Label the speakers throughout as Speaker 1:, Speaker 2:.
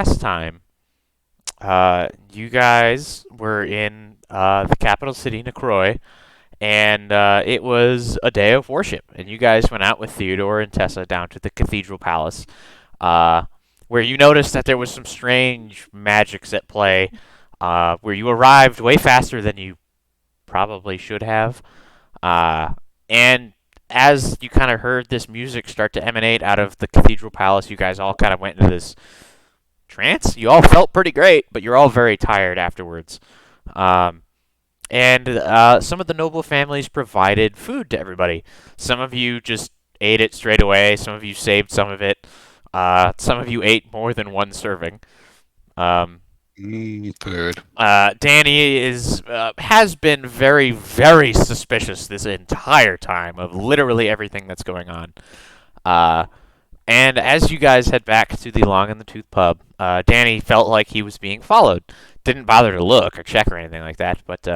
Speaker 1: last time, you guys were in the capital city, Necroi, and it was a day of worship. And you guys went out with Theodore and Tessa down to the cathedral palace, uh, where you noticed that there was some strange magics at play, where you arrived way faster than you probably should have. And as you kind of heard this music start to emanate out of the cathedral palace, you guys all kind of went into this trance. You all felt pretty great, but you're all very tired afterwards. Um, and some of the noble families provided food to everybody. Some of you just ate it straight away. Some of you saved some of it. Some of you ate more than one serving. Um,
Speaker 2: Food.
Speaker 1: Danny has been very, very suspicious this entire time of literally everything that's going on. Uh, and as you guys head back to the Long in the Tooth pub, Danny felt like he was being followed. Didn't bother to look or check or anything like that, but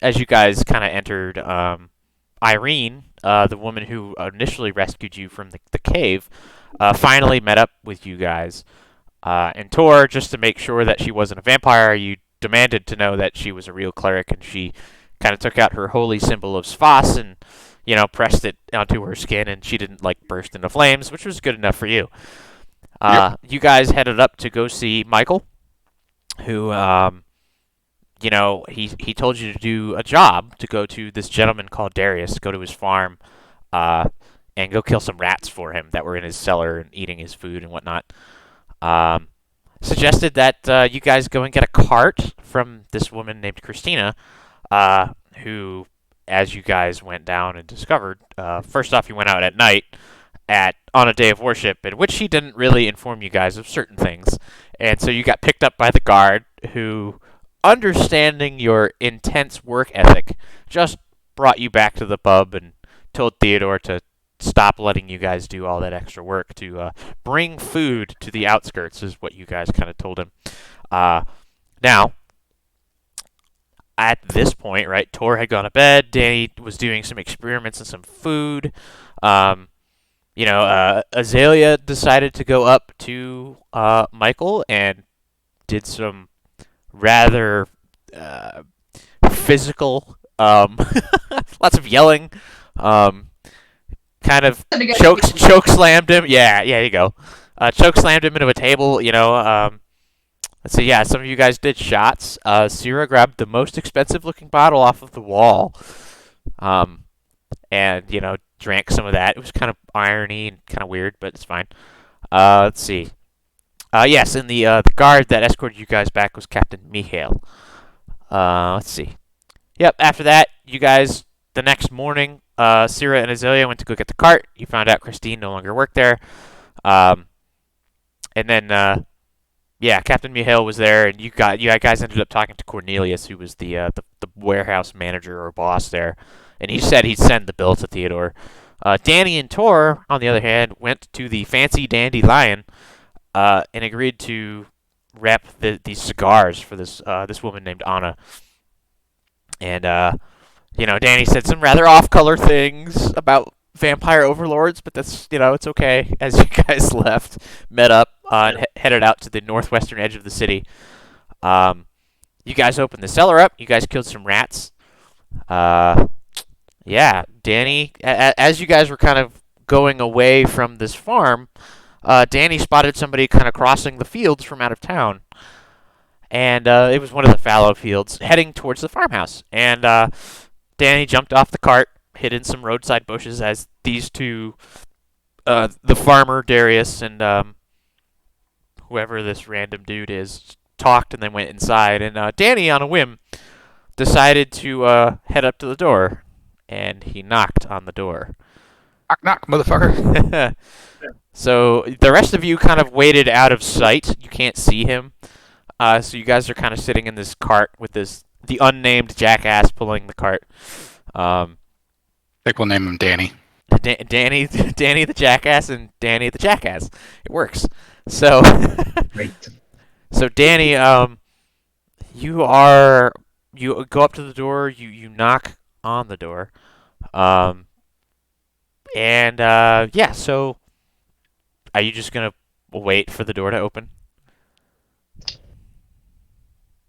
Speaker 1: as you guys kind of entered, Irene, the woman who initially rescued you from the cave, finally met up with you guys. And Tor, just to make sure that she wasn't a vampire, you demanded to know that she was a real cleric, and she kind of took out her holy symbol of Svas and, pressed it onto her skin, and she didn't, burst into flames, which was good enough for you.
Speaker 2: Yep.
Speaker 1: You guys headed up to go see Michael, who, he told you to do a job to go to this gentleman called Darius, go to his farm, uh, and go kill some rats for him that were in his cellar and eating his food and whatnot. Um, Suggested that you guys go and get a cart from this woman named Christina, who, as you guys went down and discovered, first off, you went out at night on a day of worship, in which she didn't really inform you guys of certain things, and so you got picked up by the guard, who, understanding your intense work ethic, just brought you back to the pub and told Theodore to stop letting you guys do all that extra work to bring food to the outskirts, is what you guys kind of told him. Now, at this point, right, Tor had gone to bed. Danny was doing some experiments and some food. Azalea decided to go up to Michael and did some rather physical, lots of yelling. Kind of choke slammed him. Yeah, yeah, you go. Choke slammed him into a table. Let's see. Yeah, some of you guys did shots. Cyra grabbed the most expensive looking bottle off of the wall, and drank some of that. It was kind of irony and kind of weird, but it's fine. Let's see. Yes, and the guard that escorted you guys back was Captain Mihail. Let's see. Yep. After that, you guys the next morning, Cyra and Azalea went to go get the cart. You found out Christine no longer worked there. And then, Captain Mihail was there, and you guys ended up talking to Cornelius, who was the warehouse manager or boss there, and he said he'd send the bill to Theodore. Danny and Tor, on the other hand, went to the Fancy Dandy Lion, and agreed to rep these cigars for this woman named Anna. And Danny said some rather off-color things about vampire overlords, but that's, it's okay. As you guys left, met up, and headed out to the northwestern edge of the city. You guys opened the cellar up. You guys killed some rats. Danny, as you guys were kind of going away from this farm, Danny spotted somebody kind of crossing the fields from out of town. And it was one of the fallow fields heading towards the farmhouse. And Danny jumped off the cart, hid in some roadside bushes as these two, the farmer, Darius, and whoever this random dude is, talked and then went inside. And Danny, on a whim, decided to head up to the door. And he knocked on the door.
Speaker 2: Knock, knock, motherfucker.
Speaker 1: So the rest of you kind of waited out of sight. You can't see him. So you guys are kind of sitting in this cart with the unnamed jackass pulling the cart.
Speaker 2: I think we'll name him Danny.
Speaker 1: Danny the jackass and Danny the jackass. It works. So
Speaker 3: Great.
Speaker 1: so Danny, you go up to the door. You knock on the door. So are you just gonna wait for the door to open?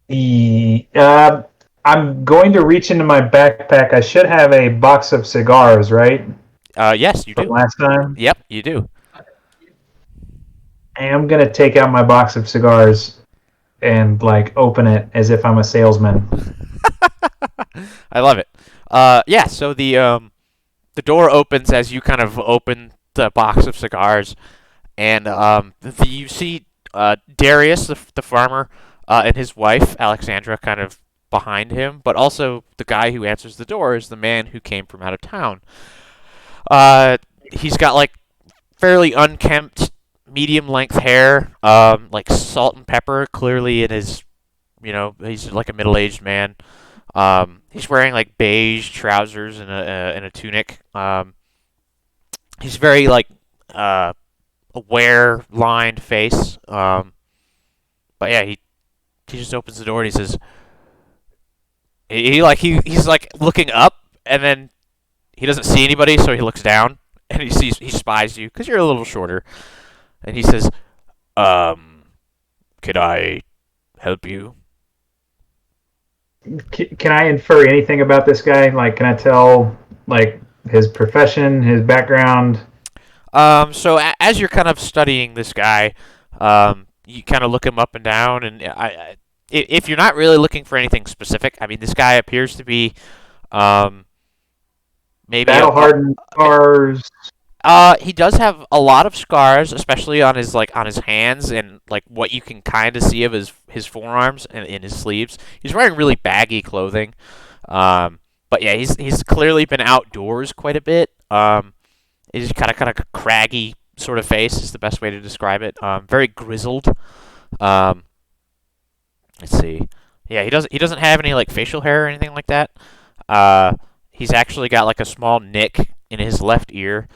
Speaker 3: I'm going to reach into my backpack. I should have a box of cigars, right?
Speaker 1: Yes, you
Speaker 3: From
Speaker 1: do.
Speaker 3: last time.
Speaker 1: Yep, you do.
Speaker 3: I am going to take out my box of cigars and like open it as if I'm a salesman.
Speaker 1: I love it. Yeah. So the door opens as you kind of open the box of cigars, and you see Darius, the farmer, and his wife Alexandra, kind of behind him. But also the guy who answers the door is the man who came from out of town. He's got like fairly unkempt, medium length hair, like salt and pepper, clearly in his. He's like a middle aged man. He's wearing like beige trousers and a tunic. He's very like uh, aware, lined face. But yeah, he just opens the door and he says he's like looking up and then he doesn't see anybody, so he looks down and he spies you because you're a little shorter, and he says, "Um, could I help you?"
Speaker 3: Can I infer anything about this guy? Like, can I tell like his profession, his background?
Speaker 1: So as you're kind of studying this guy, you kind of look him up and down, and if you're not really looking for anything specific, I mean, this guy appears to be, um, maybe
Speaker 3: Battle hardened scars.
Speaker 1: he does have a lot of scars, especially on his hands and like what you can kind of see of his forearms and in his sleeves. He's wearing really baggy clothing, but yeah, he's clearly been outdoors quite a bit. He's kind of craggy sort of face is the best way to describe it. Very grizzled. Um, let's see. Yeah, he doesn't have any like facial hair or anything like that. Uh, he's actually got like a small nick in his left ear.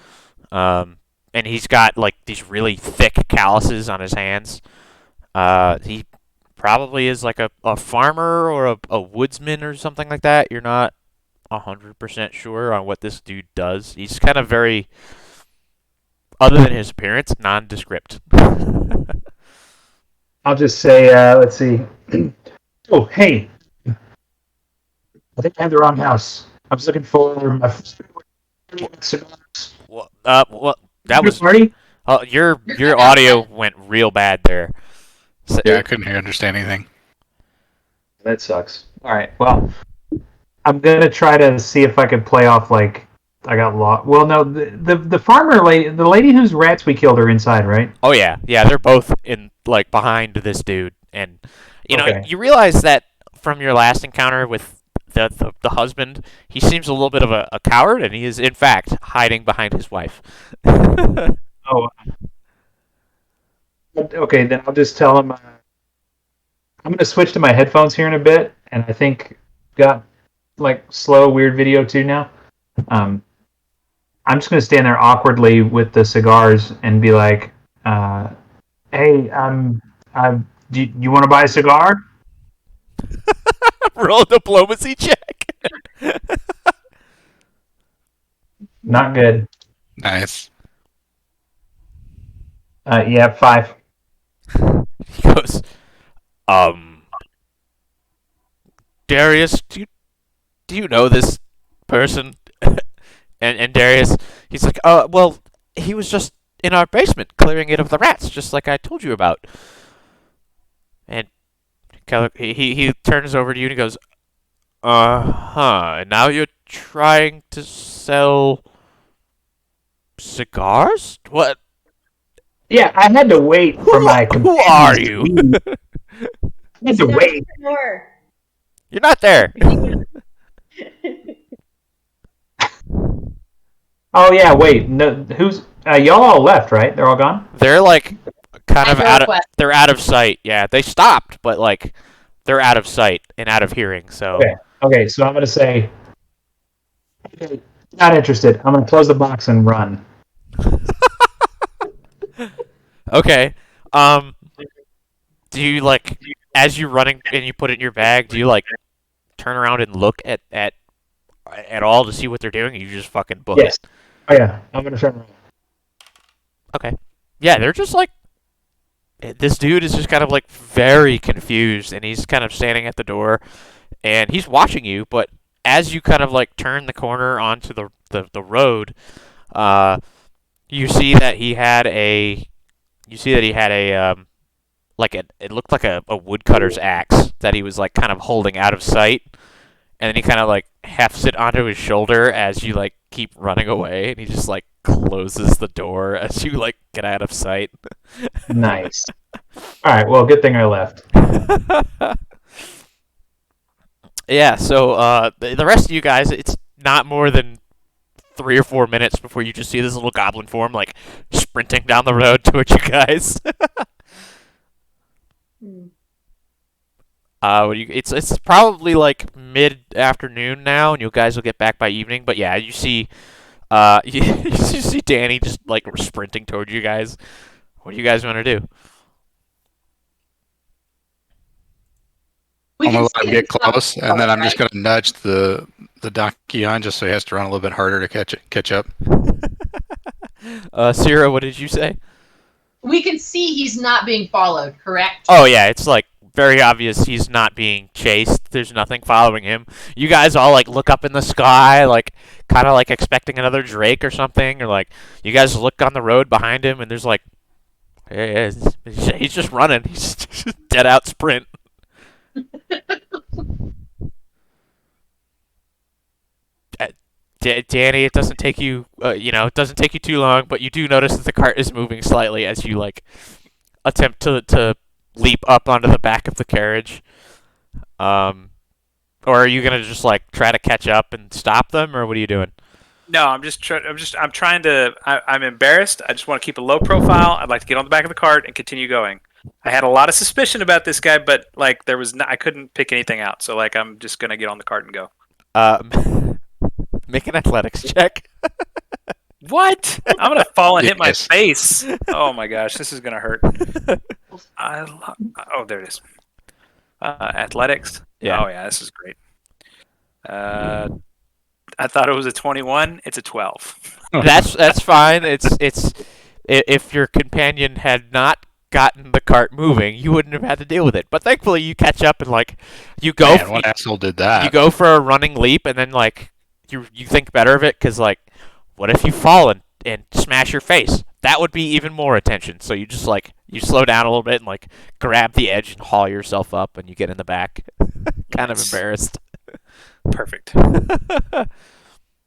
Speaker 1: And he's got like these really thick calluses on his hands. He probably is like a farmer or a woodsman or something like that. You're not 100% sure on what this dude does. He's kind of very, other than his appearance, nondescript.
Speaker 3: I'll just say, let's see. Oh, hey, I think I have the wrong house. I was looking for my cigars.
Speaker 1: Well, that was
Speaker 3: Party?
Speaker 1: your audio went real bad there. So,
Speaker 2: Yeah, I couldn't hear understand anything.
Speaker 3: That sucks. All right. Well, I'm gonna try to see if I could play off like I got lost. Well, no, the farmer lady, the lady whose rats we killed, are inside, right?
Speaker 1: oh yeah, they're both in like behind this dude, and
Speaker 3: Okay.
Speaker 1: you realize that from your last encounter with the husband, he seems a little bit of a coward, and he is in fact hiding behind his wife.
Speaker 3: Oh, okay. Then I'll just tell him. I'm gonna switch to my headphones here in a bit, and I think got like slow, weird video too now. Um, I'm just gonna stand there awkwardly with the cigars and be like, "Hey, do you want to buy a cigar?"
Speaker 1: Roll a diplomacy check.
Speaker 3: Not good.
Speaker 2: Nice.
Speaker 3: Yeah, 5.
Speaker 1: He goes, um, Darius, do you know this person? And Darius, he's like, well, he was just in our basement clearing it of the rats, just like I told you about. And he turns over to you and he goes, and now you're trying to sell cigars? What?
Speaker 3: Yeah, I had to wait for my
Speaker 1: Who are
Speaker 3: companions to
Speaker 1: you?
Speaker 3: leave. I had to
Speaker 4: Sit
Speaker 3: wait.
Speaker 4: the door.
Speaker 1: You're not there.
Speaker 3: Oh yeah, wait. No, who's y'all all left, right? They're all gone.
Speaker 1: They're like kind
Speaker 4: At
Speaker 1: of
Speaker 4: your
Speaker 1: out of
Speaker 4: request.
Speaker 1: they're out of sight. Yeah, they stopped, but like they're out of sight and out of hearing. So
Speaker 3: Okay. Okay, so I'm gonna say, okay, not interested. I'm gonna close the box and run.
Speaker 1: okay. Do you like as you're running and you put it in your bag? Do you like turn around and look at all to see what they're doing? Or you just fucking book
Speaker 3: Yes.
Speaker 1: it.
Speaker 3: Oh yeah, I'm gonna turn around.
Speaker 1: Okay. Yeah, they're just like this dude is just kind of like very confused, and he's kind of standing at the door, and he's watching you. But as you kind of like turn the corner onto the road, uh, you see that he had a like it looked like a woodcutter's axe that he was like kind of holding out of sight, and then he kind of like hefts it onto his shoulder as you like keep running away, and he just like closes the door as you like get out of sight.
Speaker 3: Nice. All right. Well, good thing I left.
Speaker 1: Yeah, so the rest of you guys, it's not more than 3 or 4 minutes before you just see this little goblin form like sprinting down the road towards you guys. It's probably like mid afternoon now, and you guys will get back by evening. But yeah, you see, you see Danny just like sprinting towards you guys. What do you guys want to do?
Speaker 2: I'm gonna let him get close, and then I'm just gonna nudge the donkey on just so he has to run a little bit harder to catch up.
Speaker 1: Cyra, what did you say?
Speaker 4: We can see he's not being followed, correct?
Speaker 1: Oh yeah, it's like very obvious he's not being chased. There's nothing following him. You guys all like look up in the sky, like kind of like expecting another drake or something, or like you guys look on the road behind him, and there's like, yeah, he's just running. He's just dead out sprint. Danny, it doesn't take you, it doesn't take you too long, but you do notice that the cart is moving slightly as you like attempt to leap up onto the back of the carriage. Or are you gonna just like try to catch up and stop them, or what are you doing?
Speaker 5: No, I'm trying to. I'm embarrassed. I just want to keep a low profile. I'd like to get on the back of the cart and continue going. I had a lot of suspicion about this guy, but like I couldn't pick anything out. So like I'm just gonna get on the cart and go.
Speaker 1: Make an athletics check.
Speaker 5: What? I'm gonna fall and hit my
Speaker 2: Yes.
Speaker 5: face. Oh my gosh, this is gonna hurt. Oh, there it is. Athletics.
Speaker 1: Yeah.
Speaker 5: Oh yeah, this is great. I thought it was a 21. It's a 12.
Speaker 1: That's fine. It's if your companion had not gotten the cart moving, you wouldn't have had to deal with it. But thankfully, you catch up and like you go.
Speaker 2: Man, what asshole did that?
Speaker 1: You go for a running leap, and then like you think better of it because like, what if you fall and smash your face? That would be even more attention. So you just like you slow down a little bit and like grab the edge and haul yourself up, and you get in the back, kind of
Speaker 5: Nice.
Speaker 1: embarrassed.
Speaker 5: Perfect.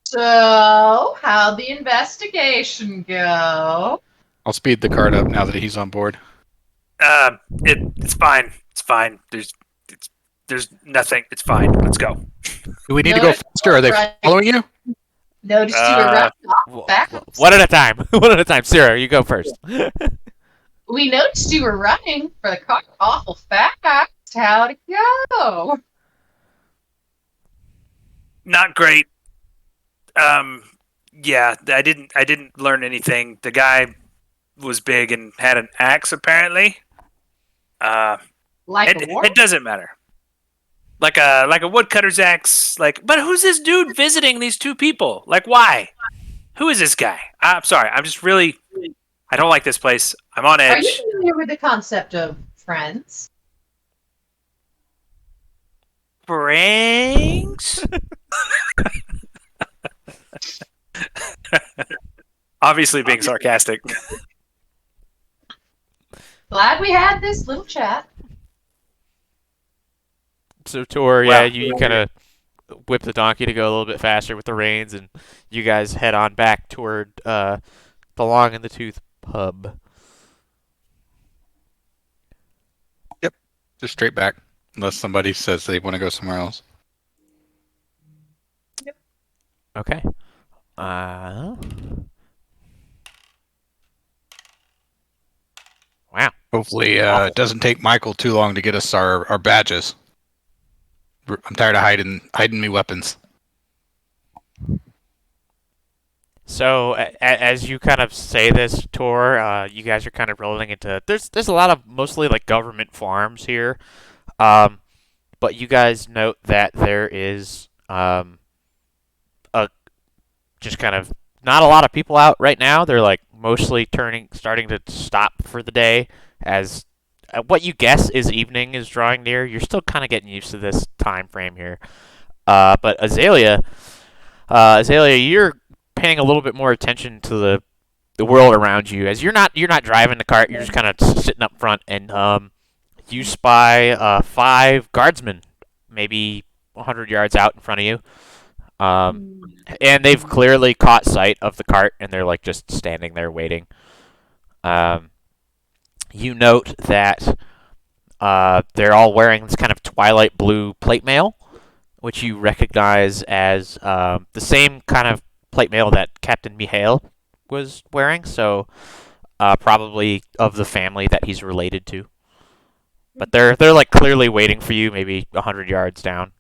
Speaker 4: So, how'd the investigation go?
Speaker 2: I'll speed the cart up now that he's on board.
Speaker 5: It's fine. It's fine. There's nothing. It's fine. Let's go.
Speaker 2: Do we need to go faster? Are they following you?
Speaker 4: Noticed you were running off backwards.
Speaker 1: One at a time. One at a time. Sarah, you go first.
Speaker 4: We noticed you were running for the car awful fast. How'd it go?
Speaker 5: Not great. Yeah, I didn't learn anything. The guy was big and had an axe apparently.
Speaker 4: Like a war?
Speaker 5: It doesn't matter. Like a woodcutter's axe. Like, but who's this dude visiting these two people? Like, why? Who is this guy? I'm sorry. I'm just really. I don't like this place. I'm on
Speaker 4: Are
Speaker 5: edge.
Speaker 4: you familiar with the concept of friends?
Speaker 5: Franks? Obviously being sarcastic.
Speaker 4: Glad we had this little chat.
Speaker 1: So Tor,
Speaker 5: Wow.
Speaker 1: yeah, you kind of whip the donkey to go a little bit faster with the reins, and you guys head on back toward the Long in the Tooth pub.
Speaker 2: Just straight back, unless somebody says they want to go somewhere else.
Speaker 1: Okay. Wow.
Speaker 2: Hopefully, it doesn't take Michael too long to get us our badges. I'm tired of hiding me weapons.
Speaker 1: So as you kind of say this, Tor, you guys are kind of rolling into there's a lot of mostly like government farms here, but you guys note that there is a just kind of not a lot of people out right now. They're like mostly starting to stop for the day, as what you guess is evening is drawing near. You're still kind of getting used to this time frame here. But Azalea, you're paying a little bit more attention to the world around you as you're not driving the cart. You're just kind of sitting up front, and you spy 5 guardsmen, maybe 100 yards out in front of you. And they've clearly caught sight of the cart, and they're like just standing there waiting. You note that they're all wearing this kind of twilight blue plate mail, which you recognize as the same kind of plate mail that Captain Mihail was wearing, so probably of the family that he's related to. But they're like clearly waiting for you, maybe 100 yards down.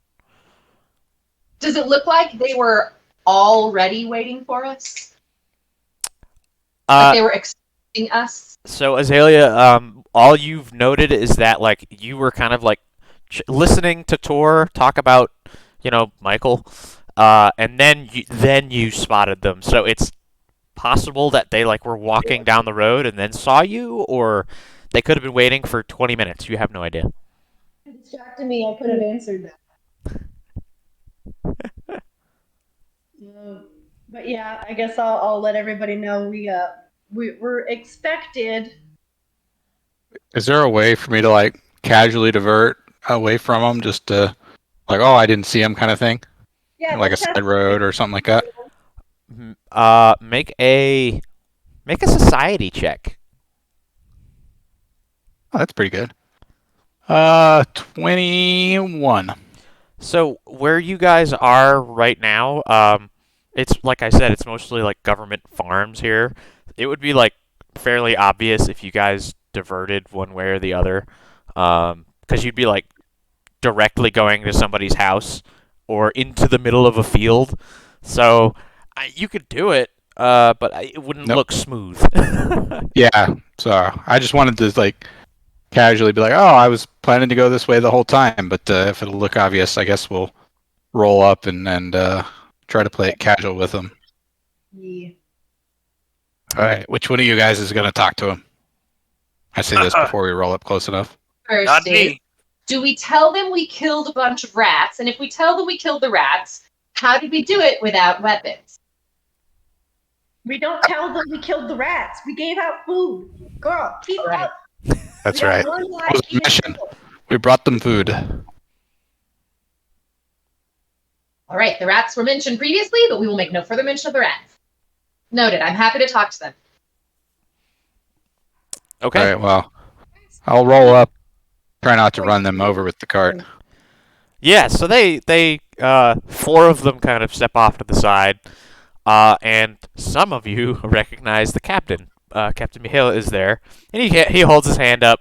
Speaker 4: Does it look like they were already waiting for us? Like they were expecting us?
Speaker 1: So Azalea, all you've noted is that like you were kind of like listening to Tor talk about, Michael, and then you spotted them. So it's possible that they like were walking down the road and then saw you, or they could have been waiting for 20 minutes. You have no idea.
Speaker 6: It distracted me. I could have answered that. But yeah, I guess I'll let everybody know we're expected.
Speaker 2: Is there a way for me to like casually divert away from them, just to like, oh, I didn't see him kind of thing,
Speaker 6: Yeah,
Speaker 2: like a side road or something like that?
Speaker 1: Make a society check.
Speaker 2: Oh, that's pretty good. 21.
Speaker 1: So where you guys are right now, it's like I said, it's mostly like government farms here. It would be like fairly obvious if you guys diverted one way or the other, because you'd be like directly going to somebody's house or into the middle of a field. So you could do it, but it wouldn't
Speaker 2: Nope.
Speaker 1: look smooth.
Speaker 2: Yeah, so I just wanted to like casually be like, oh, I was planning to go this way the whole time, but if it'll look obvious, I guess we'll roll up and try to play it casual with them.
Speaker 6: Yeah.
Speaker 2: All right, which one of you guys is going to talk to him? I say this before we roll up close enough.
Speaker 4: First
Speaker 5: Not
Speaker 4: is,
Speaker 5: me.
Speaker 4: do we tell them we killed a bunch of rats? And if we tell them we killed the rats, how did we do it without weapons?
Speaker 6: We don't tell them we killed the rats. We gave out food. Girl, keep
Speaker 4: Right.
Speaker 6: up.
Speaker 2: That's
Speaker 6: We got
Speaker 2: right.
Speaker 6: one
Speaker 2: That was
Speaker 6: life
Speaker 2: the mission.
Speaker 6: here.
Speaker 2: We brought them food.
Speaker 4: All right, the rats were mentioned previously, but we will make no further mention of the rats. Noted. I'm happy to talk to them.
Speaker 1: Okay.
Speaker 2: All right, well, I'll roll up. Try not to run them over with the cart.
Speaker 1: Yeah, so they 4 of them kind of step off to the side, and some of you recognize the captain. Captain Mihail is there, and he holds his hand up.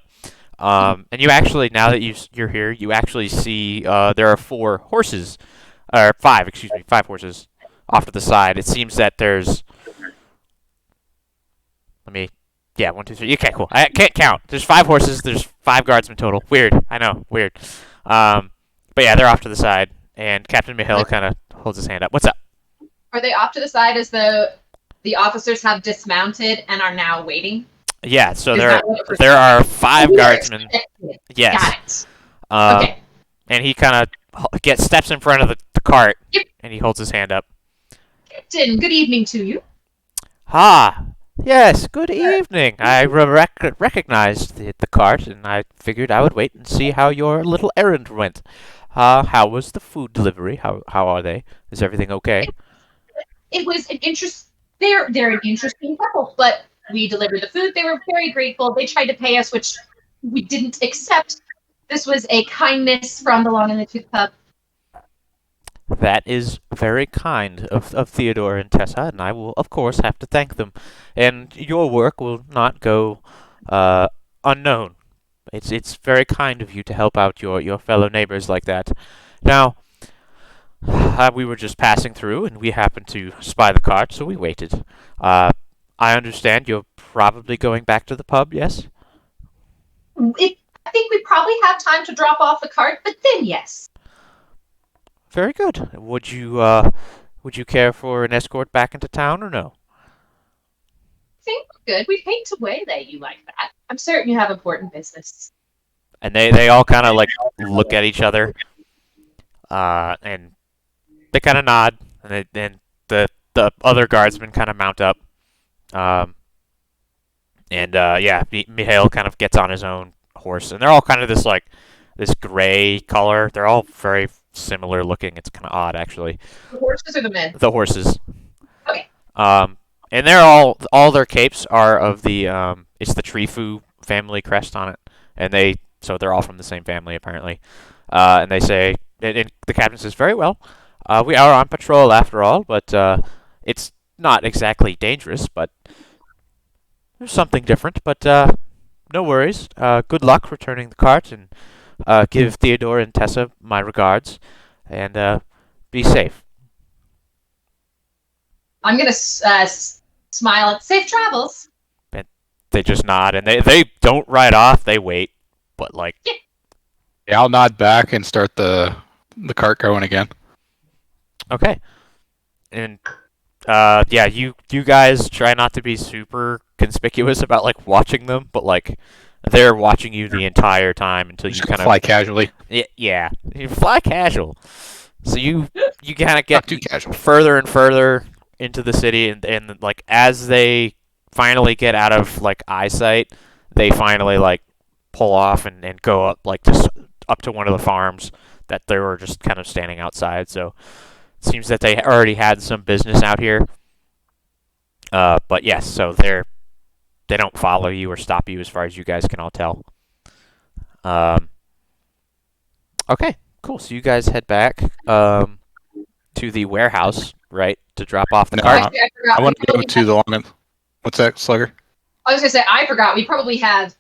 Speaker 1: And you actually, now that you're here, you actually see there are 4 horses, or 5, excuse me, 5 horses off to the side. It seems that there's, yeah, 1, 2, 3. Okay, cool. I can't count. There's 5 horses. There's 5 guardsmen total. Weird. I know. Weird. But yeah, they're off to the side, and Captain Mihail kind of holds his hand up. What's up?
Speaker 4: Are they off to the side as though the officers have dismounted and are now waiting?
Speaker 1: Yeah, so
Speaker 4: Is that what it
Speaker 1: there are 5
Speaker 4: We are
Speaker 1: guardsmen.
Speaker 4: expected.
Speaker 1: Yes.
Speaker 4: Got it. Okay.
Speaker 1: And he kind of steps in front of the cart,
Speaker 4: Yep.
Speaker 1: and he holds his hand up.
Speaker 4: Captain, good evening to you.
Speaker 1: Ah, yes, good evening. I recognized the cart, and I figured I would wait and see how your little errand went. How was the food delivery? How are they? Is everything okay?
Speaker 4: It was an they're an interesting couple, but we delivered the food. They were very grateful. They tried to pay us, which we didn't accept. This was a kindness from the Long and the Tooth Pub.
Speaker 1: That is very kind of Theodore and Tessa, and I will, of course, have to thank them. And your work will not go unknown. It's very kind of you to help out your fellow neighbors like that. Now, we were just passing through, and we happened to spy the cart, so we waited. I understand you're probably going back to the pub, yes?
Speaker 4: I think we probably have time to drop off the cart, but then yes.
Speaker 1: Very good. Would you care for an escort back into town or no?
Speaker 4: think we're good. We'd hate to waylay you like that. I'm certain you have important business.
Speaker 1: And they all kind of like look at each other, and they kind of nod, and the other guardsmen kind of mount up, um, and yeah, Mihail kind of gets on his own horse, and they're all kind of this gray color. They're all very similar looking. It's kind of odd, actually.
Speaker 4: The horses or the men?
Speaker 1: The horses.
Speaker 4: Okay.
Speaker 1: And they're all their capes are of the it's the Trifu family crest on it, and they're all from the same family apparently. And they say, and the captain says, very well. We are on patrol after all, but it's not exactly dangerous, but there's something different. But no worries. Good luck returning the cart, and give Theodore and Tessa my regards, and be safe.
Speaker 4: I'm gonna smile at safe travels.
Speaker 1: And they just nod, and they don't ride off. They wait, but like,
Speaker 2: Yeah, I'll nod back and start the cart going again.
Speaker 1: okay. And yeah, you guys try not to be super conspicuous about like watching them, but like they're watching you the entire time until you
Speaker 2: Just
Speaker 1: kind of
Speaker 2: fly casually.
Speaker 1: yeah, you fly casual. So you kind of
Speaker 2: Not
Speaker 1: get
Speaker 2: too casual.
Speaker 1: further and further into the city, and like as they finally get out of like eyesight, they finally like pull off and go up like just up to one of the farms that they were just kind of standing outside. So it seems that they already had some business out here. But yes, so they don't follow you or stop you as far as you guys can all tell. Okay, cool. So you guys head back to the warehouse, right, to drop off the
Speaker 2: No,
Speaker 1: cart.
Speaker 4: Actually, I forgot.
Speaker 2: I want to go
Speaker 4: probably
Speaker 2: to
Speaker 4: have-
Speaker 2: the long. What's that, Slugger?
Speaker 4: I was gonna say I forgot. We probably have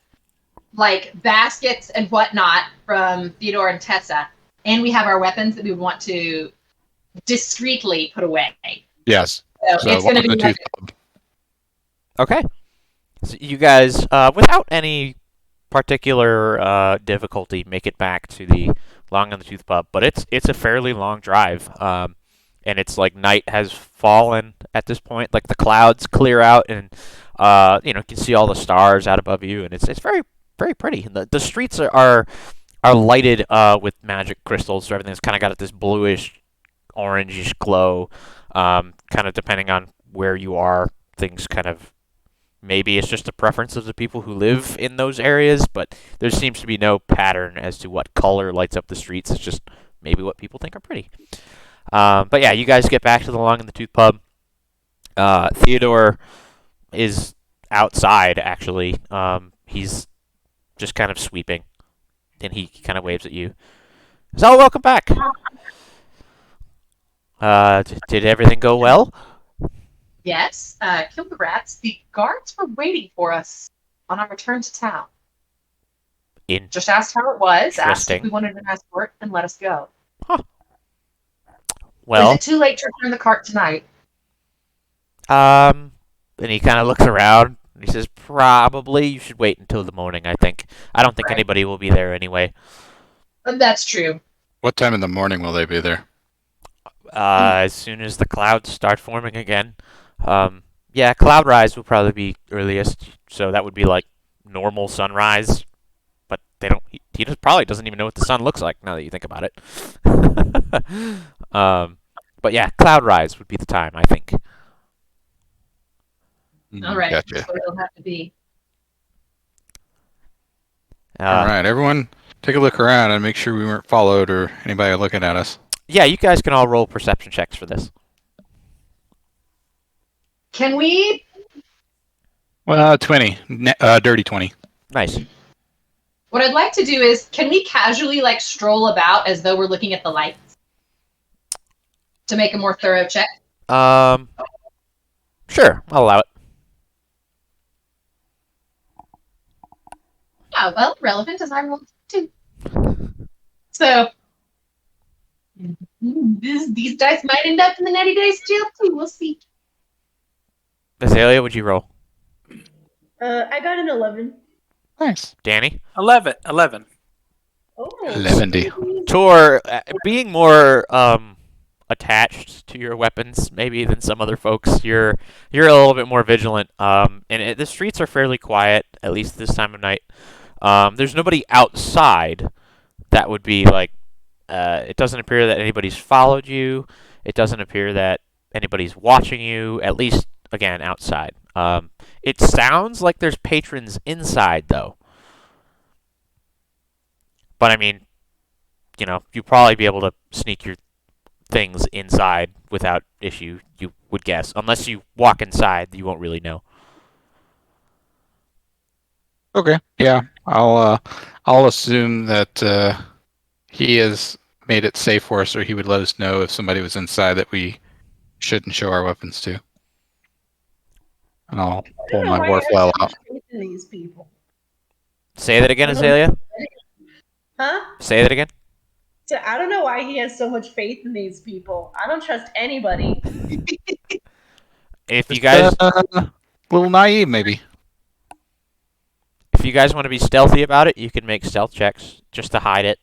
Speaker 4: like baskets and whatnot from Theodore and Tessa, and we have our weapons that we would want to discreetly put away.
Speaker 2: Yes.
Speaker 4: So,
Speaker 2: So
Speaker 4: it's
Speaker 2: one
Speaker 4: gonna
Speaker 2: of
Speaker 4: be
Speaker 2: the
Speaker 4: like,
Speaker 2: two.
Speaker 1: Okay. So you guys, without any particular difficulty, make it back to the Long in the Tooth pub. But it's a fairly long drive, and it's like night has fallen at this point. Like the clouds clear out, and you can see all the stars out above you, and it's very very pretty. And the streets are lighted with magic crystals, so everything's kind of got this bluish, orangish glow. Kind of depending on where you are, things kind of. Maybe it's just a preference of the people who live in those areas, but there seems to be no pattern as to what color lights up the streets. It's just maybe what people think are pretty. But yeah, you guys get back to the Long in the Tooth pub. Theodore is outside, actually. He's just kind of sweeping, and he kind of waves at you. So, welcome back. Did everything go well?
Speaker 4: yes, kill the rats. The guards were waiting for us on our return to town. Just asked how it was, asked if
Speaker 1: Interesting.
Speaker 4: we wanted an escort, and let us go.
Speaker 1: Well,
Speaker 4: Is it too late to return the cart tonight?
Speaker 1: and he kind of looks around. And he says, "Probably you should wait until the morning. I think. I don't think
Speaker 4: Right.
Speaker 1: anybody will be there anyway.
Speaker 4: That's true.
Speaker 2: What time in the morning will they be there?
Speaker 1: As soon as the clouds start forming again. Yeah, cloud rise will probably be earliest. So that would be like normal sunrise. But they don't. He just probably doesn't even know what the sun looks like now that you think about it. But yeah, cloud rise would be the time, I think.
Speaker 4: All right,
Speaker 2: Gotcha.
Speaker 4: so it'll have to be.
Speaker 2: All right, everyone, take a look around and make sure we weren't followed or anybody looking at us.
Speaker 1: Yeah, you guys can all roll perception checks for this.
Speaker 4: Can we?
Speaker 2: Well, 20. Dirty 20.
Speaker 1: Nice.
Speaker 4: What I'd like to do is, can we casually like stroll about as though we're looking at the lights to make a more thorough check?
Speaker 1: Sure, I'll allow it.
Speaker 4: Yeah, well, relevant as I rolled too. So these dice might end up in the 90 days jail too. We'll see.
Speaker 1: Azalea, would you roll?
Speaker 6: I got an 11.
Speaker 2: Nice.
Speaker 1: Danny?
Speaker 5: 11.
Speaker 6: Oh.
Speaker 2: 11.
Speaker 1: Tor, being more attached to your weapons maybe than some other folks. You're a little bit more vigilant. The streets are fairly quiet, at least this time of night. There's nobody outside that would be like. It doesn't appear that anybody's followed you. It doesn't appear that anybody's watching you. At least again outside. It sounds like there's patrons inside though. But I mean, you'd probably be able to sneak your things inside without issue, you would guess. Unless you walk inside, you won't really know.
Speaker 2: Okay. Yeah. I'll assume that he has made it safe for us, or he would let us know if somebody was inside that we shouldn't show our weapons to. And I'll
Speaker 6: I
Speaker 2: pull
Speaker 6: don't know
Speaker 2: my
Speaker 6: why
Speaker 2: war
Speaker 6: I
Speaker 2: flail
Speaker 6: have so
Speaker 2: out.
Speaker 6: much faith in these people.
Speaker 1: Say that again,
Speaker 6: I don't-
Speaker 1: Azalea.
Speaker 6: Huh?
Speaker 1: Say that again.
Speaker 6: So I don't know why he has so much faith in these people. I don't trust anybody.
Speaker 1: If you guys
Speaker 2: a little naive, maybe.
Speaker 1: if you guys want to be stealthy about it, you can make stealth checks just to hide it.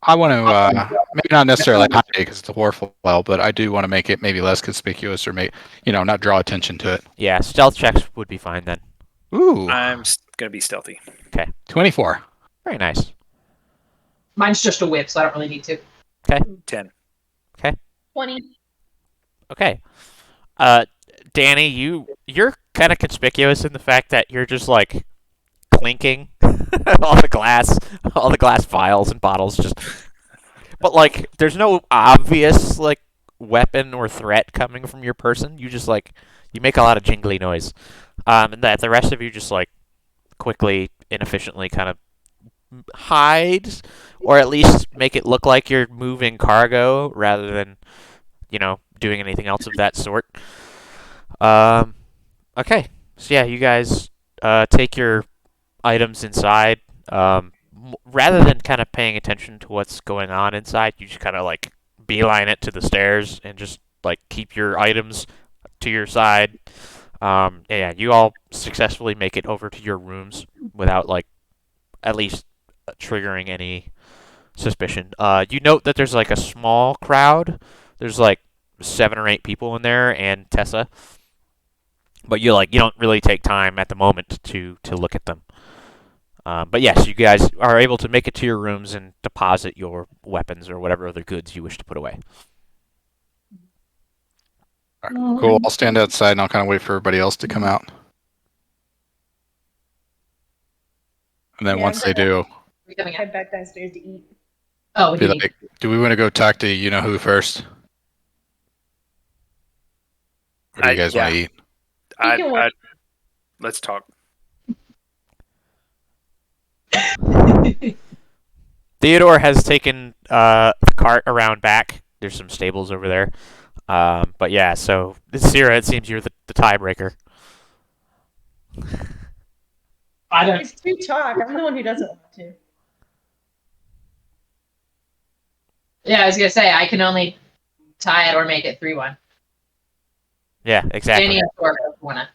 Speaker 2: I want to maybe not necessarily hide it because it's a war flail, but I do want to make it maybe less conspicuous, or not draw attention to it.
Speaker 1: Yeah, stealth checks would be fine then.
Speaker 2: Ooh,
Speaker 5: I'm gonna be stealthy.
Speaker 2: 24.
Speaker 1: Very nice.
Speaker 4: Mine's just a whip, so I don't really need to.
Speaker 5: 10.
Speaker 6: 20.
Speaker 1: Okay. Danny, you're kind of conspicuous in the fact that you're just like clinking all the glass vials and bottles just. But like, there's no obvious like weapon or threat coming from your person. You just like you make a lot of jingly noise, and that the rest of you just like quickly, inefficiently kind of hide, or at least make it look like you're moving cargo rather than doing anything else of that sort. Okay, so yeah, you guys take your items inside. Rather than kind of paying attention to what's going on inside, you just kind of like beeline it to the stairs and just like keep your items to your side. Yeah, you all successfully make it over to your rooms without like at least triggering any suspicion. You note that there's like a small crowd. There's like 7 or 8 people in there and Tessa. But you don't really take time at the moment to look at them. But yes, you guys are able to make it to your rooms and deposit your weapons or whatever other goods you wish to put away.
Speaker 2: All right, cool. I'll stand outside and I'll kind of wait for everybody else to come out. And then
Speaker 6: Yeah,
Speaker 2: once they do,
Speaker 4: We're coming out.
Speaker 6: Head back downstairs to eat.
Speaker 4: Oh,
Speaker 2: be
Speaker 4: we
Speaker 2: like, do we want to go talk to who first? Or do you guys want to eat?
Speaker 5: Let's talk.
Speaker 1: Theodore has taken the cart around back. There's some stables over there. But yeah, so Cyra, it seems you're the tiebreaker.
Speaker 4: I don't.
Speaker 6: It's too talk. I'm the one who doesn't want to.
Speaker 4: Yeah, I was gonna say I can only tie it or make it 3-1.
Speaker 1: Yeah, exactly.
Speaker 4: Danny and Thor both wanna.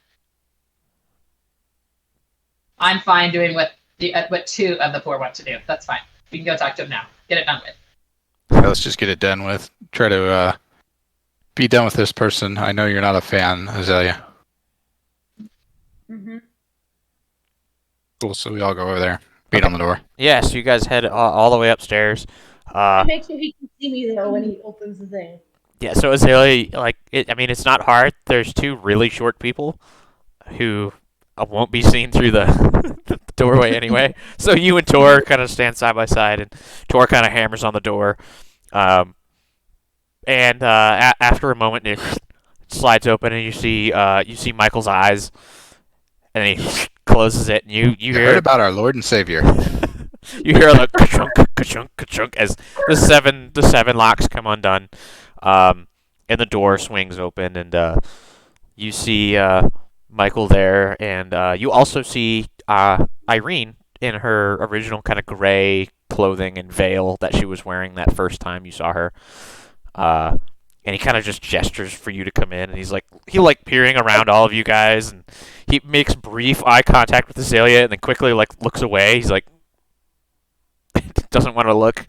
Speaker 4: I'm fine doing what 2 of the 4 want to do. That's fine. We can go talk to him now. Get it done with.
Speaker 2: Yeah, let's just get it done with. Try to be done with this person. I know you're not a fan, Azalea.
Speaker 6: Mm-hmm.
Speaker 2: Cool, so we all go over there. Beat on the door.
Speaker 1: Yeah, so you guys head all the way upstairs.
Speaker 6: Make sure he can see me though when he opens the thing.
Speaker 1: Yeah, so Azalea, it's not hard. There's 2 really short people who won't be seen through the, the doorway anyway. So you and Tor kind of stand side by side, and Tor kind of hammers on the door. After a moment, it slides open, and you see Michael's eyes, and he closes it, and you
Speaker 2: You
Speaker 1: hear
Speaker 2: heard about our Lord and Savior.
Speaker 1: you hear the ka-chunk, ka-chunk, ka-chunk as the seven locks come undone, and the door swings open, and you see Michael there, and you also see Irene in her original kind of gray clothing and veil that she was wearing that first time you saw her. And he kind of just gestures for you to come in, and he peering around all of you guys, and he makes brief eye contact with Azalea, and then quickly looks away. He's like doesn't want to look.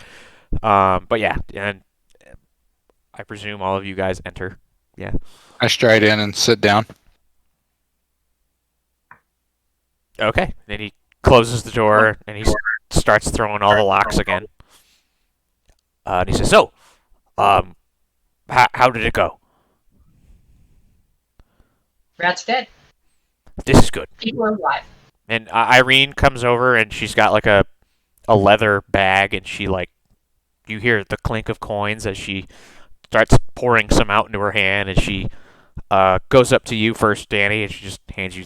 Speaker 1: But yeah, and I presume all of you guys enter. Yeah.
Speaker 2: I stride in and sit down.
Speaker 1: Okay. Then he closes the door and he starts throwing all the locks again. And he says, "So, how did it go?
Speaker 4: Rats are dead.
Speaker 1: This is good."
Speaker 4: People are alive.
Speaker 1: And Irene comes over and she's got like a leather bag, and she like you hear the clink of coins as she starts pouring some out into her hand, and she goes up to you first, Danny, and she just hands you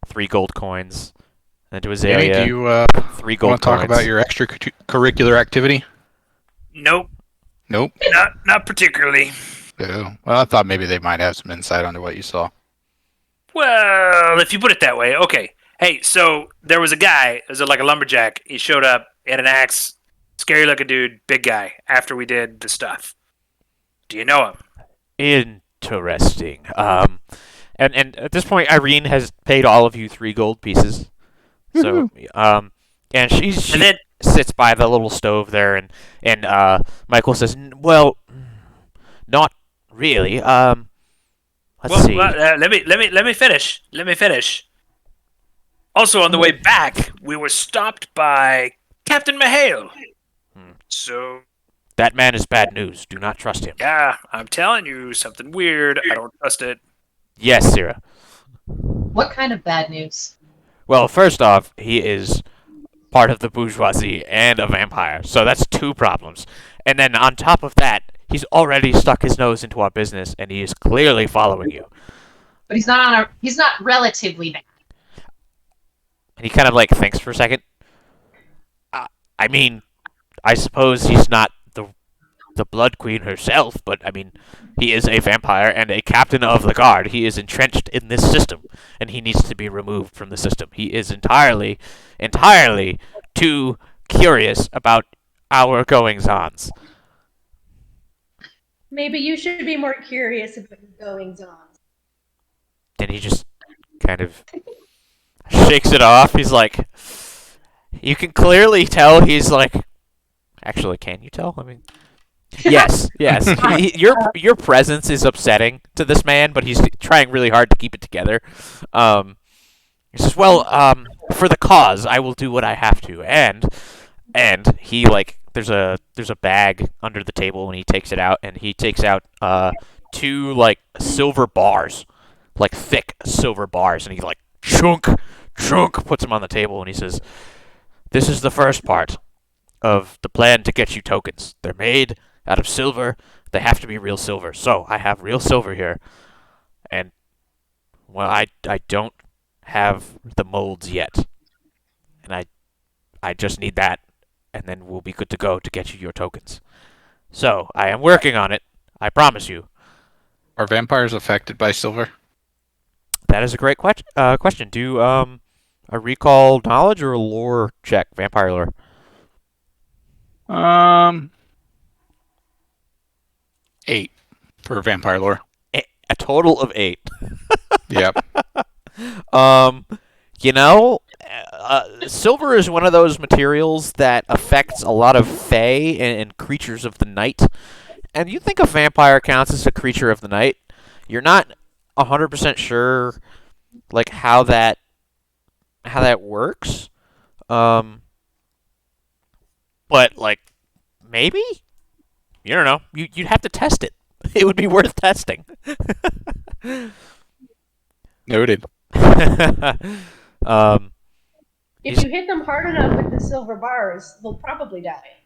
Speaker 1: 3 gold coins. And to
Speaker 2: Danny,
Speaker 1: Azalea,
Speaker 2: do you
Speaker 1: 3 gold
Speaker 2: want to talk
Speaker 1: coins.
Speaker 2: about your extracurricular activity?
Speaker 5: Nope,
Speaker 2: Nope.
Speaker 5: not particularly.
Speaker 2: Oh. Well, I thought maybe they might have some insight onto what you saw.
Speaker 5: Well, if you put it that way, okay. Hey, so there was a guy, it was like a lumberjack. He showed up, he had an axe, scary looking dude, big guy, after we did the stuff. Do you know him?
Speaker 1: Interesting. And at this point, Irene has paid all of you 3 gold pieces. So, and she
Speaker 5: And then,
Speaker 1: sits by the little stove there, and Michael says, "Well, not really. Let's see.
Speaker 5: let me finish. Let me finish. Also, on the way back, we were stopped by Captain Mahale. So,
Speaker 1: That man is bad news. Do not trust him."
Speaker 5: yeah, I'm telling you something weird. I don't trust it.
Speaker 1: Yes, Cyra.
Speaker 4: What kind of bad news?
Speaker 1: Well, first off, he is part of the bourgeoisie and a vampire, so that's 2 problems. And then on top of that, he's already stuck his nose into our business, and he is clearly following you.
Speaker 4: But he's not relatively bad.
Speaker 1: And he kind of like thinks for a second. I mean, I suppose he's not the Blood Queen herself, but I mean, he is a vampire and a captain of the guard. He is entrenched in this system, and he needs to be removed from the system. He is entirely too curious about our goings-ons.
Speaker 6: Maybe you should be more curious about your goings on.
Speaker 1: And he just kind of shakes it off. He's like, you can clearly tell he's like, actually, can you tell? I mean, yes. Your presence is upsetting to this man, but he's trying really hard to keep it together. He says, "Well, for the cause, I will do what I have to." And he like there's a bag under the table, and he takes it out, and he takes out 2 like silver bars, like thick silver bars, and he like chunk puts them on the table, and he says, "This is the first part of the plan to get you tokens. They're made out of silver. They have to be real silver. So I have real silver here, and well, I don't have the molds yet, and I just need that, and then we'll be good to go to get you your tokens. So I am working on it. I promise you."
Speaker 2: Are vampires affected by silver?
Speaker 1: That is a great question. Do a recall knowledge or a lore check, vampire lore?
Speaker 2: Um, 8 for vampire lore.
Speaker 1: A total of 8.
Speaker 2: Yep.
Speaker 1: You know, silver is one of those materials that affects a lot of fae and creatures of the night. And you think a vampire counts as a creature of the night. You're not 100% sure, like, how that works. But, like, maybe? You don't know. You'd have to test it. It would be worth testing.
Speaker 2: Noted.
Speaker 6: If you hit them hard enough with the silver bars, they'll probably die.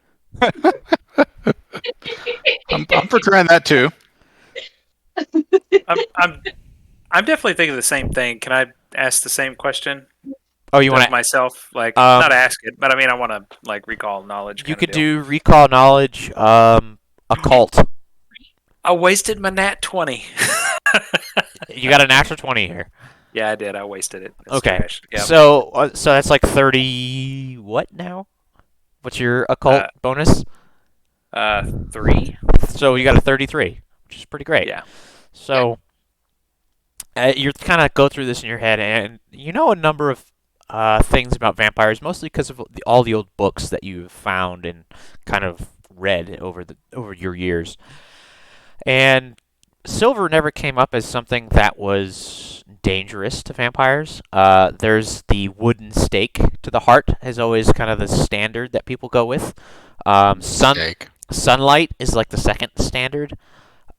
Speaker 2: I'm for trying that too.
Speaker 5: I'm definitely thinking the same thing. Can I ask the same question?
Speaker 1: Oh, you want to?
Speaker 5: myself? Like, not ask it, but I mean, I want to like recall knowledge.
Speaker 1: You could do recall knowledge, occult.
Speaker 5: I wasted my nat 20.
Speaker 1: You got an natural 20 here.
Speaker 5: Yeah, I did. I wasted it. It's
Speaker 1: Okay.
Speaker 5: trash. Yep.
Speaker 1: So that's like 30. What now? What's your occult bonus?
Speaker 5: 3.
Speaker 1: So you got a 33, which is pretty great.
Speaker 5: Yeah.
Speaker 1: So you're kind of go through this in your head, and you know a number of things about vampires, mostly because of all the old books that you've found and kind of read over your years. And silver never came up as something that was dangerous to vampires. There's the wooden stake to the heart is always kind of the standard that people go with.
Speaker 2: Steak.
Speaker 1: Sunlight is like the second standard.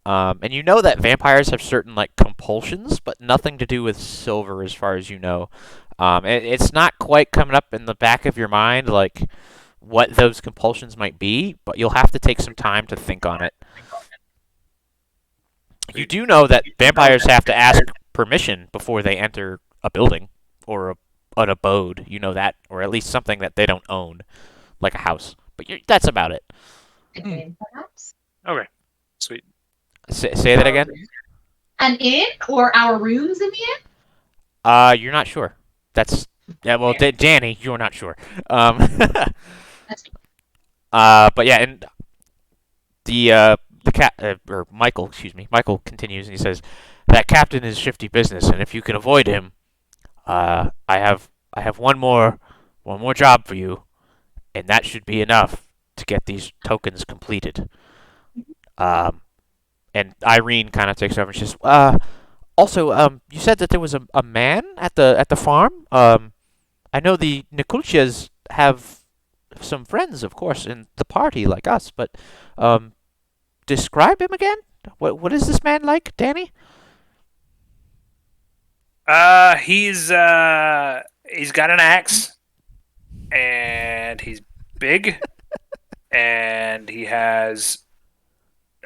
Speaker 1: And you know that vampires have certain like compulsions, but nothing to do with silver as far as you know. It's not quite coming up in the back of your mind like what those compulsions might be, but you'll have to take some time to think on it. You do know that vampires have to ask permission before they enter a building or an abode. You know that, or at least something that they don't own, like a house. But that's about it.
Speaker 4: An inn, perhaps?
Speaker 5: Okay, sweet.
Speaker 1: Say that again?
Speaker 4: An inn or our rooms in the inn?
Speaker 1: You're not sure. That's well, Danny, you're not sure.
Speaker 4: That's
Speaker 1: But yeah, and the cat or Michael, excuse me, Michael continues and he says that captain is shifty business, and if you can avoid him, I have one more job for you, and that should be enough to get these tokens completed. And Irene kind of takes over and she says, also, you said that there was a man at the farm. I know the Nikulchas have some friends, of course, in the party like us, but describe him again. What is this man like, Danny?
Speaker 5: He's got an axe, and he's big, and he has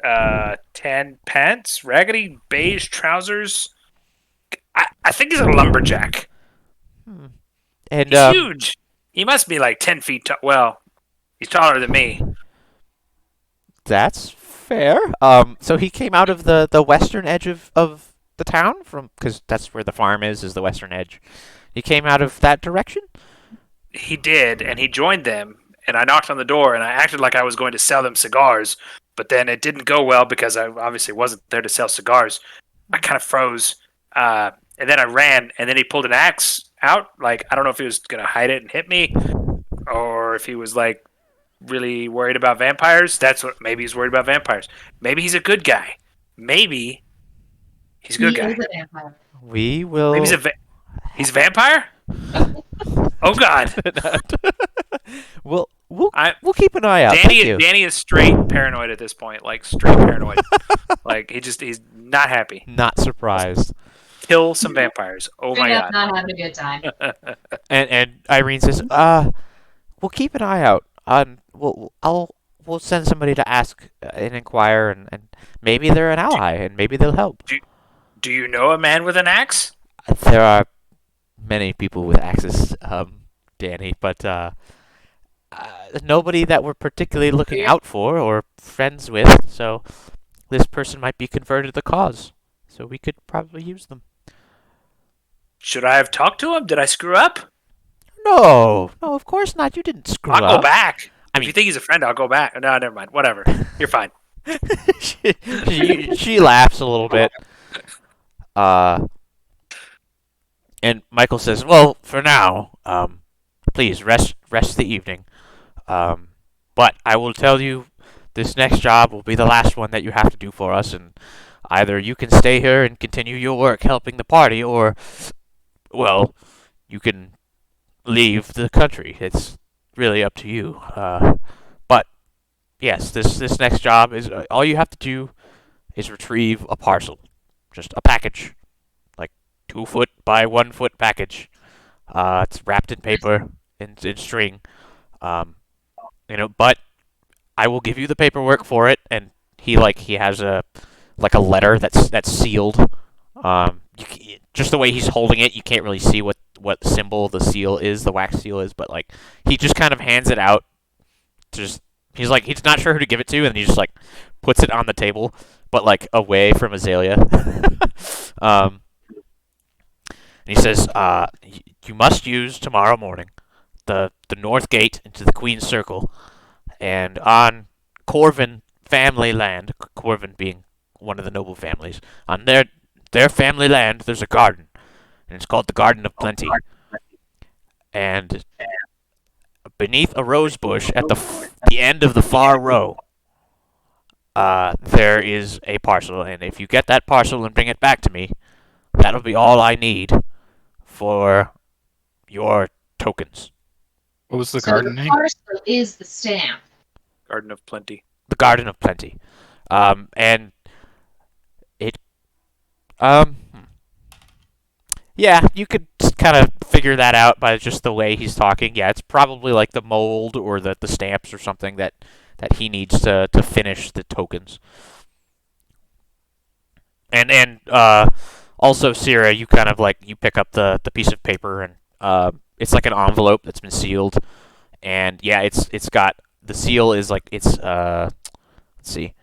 Speaker 5: 10 pants, raggedy beige trousers. I think he's a lumberjack.
Speaker 1: And
Speaker 5: He's huge. He must be like 10 feet tall. Well, he's taller than me.
Speaker 1: that's fair. So he came out of the western edge of the town because that's where the farm is the western edge. He came out of that direction?
Speaker 5: He did, and he joined them, and I knocked on the door, and I acted like I was going to sell them cigars, but then it didn't go well because I obviously wasn't there to sell cigars. I kind of froze, and then I ran, and then he pulled an axe out. Like, I don't know if he was going to hide it and hit me, or if he was, like, really worried about vampires. Maybe he's worried about vampires. Maybe he's a good guy. Maybe he's a good guy.
Speaker 4: He is a vampire.
Speaker 1: We will.
Speaker 5: Maybe he's a vampire? Oh, God.
Speaker 1: We'll keep an eye out. Thank you.
Speaker 5: Danny is straight paranoid at this point. Like, straight paranoid. Like, he's not happy.
Speaker 1: Not surprised.
Speaker 5: Kill some vampires. Oh, my God.
Speaker 4: Not having a good time.
Speaker 1: And Irene says, we'll keep an eye out. We'll send somebody to ask and inquire, and maybe they're an ally, and maybe they'll help.
Speaker 5: Do you know a man with an axe?
Speaker 1: There are many people with axes, Danny, but nobody that we're particularly looking out for or friends with. So this person might be converted to the cause. So we could probably use them.
Speaker 5: Should I have talked to him? Did I screw up?
Speaker 1: No, of course not. You didn't screw up.
Speaker 5: I'll go back.
Speaker 1: I
Speaker 5: If
Speaker 1: mean-
Speaker 5: you think he's a friend, I'll go back. No, never mind. Whatever. You're fine.
Speaker 1: she laughs a little bit. And Michael says, "Well, for now, please rest the evening. But I will tell you, this next job will be the last one that you have to do for us, and either you can stay here and continue your work helping the party, or, well, you can leave the country. It's really up to you. But yes, this next job is all you have to do is retrieve a parcel, just a package, like 2 foot by 1 foot package. It's wrapped in paper and in string. But I will give you the paperwork for it, and he has a letter that's sealed. Just the way he's holding it, you can't really see what symbol the seal is, the wax seal is, but like he just kind of hands it out. He's not sure who to give it to, and he just like puts it on the table, but like away from Azalea. And he says, "You must use tomorrow morning the north gate into the Queen's Circle, and on Corvin family land, Corvin being one of the noble families, on their family land, there's a garden, and it's called the Garden of Plenty. And beneath a rose bush at the end of the far row, there is a parcel, and if you get that parcel and bring it back to me, that'll be all I need for your tokens.
Speaker 2: What was the
Speaker 4: So
Speaker 2: garden
Speaker 4: the
Speaker 2: name?
Speaker 4: parcel is the stamp.
Speaker 5: Garden of Plenty.
Speaker 1: The Garden of Plenty. And it, um, yeah, you could kind of figure that out by just the way he's talking. Yeah, it's probably like the mold or the stamps or something that he needs to finish the tokens. And also, Cyra, you kind of like you pick up the piece of paper and it's like an envelope that's been sealed, and yeah, it's got the seal is like it's let's see,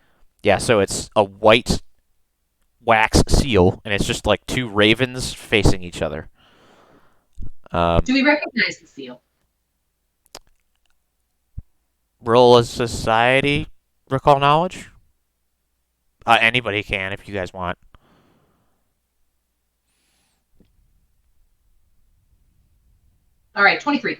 Speaker 1: yeah, so it's a white wax seal, and it's just like two ravens facing each other.
Speaker 4: Do we recognize the seal?
Speaker 1: Roll a society, recall knowledge. Anybody can if you guys want.
Speaker 4: All right, 23.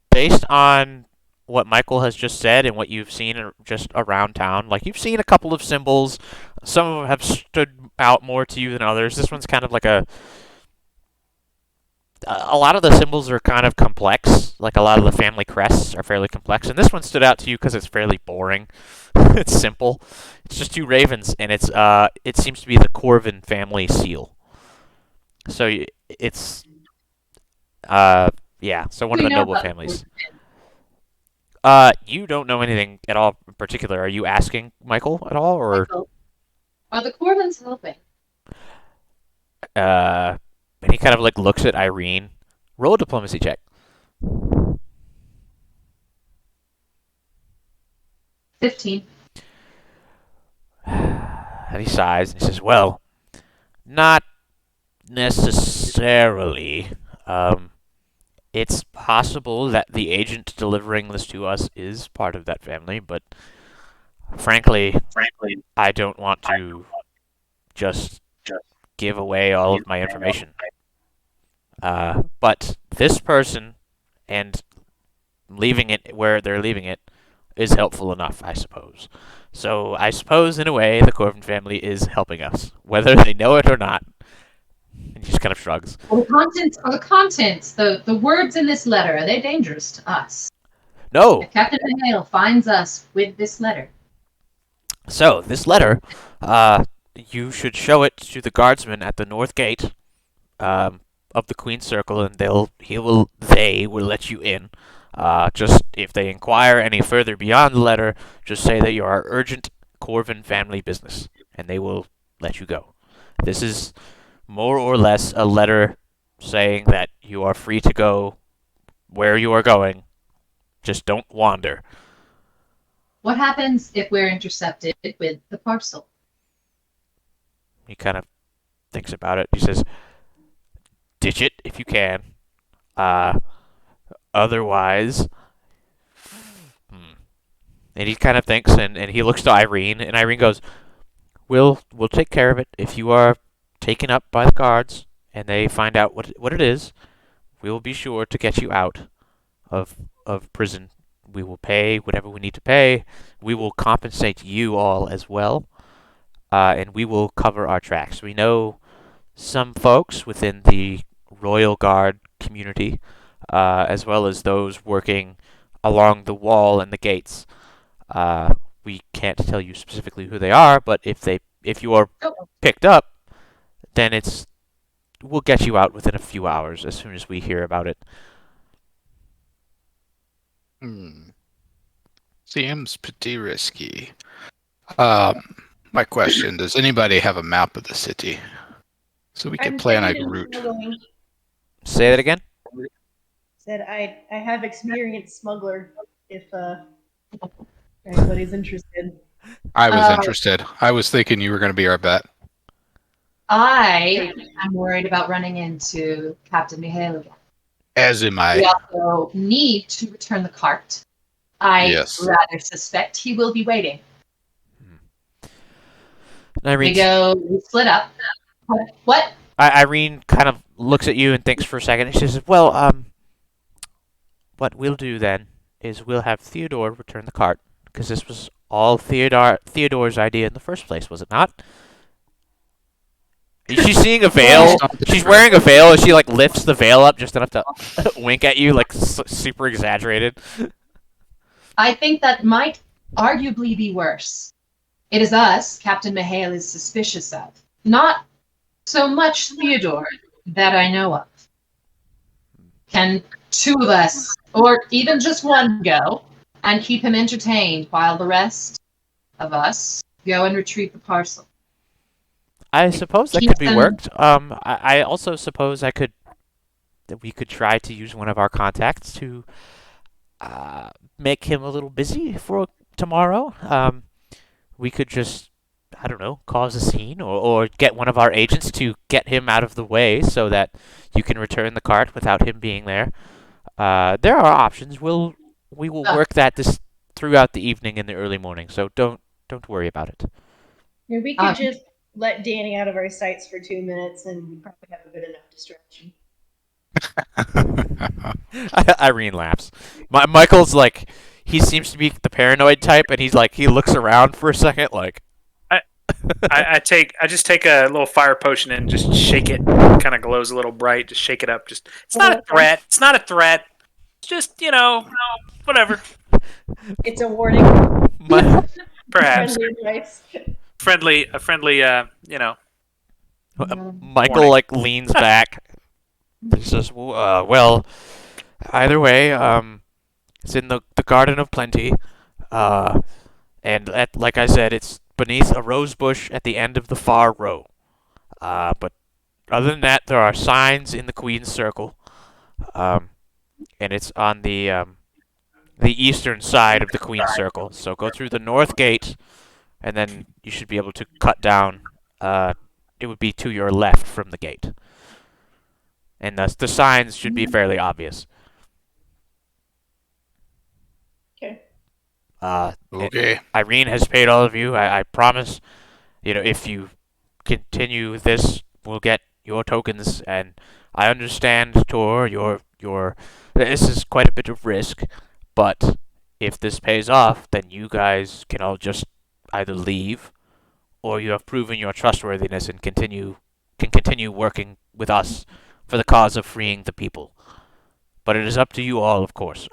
Speaker 1: Based on what Michael has just said and what you've seen just around town, like you've seen a couple of symbols. Some of them have stood out more to you than others. This one's kind of like a lot of the symbols are kind of complex. Like a lot of the family crests are fairly complex, and this one stood out to you because it's fairly boring. It's simple. It's just two ravens, and it seems to be the Corvin family seal. So it's yeah. So one of
Speaker 4: We
Speaker 1: the
Speaker 4: know
Speaker 1: noble
Speaker 4: about
Speaker 1: families.
Speaker 4: the
Speaker 1: You don't know anything at all in particular. Are you asking Michael at all, or
Speaker 4: Michael, are the Corvins helping?
Speaker 1: and he kind of like looks at Irene. Roll a diplomacy check.
Speaker 4: 15.
Speaker 1: And he sighs and he says, "Well, not necessarily. It's possible that the agent delivering this to us is part of that family, but frankly, I don't want to just give away all of my information. But this person and leaving it where they're leaving it is helpful enough, I suppose. So I suppose, in a way, the Corvin family is helping us, whether they know it or not." And he just kind of shrugs.
Speaker 4: The words in this letter, are they dangerous to us?
Speaker 1: No.
Speaker 4: If Captain Hale finds us with this letter.
Speaker 1: So this letter, you should show it to the guardsmen at the north gate of the Queen's Circle, and they will let you in. Just if they inquire any further beyond the letter, just say that you are urgent Corvin family business, and they will let you go. This is more or less a letter saying that you are free to go where you are going. Just don't wander.
Speaker 4: What happens if we're intercepted with the parcel?
Speaker 1: He kind of thinks about it. He says, "Ditch it if you can. Otherwise..." And he kind of thinks, and he looks to Irene, and Irene goes, We'll take care of it. If you are taken up by the guards and they find out what it is, we will be sure to get you out of prison. We will pay whatever we need to pay. We will compensate you all as well, and we will cover our tracks. We know some folks within the Royal Guard community, as well as those working along the wall and the gates. We can't tell you specifically who they are, but if you are picked up, then we'll get you out within a few hours as soon as we hear about it.
Speaker 2: Seems pretty risky. My question: does anybody have a map of the city so we can plan a route?
Speaker 1: Say that again?
Speaker 6: Said I have experienced smuggler if anybody's interested.
Speaker 2: I was interested. I was thinking you were going to be our bet.
Speaker 4: I am worried about running into Captain Mihail again.
Speaker 2: As am I.
Speaker 4: We also need to return the cart. I
Speaker 2: Yes.
Speaker 4: rather suspect he will be waiting.
Speaker 1: Irene,
Speaker 4: We split up. What?
Speaker 1: Irene kind of looks at you and thinks for a second, and she says, "Well, what we'll do then is we'll have Theodore return the cart, Because this was all Theodore's idea in the first place, was it not? She's seeing a veil. She's wearing a veil, and she like lifts the veil up just enough to wink at you, like super exaggerated.
Speaker 4: I think that might arguably be worse. It is us Captain Mihail is suspicious of, not so much Theodore that I know of. Can two of us, or even just one, go and keep him entertained while the rest of us go and retrieve the parcel?
Speaker 1: I suppose that could be worked. I also suppose that we could try to use one of our contacts to make him a little busy for tomorrow. We could just, I don't know, cause a scene or get one of our agents to get him out of the way so that you can return the cart without him being there. There are options. We will work that throughout the evening and the early morning, so don't worry about it.
Speaker 6: Yeah, we could just let Danny out of our sights for 2 minutes and we'd probably have a good enough distraction.
Speaker 1: Irene laughs. Michael's like, he seems to be the paranoid type, and he looks around for a second, like.
Speaker 5: I just take a little fire potion and just shake it. It kind of glows a little bright. Just shake it up. It's not a threat. It's not a threat. It's just whatever.
Speaker 6: It's a warning.
Speaker 5: Perhaps
Speaker 6: Friendly advice.
Speaker 5: a friendly.
Speaker 1: Michael like leans back. He says, "Well, either way, it's in the Garden of Plenty, and like I said, it's beneath a rose bush at the end of the far row. But other than that, there are signs in the Queen's Circle, and it's on the eastern side of the Queen's Circle. So go through the north gate, and then you should be able to cut down. It would be to your left from the gate, and the signs should be fairly obvious."
Speaker 6: Okay.
Speaker 2: Okay.
Speaker 1: Irene has paid all of you. I promise. If you continue this, we'll get your tokens. And I understand, Tor, this is quite a bit of risk. But if this pays off, then you guys can all just either leave, or you have proven your trustworthiness and can continue working with us for the cause of freeing the people. But it is up to you all, of course.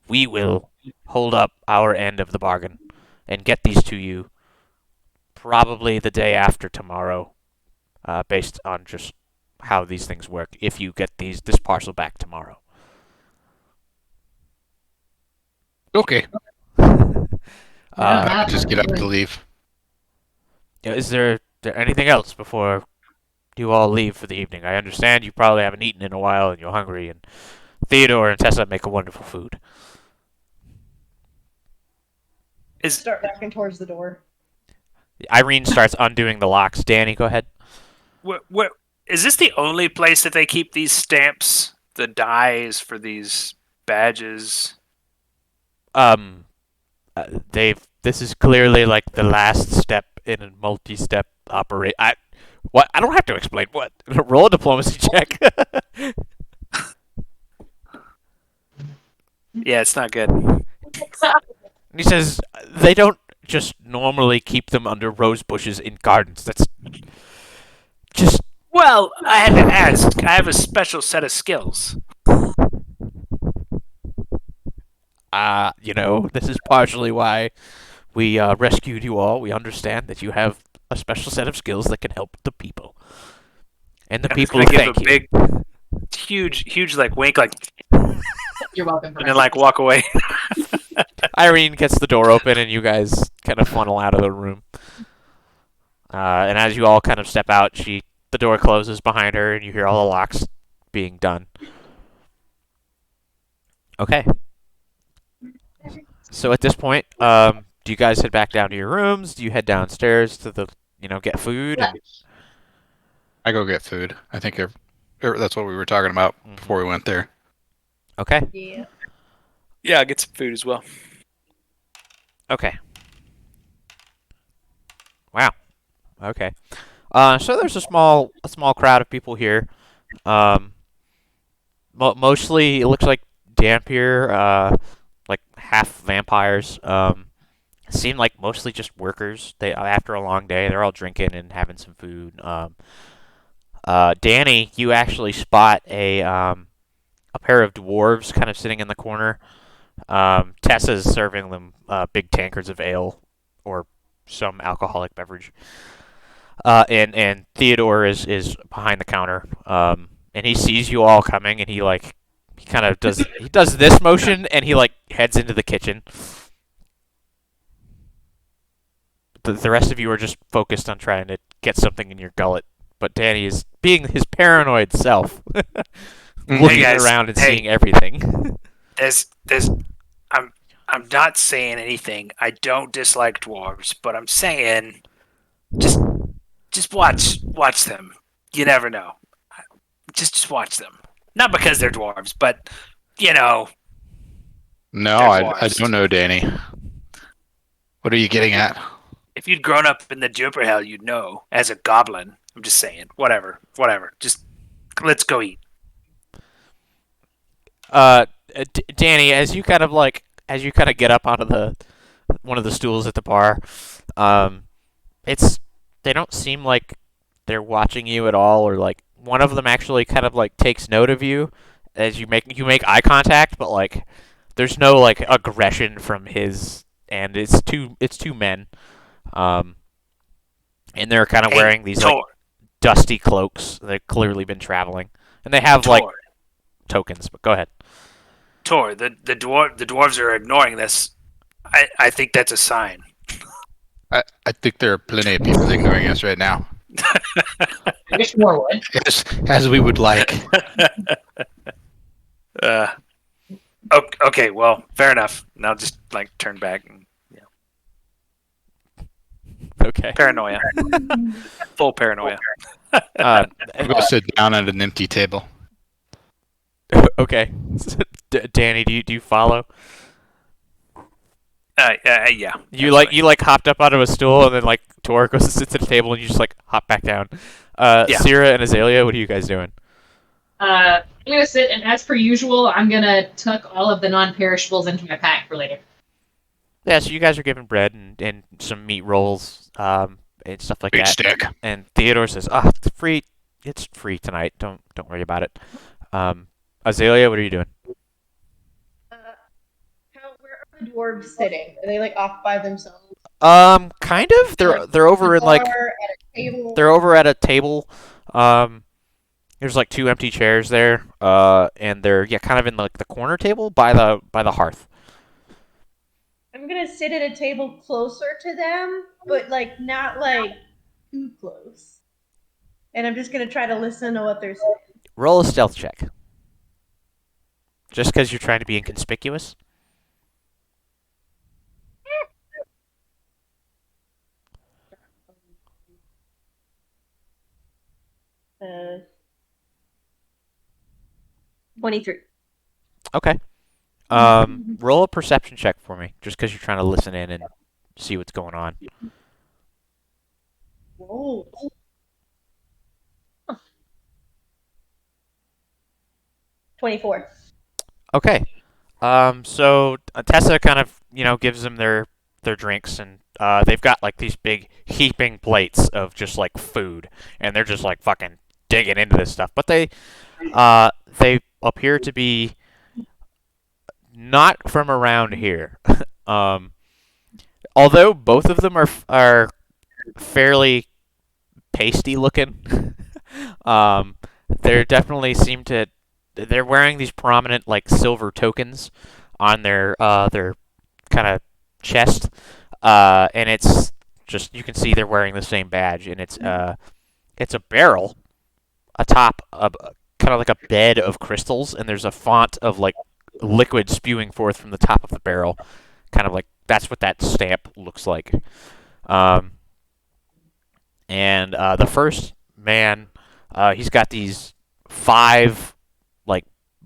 Speaker 1: We will hold up our end of the bargain and get these to you probably the day after tomorrow, based on just how these things work, if you get this parcel back tomorrow.
Speaker 2: Okay. Just get up to leave.
Speaker 1: Is there anything else before you all leave for the evening? I understand you probably haven't eaten in a while and you're hungry, and Theodore and Tessa make a wonderful food.
Speaker 6: Start walking towards the door.
Speaker 1: Irene starts undoing the locks. Danny, go ahead.
Speaker 5: What is this the only place that they keep these stamps, the dies for these badges?
Speaker 1: This is clearly like the last step in a multi-step operate. I don't have to explain what. Roll a diplomacy check.
Speaker 5: Yeah, it's not good.
Speaker 1: He says they don't just normally keep them under rose bushes in gardens. That's just.
Speaker 5: Well, I had to ask. I have a special set of skills.
Speaker 1: This is partially why we rescued you all. We understand that you have a special set of skills that can help the people. And the people thank you.
Speaker 5: Big, huge, like, wink, like,
Speaker 4: You're welcome.
Speaker 5: and then, like, walk away.
Speaker 1: Irene gets the door open, and you guys kind of funnel out of the room. And as you all kind of step out, the door closes behind her, and you hear all the locks being done. Okay. So at this point, do you guys head back down to your rooms? Do you head downstairs to get food?
Speaker 2: I go get food. I think that's what we were talking about before we went there.
Speaker 1: Okay.
Speaker 6: Yeah.
Speaker 5: Yeah, I'll get some food as well.
Speaker 1: Okay. Wow. Okay. So there's a small crowd of people here. Mostly it looks like Dampier, like half vampires. Seem like mostly just workers. They after a long day, they're all drinking and having some food. Danny, you actually spot a pair of dwarves kind of sitting in the corner. Tessa's serving them big tankards of ale or some alcoholic beverage. And Theodore is behind the counter. And he sees you all coming, and he kind of does this motion, and he like heads into the kitchen. The rest of you are just focused on trying to get something in your gullet. But Danny is being his paranoid self, looking
Speaker 5: guys,
Speaker 1: around and seeing everything.
Speaker 5: There's I'm not saying anything. I don't dislike dwarves, but I'm saying just watch them. You never know. Just watch them. Not because they're dwarves, but
Speaker 2: No, I don't know, Danny. What are you getting at?
Speaker 5: If you'd grown up in the Jumper Hell, you'd know. As a goblin, I'm just saying. Whatever. Just let's go eat.
Speaker 1: Danny, as you kind of get up onto one of the stools at the bar, they don't seem like they're watching you at all, or like one of them actually kind of like takes note of you as you make eye contact, but like there's no like aggression from his, and it's two men, and they're kind of wearing these like dusty cloaks. They've clearly been traveling, and they have like tokens. But go ahead.
Speaker 5: Tor, the dwarves are ignoring this. I think that's a sign.
Speaker 2: I think there are plenty of people ignoring us right now.
Speaker 4: I wish more would.
Speaker 2: As we would like.
Speaker 5: Okay, well, fair enough. Now just like turn back and
Speaker 1: Okay.
Speaker 5: paranoia, full paranoia.
Speaker 2: I'm going to sit down at an empty table.
Speaker 1: Okay. Danny, do you follow?
Speaker 5: Yeah.
Speaker 1: You like hopped up out of a stool, and then like Tor goes to sit at the table, and you just like hop back down.
Speaker 5: Yeah.
Speaker 1: Cyra and Azalea, what are you guys doing?
Speaker 4: I'm gonna sit, and as per usual, I'm gonna tuck all of the non-perishables into my pack for later.
Speaker 1: Yeah, so you guys are given bread and some meat rolls, and stuff like
Speaker 2: Big
Speaker 1: that.
Speaker 2: stick.
Speaker 1: And Theodore says, it's free. It's free tonight. Don't worry about it. Azalea, what are you doing?
Speaker 6: Where are the dwarves sitting? Are they like off by themselves?
Speaker 1: Kind of. They're over in like
Speaker 6: At a table?
Speaker 1: they're over at a table. There's like two empty chairs there. And they're kind of in like the corner table by the hearth.
Speaker 6: I'm gonna sit at a table closer to them, but like not like too close. And I'm just gonna try to listen to what they're saying.
Speaker 1: Roll a stealth check. Just because you're trying to be inconspicuous.
Speaker 6: Uh, 23.
Speaker 1: Okay. Roll a perception check for me, just because you're trying to listen in and see what's going on.
Speaker 6: Whoa. 24.
Speaker 1: Okay. So Tessa kind of, gives them their drinks, and they've got like these big heaping plates of just like food, and they're just like fucking digging into this stuff. But they appear to be not from around here. Although both of them are fairly pasty looking. They definitely seem to. They're wearing these prominent like silver tokens on their kind of chest, and it's just you can see they're wearing the same badge, and it's a barrel atop kind of like a bed of crystals, and there's a font of like liquid spewing forth from the top of the barrel, kind of like that's what that stamp looks like. And the first man, he's got these 5 like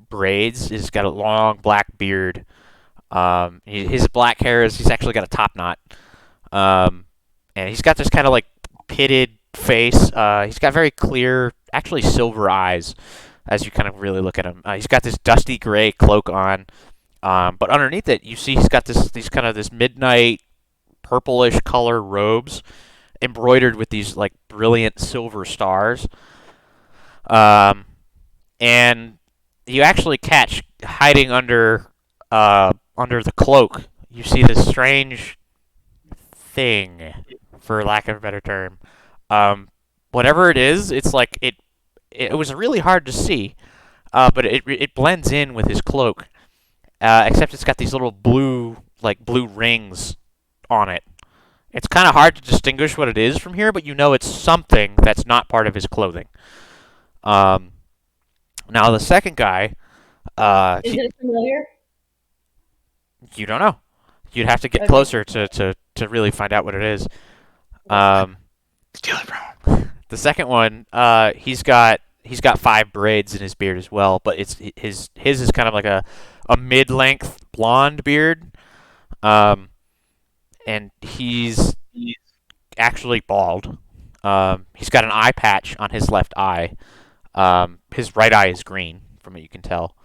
Speaker 1: braids. He's got a long black beard. His black hair he's actually got a top knot. And he's got this kind of like pitted face. He's got very clear, actually silver eyes, as you kind of really look at him. He's got this dusty gray cloak on, But underneath it, you see he's got this midnight purplish color robes embroidered with these like brilliant silver stars. Um, and you actually catch hiding under the cloak. You see this strange thing, for lack of a better term. Whatever it is, it's like it was really hard to see, but it blends in with his cloak. Except it's got these little blue rings on it. It's kind of hard to distinguish what it is from here, but you know it's something that's not part of his clothing. Um, Now the second guy,
Speaker 6: Is it familiar?
Speaker 1: you don't know. You'd have to get
Speaker 6: Okay.
Speaker 1: closer to really find out what it is. Um,
Speaker 2: Steal it from him.
Speaker 1: the second one, he's got 5 braids in his beard as well, but it's his is kind of like a mid-length blonde beard, and he's actually bald. He's got an eye patch on his left eye. His right eye is green, from what you can tell.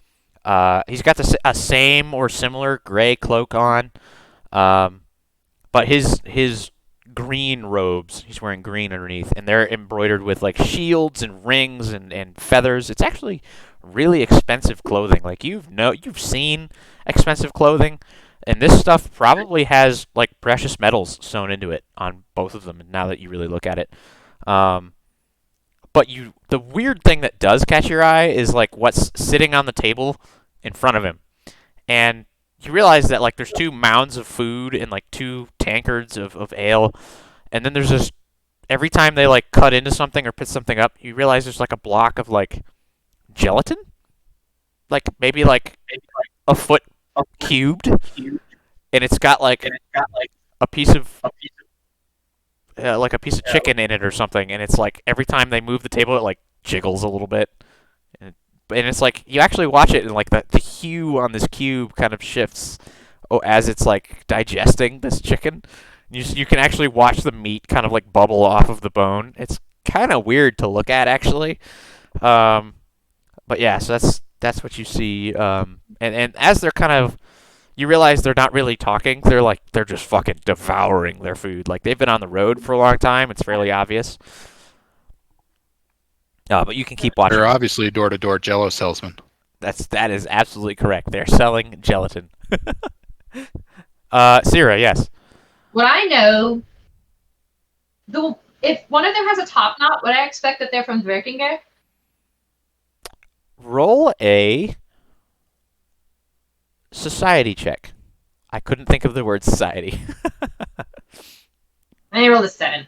Speaker 1: He's got a same or similar gray cloak on, but his green robes, he's wearing green underneath, and they're embroidered with like shields and rings and feathers. It's actually really expensive clothing. Like you've seen expensive clothing, and this stuff probably has like precious metals sewn into it on both of them. Now that you really look at it, but the weird thing that does catch your eye is like what's sitting on the table in front of him, and you realize that like there's 2 mounds of food and like 2 tankards of ale, and then there's this. Every time they like cut into something or put something up, you realize there's like a block of like gelatin, like maybe like a foot cubed, and it's got like a piece of chicken in it or something, and it's like every time they move the table, it like jiggles a little bit, and it's like you actually watch it, and like the hue on this cube kind of shifts as it's like digesting this chicken. You can actually watch the meat kind of like bubble off of the bone. It's kind of weird to look at actually, but yeah, so that's what you see, and as they're kind of you realize they're not really talking. They're just fucking devouring their food. Like they've been on the road for a long time. It's fairly obvious. But you can keep watching.
Speaker 2: They're obviously door-to-door Jello salesman.
Speaker 1: That is absolutely correct. They're selling gelatin. Cyra, yes.
Speaker 4: What I know, if one of them has a top knot, would I expect that they're from Dwerkinger?
Speaker 1: Roll a society check. I couldn't think of the word society.
Speaker 4: I rolled a 7.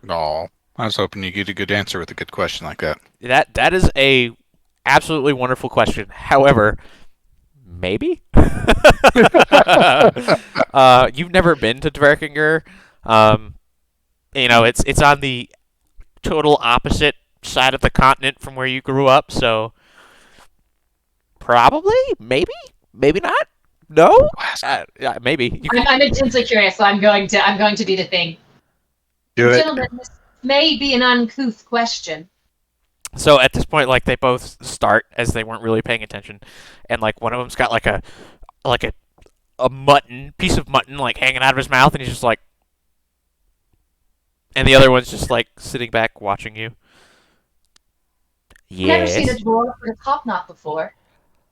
Speaker 2: No, I was hoping you get a good answer with a good question like that.
Speaker 1: That is a absolutely wonderful question. However, maybe? You've never been to Dwerkinger. It's on the total opposite side of the continent from where you grew up, so probably, maybe not. No, maybe.
Speaker 4: I'm intensely curious, so I'm going to do the thing.
Speaker 2: Do it.
Speaker 4: Gentlemen, this may be an uncouth question.
Speaker 1: So at this point, like they both start as they weren't really paying attention, and like one of them's got like a piece of mutton like hanging out of his mouth, and he's just like, and the other one's just like sitting back watching you.
Speaker 4: I've never seen a
Speaker 1: Yes.
Speaker 4: dwarf with a top knot before.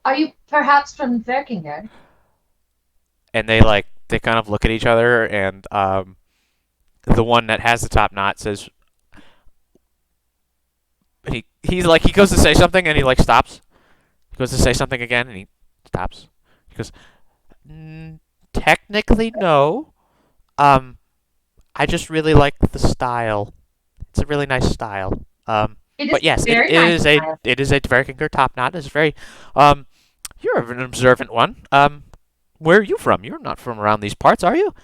Speaker 4: Are you perhaps from Dwerkinger?
Speaker 1: And they kind of look at each other, and the one that has the top knot says, he goes to say something, and he like stops. He goes to say something again, and he stops. He goes, technically no. I just really like the style. It's a really nice style.
Speaker 4: It
Speaker 1: But yes,
Speaker 4: very nice style.
Speaker 1: it is a Dwerkinger top knot. It's very you're an observant one. Where are you from? You're not from around these parts, are you?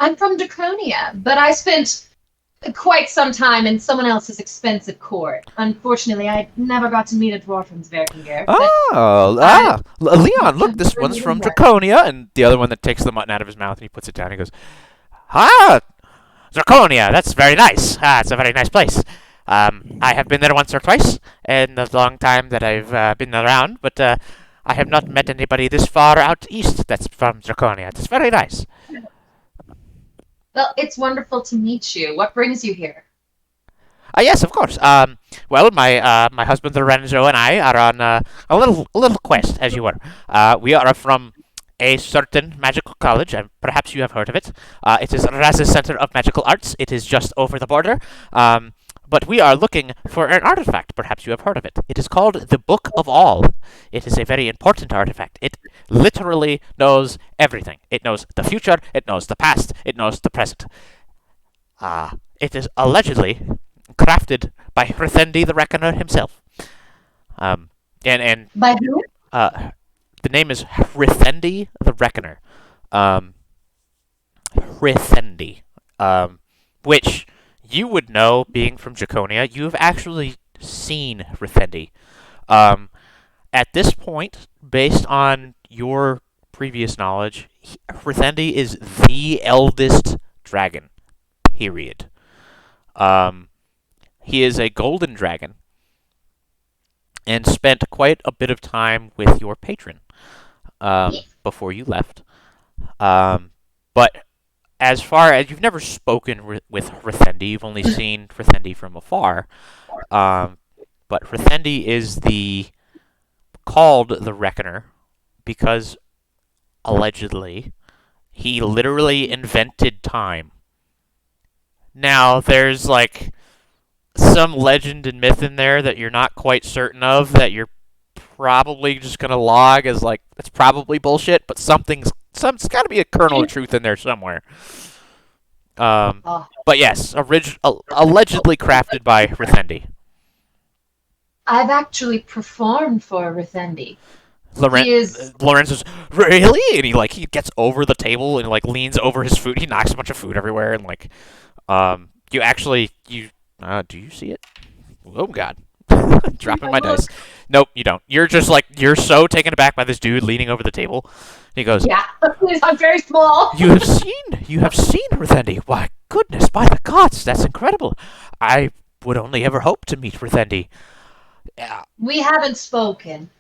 Speaker 4: I'm from Draconia, but I spent quite some time in someone else's expensive court. Unfortunately, I never got to meet a dwarf from Dwerkinger.
Speaker 1: Leon, look, this one's from Draconia, and the other one that takes the mutton out of his mouth and he puts it down. He goes, Draconia, that's very nice. It's a very nice place. I have been there once or twice in the long time that I've been around, but I have not met anybody this far out east that's from Draconia. It's very nice.
Speaker 4: Well, it's wonderful to meet you. What brings you here?
Speaker 1: Yes, of course. Well, my husband Lorenzo and I are on a little quest, as you were. We are from a certain magical college, and perhaps you have heard of it. It is Raz's Center of Magical Arts. It is just over the border. But we are looking for an artifact. Perhaps you have heard of it. It is called the Book of All. It is a very important artifact. It literally knows everything. It knows the future. It knows the past. It knows the present. It is allegedly crafted by Hrithendi the Reckoner himself. And
Speaker 4: By who?
Speaker 1: the name is Hrithendi the Reckoner. Hrithendi. Which you would know, being from Draconia. You've actually seen Hrithendi. At this point, based on your previous knowledge, Hrithendi is the eldest dragon. Period. He is a golden dragon and spent quite a bit of time with your patron before you left. But as far as you've never spoken with Hrithendi, you've only seen Hrithendi from afar. But Hrithendi is called the Reckoner because allegedly he literally invented time. Now there's like some legend and myth in there that you're not quite certain of, that you're probably just gonna log as like it's probably bullshit, but it's got to be a kernel of truth in there somewhere. But yes, allegedly crafted by Hrithendi.
Speaker 4: I've actually performed for Hrithendi.
Speaker 1: Lorenzo's really, and he gets over the table and like leans over his food. He knocks a bunch of food everywhere, and like do you see it? Oh God. Dropping my dice. Nope, you don't. You're just like, you're so taken aback by this dude leaning over the table. He goes,
Speaker 4: Yeah, I'm very small.
Speaker 1: You have seen Hrithendi. Why, goodness, by the gods, that's incredible. I would only ever hope to meet Hrithendi.
Speaker 4: We haven't spoken.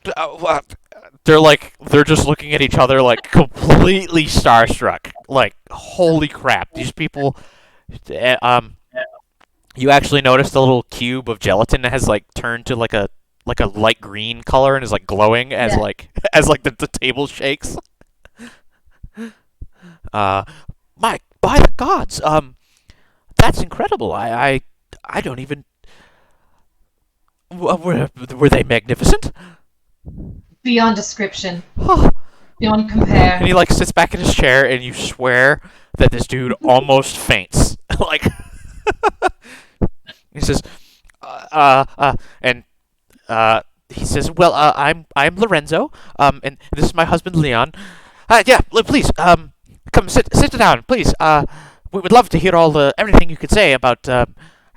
Speaker 1: They're just looking at each other like completely starstruck. Like, holy crap, these people. You actually notice the little cube of gelatin that has like turned to like a light green color and is like glowing as the table shakes. By the gods, that's incredible. I don't even. Were they magnificent?
Speaker 4: Beyond description.
Speaker 1: Huh.
Speaker 4: Beyond compare.
Speaker 1: And he like sits back in his chair, and you swear that this dude almost faints. Like he says, he says, "Well, I'm Lorenzo, and this is my husband Leon. Yeah, please, come sit down, please. We would love to hear everything you could say about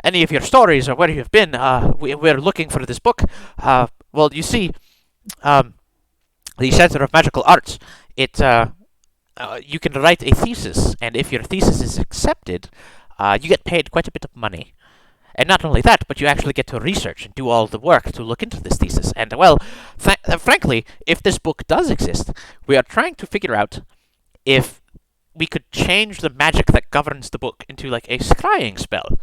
Speaker 1: any of your stories or where you have been. We're looking for this book. Well, you see, the Center of Magical Arts. You can write a thesis, and if your thesis is accepted, you get paid quite a bit of money. And not only that, but you actually get to research and do all the work to look into this thesis. And, well, frankly, if this book does exist, we are trying to figure out if we could change the magic that governs the book into, like, a scrying spell.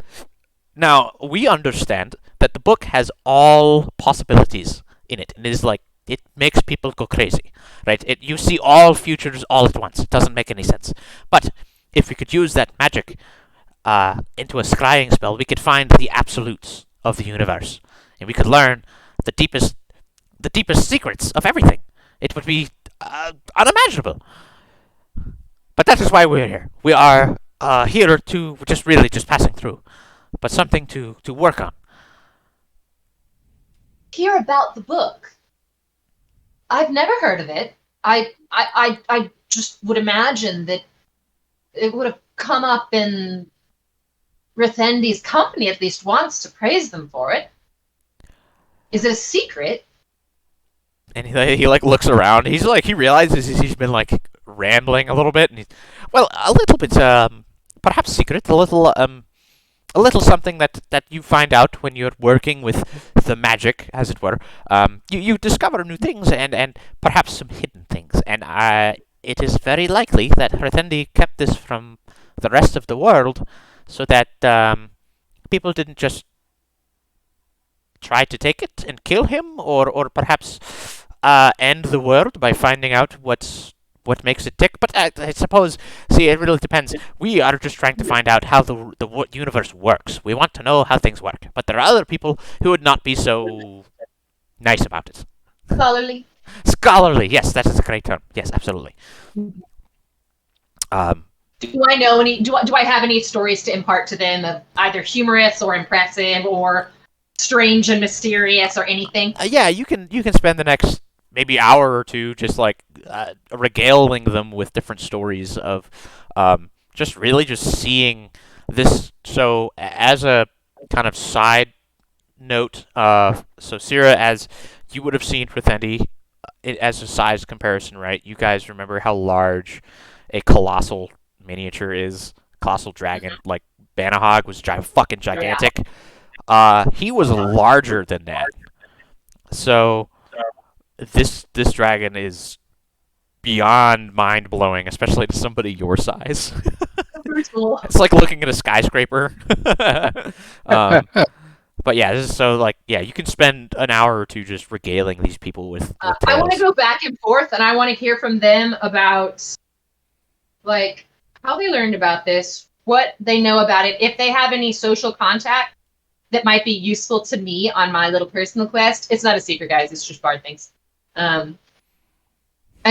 Speaker 1: Now, we understand that the book has all possibilities in it. It is like, it makes people go crazy, right? You see all futures all at once. It doesn't make any sense. But if we could use that magic into a scrying spell, we could find the absolutes of the universe, and we could learn the deepest secrets of everything. It would be unimaginable. But that is why we're here. We are here to just passing through, but something to work on.
Speaker 4: Hear about the book. I've never heard of it. I just would imagine that it would have come up in Hrithendi's company at least once to praise them for it. Is it a secret?
Speaker 1: And he like looks around. He realizes he's been like rambling a little bit, and a little bit perhaps secret, a little a little something that you find out when you're working with the magic, as it were. You discover new things and perhaps some hidden things, and it is very likely that Herthendi kept this from the rest of the world so that people didn't just try to take it and kill him, or perhaps end the world by finding out what makes it tick. But I suppose, see, it really depends. We are just trying to find out how the universe works. We want to know how things work. But there are other people who would not be so nice about it.
Speaker 4: Scholarly.
Speaker 1: Scholarly, yes, that is a great term. Yes, absolutely.
Speaker 4: Do I know any? Do I have any stories to impart to them of either humorous or impressive or strange and mysterious or anything?
Speaker 1: Yeah, you can spend the next maybe hour or two just like regaling them with different stories of just seeing this. So as a kind of side note, so Cyra, as you would have seen Prathendi, as a size comparison, right? You guys remember how large a colossal miniature is? Colossal dragon, like Banahog was fucking gigantic. He was larger than that. So this dragon is beyond mind blowing, especially to somebody your size. It's like looking at a skyscraper. But yeah, so like yeah, you can spend an hour or two just regaling these people with
Speaker 4: I want to
Speaker 1: tales.
Speaker 4: go back and forth, and I want to hear from them about like how they learned about this, what they know about it, if they have any social contact that might be useful to me on my little personal quest. It's not a secret, guys. It's just bard things. And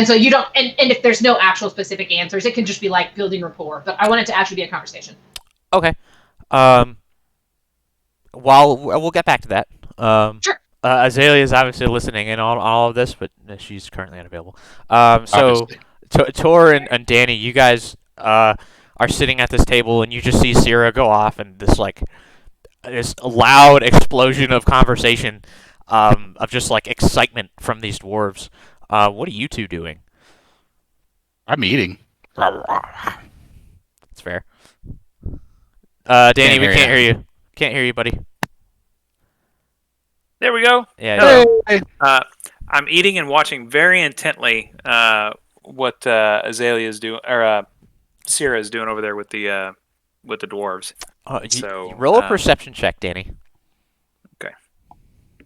Speaker 4: so you don't, and if there's no actual specific answers, it can just be like building rapport. But I want it to actually be a conversation.
Speaker 1: Okay. While we'll get back to that.
Speaker 4: Sure.
Speaker 1: Azalea is obviously listening in on all of this, but she's currently unavailable. So
Speaker 2: Obviously.
Speaker 1: Tor and Danny, you guys are sitting at this table, and you just see Cyra go off, and this loud explosion of conversation, of just like excitement from these dwarves. What are you two doing?
Speaker 2: I'm eating.
Speaker 1: That's fair. Danny,
Speaker 2: Can't
Speaker 1: we
Speaker 2: hear
Speaker 1: can't
Speaker 2: ya.
Speaker 1: hear you. Can't hear you, buddy.
Speaker 5: There we go.
Speaker 1: Yeah.
Speaker 5: Hello.
Speaker 2: Hey.
Speaker 5: I'm eating and watching very intently what Azalea is doing, or Cyra is doing over there with the dwarves.
Speaker 1: You roll a perception check, Danny.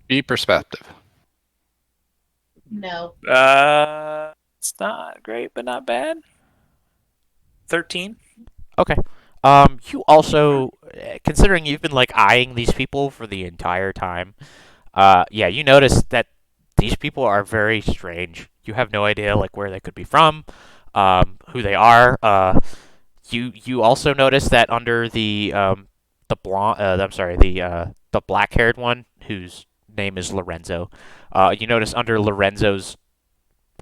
Speaker 2: Be perspective.
Speaker 4: No.
Speaker 5: It's not great, but not bad. 13.
Speaker 1: Okay. You also, considering you've been like eyeing these people for the entire time, yeah, you notice that these people are very strange. You have no idea like where they could be from, who they are. You also notice that under the blonde, I'm sorry, the black-haired one whose name is Lorenzo. You notice under Lorenzo's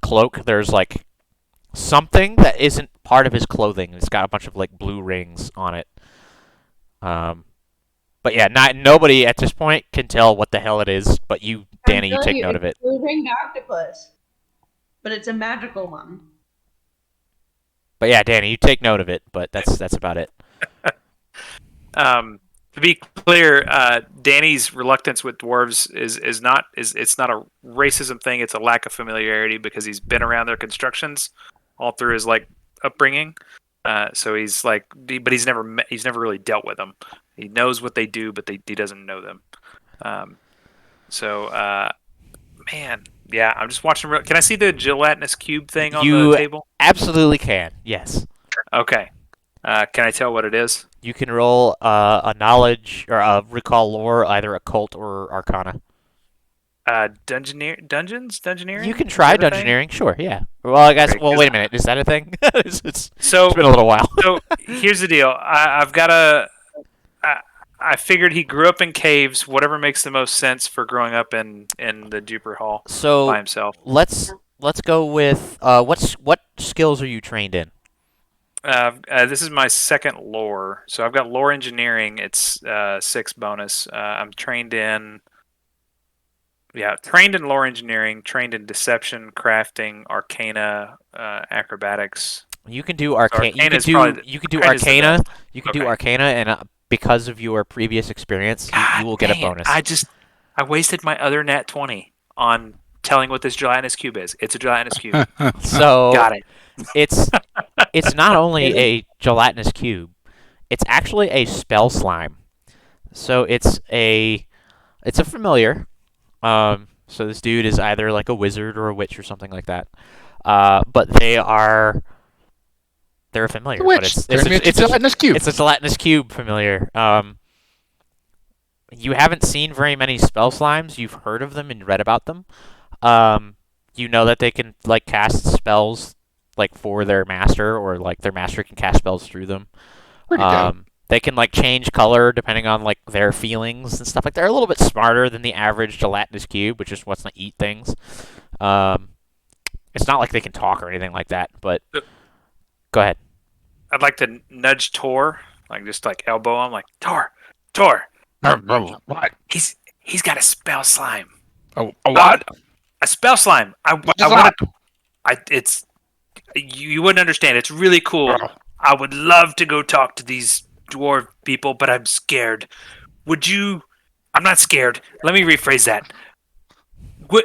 Speaker 1: cloak, there's like something that isn't part of his clothing. It's got a bunch of like blue rings on it. But yeah, nobody at this point can tell what the hell it is. But you, Danny, you take note of it.
Speaker 6: It's a blue-ringed octopus, but it's a magical one.
Speaker 1: But yeah, Danny, you take note of it. But that's about it.
Speaker 5: To be clear, Danny's reluctance with dwarves is not a racism thing. It's a lack of familiarity because he's been around their constructions all through his like upbringing. So he's like, but he's never really dealt with them. He knows what they do, but he doesn't know them. Man, yeah, I'm just watching. Can I see the gelatinous cube thing on the table?
Speaker 1: Absolutely can. Yes.
Speaker 5: Okay. Can I tell what it is?
Speaker 1: You can roll a knowledge or a recall lore, either occult or arcana.
Speaker 5: Dungeoneering?
Speaker 1: You can try dungeoneering, sure, yeah. Well, I guess.
Speaker 5: Great,
Speaker 1: Well, wait a minute. Is that a thing? it's
Speaker 5: So
Speaker 1: been a little while.
Speaker 5: So here's the deal. I've got I figured he grew up in caves. Whatever makes the most sense for growing up in the Duper Hall
Speaker 1: So
Speaker 5: by himself.
Speaker 1: let's go with what skills are you trained in?
Speaker 5: This is my second lore. So I've got lore engineering. It's 6 bonus. I'm trained in lore engineering, trained in deception, crafting, arcana, acrobatics.
Speaker 1: You can do arcana. You
Speaker 5: Arcana
Speaker 1: can
Speaker 5: is probably
Speaker 1: do
Speaker 5: the-
Speaker 1: you can do
Speaker 5: Arcana's the
Speaker 1: arcana.
Speaker 5: best.
Speaker 1: You can do
Speaker 5: Okay.
Speaker 1: arcana, and because of your previous experience, you will get a
Speaker 5: dang it.
Speaker 1: bonus.
Speaker 5: I wasted my other nat 20 on telling what this gelatinous cube is. It's a gelatinous cube.
Speaker 1: So
Speaker 5: Got it.
Speaker 1: it's not only a gelatinous cube. It's actually a spell slime. So it's a familiar. So this dude is either like a wizard or a witch or something like that. But they're a familiar.
Speaker 2: Which?
Speaker 1: But it's
Speaker 2: It's a gelatinous cube.
Speaker 1: It's a gelatinous cube familiar. You haven't seen very many spell slimes. You've heard of them and read about them. You know that they can like cast spells like for their master, or like their master can cast spells through them.
Speaker 2: Pretty dope.
Speaker 1: They can like change color depending on like their feelings and stuff. Like they're a little bit smarter than the average gelatinous cube, which just wants to eat things. It's not like they can talk or anything like that. But go ahead.
Speaker 5: I'd like to nudge Tor, like just like elbow him, like Tor.
Speaker 2: What?
Speaker 5: He's got a spell slime.
Speaker 2: A what?
Speaker 5: A spell slime.
Speaker 2: What is that?
Speaker 5: It's you wouldn't understand. It's really cool.
Speaker 2: Oh.
Speaker 5: I would love to go talk to these dwarf people, but I'm scared. Would you? I'm not scared. Let me rephrase that. What?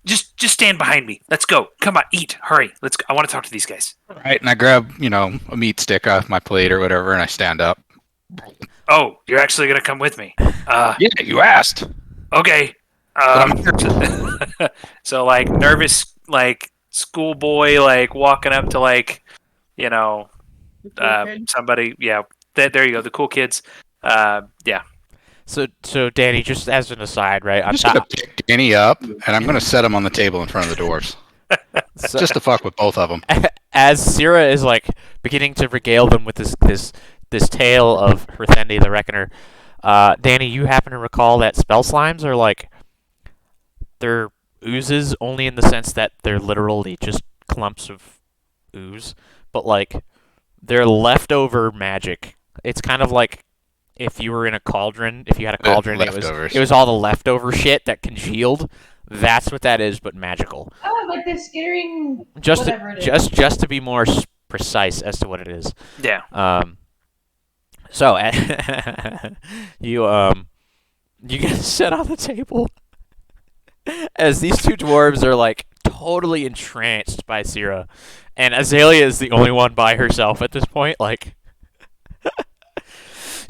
Speaker 5: Just stand behind me. Let's go. Come on, eat. Hurry. Let's go. I want to talk to these guys.
Speaker 2: Right, and I grab, a meat stick off my plate or whatever, and I stand up.
Speaker 5: Oh, you're actually gonna come with me.
Speaker 2: Yeah, you asked.
Speaker 5: Okay. So like nervous, like schoolboy, like walking up to like, somebody. Yeah, there you go. The cool kids. Yeah.
Speaker 1: So Danny, just as an aside, right?
Speaker 2: I'm just gonna pick Danny up, and I'm gonna set him on the table in front of the dwarves,
Speaker 1: So,
Speaker 2: just to fuck with both of them.
Speaker 1: as Cyra is like beginning to regale them with this tale of Herthendi the Reckoner, Danny, you happen to recall that spell slimes are like they're oozes only in the sense that they're literally just clumps of ooze, but like they're leftover magic. It's kind of like if you were in a cauldron, if you had a cauldron,
Speaker 2: Leftovers.
Speaker 1: it was all the leftover shit that congealed. That's what that is, but magical.
Speaker 6: Oh, like the skittering.
Speaker 1: Just
Speaker 6: whatever it is.
Speaker 1: just to be more precise as to what it is.
Speaker 5: Yeah.
Speaker 1: So you get set on the table as these two dwarves are like totally entranced by Cyra, and Azalea is the only one by herself at this point. Like,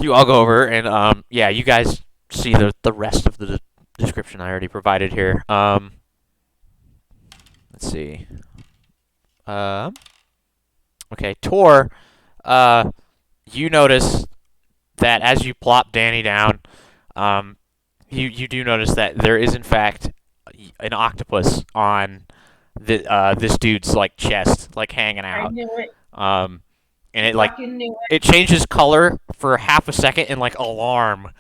Speaker 1: you all go over and you guys see the rest of the description I already provided here. Let's see. Okay, Tor. You notice that as you plop Danny down, you do notice that there is in fact an octopus on this dude's like chest, like hanging
Speaker 6: I
Speaker 1: out.
Speaker 6: knew it.
Speaker 1: And it like
Speaker 6: Fucking knew it.
Speaker 1: it changes color for half a second in like alarm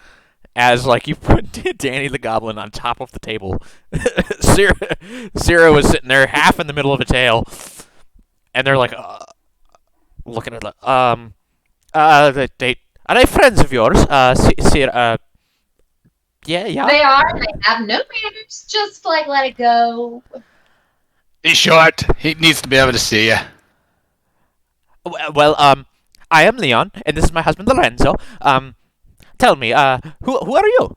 Speaker 1: as like you put Danny the Goblin on top of the table. Cyra was sitting there half in the middle of a tail, and they're like looking at it. Are they friends of yours? Cyra. Yeah.
Speaker 4: They are. They have no manners. Just like let it go.
Speaker 2: He's short. He needs to be able to see you.
Speaker 1: Well, I am Leon, and this is my husband Lorenzo. Tell me, who are you?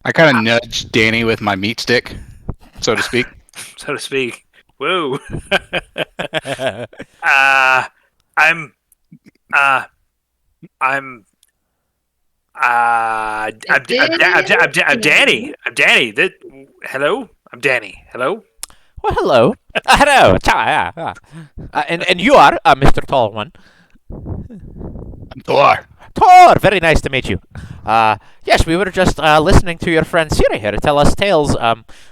Speaker 2: I kind of nudge Danny with my meat stick, so to speak.
Speaker 5: So to speak. Whoa. I'm Danny. I'm Danny. Hello. I'm Danny. Hello.
Speaker 1: Well, hello. Hello. Ciao. And you are Mr. Tall One.
Speaker 2: I'm Thor.
Speaker 1: Thor, very nice to meet you. Yes, we were just listening to your friend Cyra here tell us tales.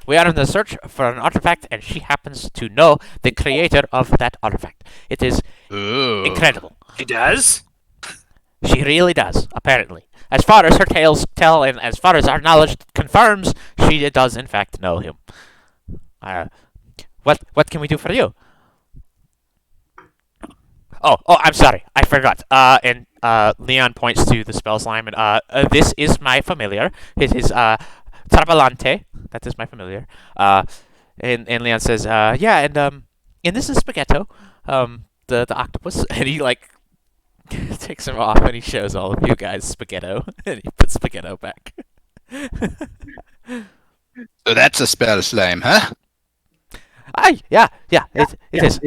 Speaker 1: We are in the search for an artifact, and she happens to know the creator of that artifact. It is incredible.
Speaker 5: He does?
Speaker 1: She really does, apparently. As far as her tales tell, and as far as our knowledge confirms, she does in fact know him. What can we do for you? Oh, I'm sorry, I forgot. And Leon points to the spell slime, and this is my familiar. It is Trabalante. That is my familiar. And Leon says, yeah, and this is Spaghetto, the octopus, and he like takes him off and he shows all of you guys Spaghetto, and he puts Spaghetto back.
Speaker 2: So that's a spell slime, huh?
Speaker 1: Yeah, it is.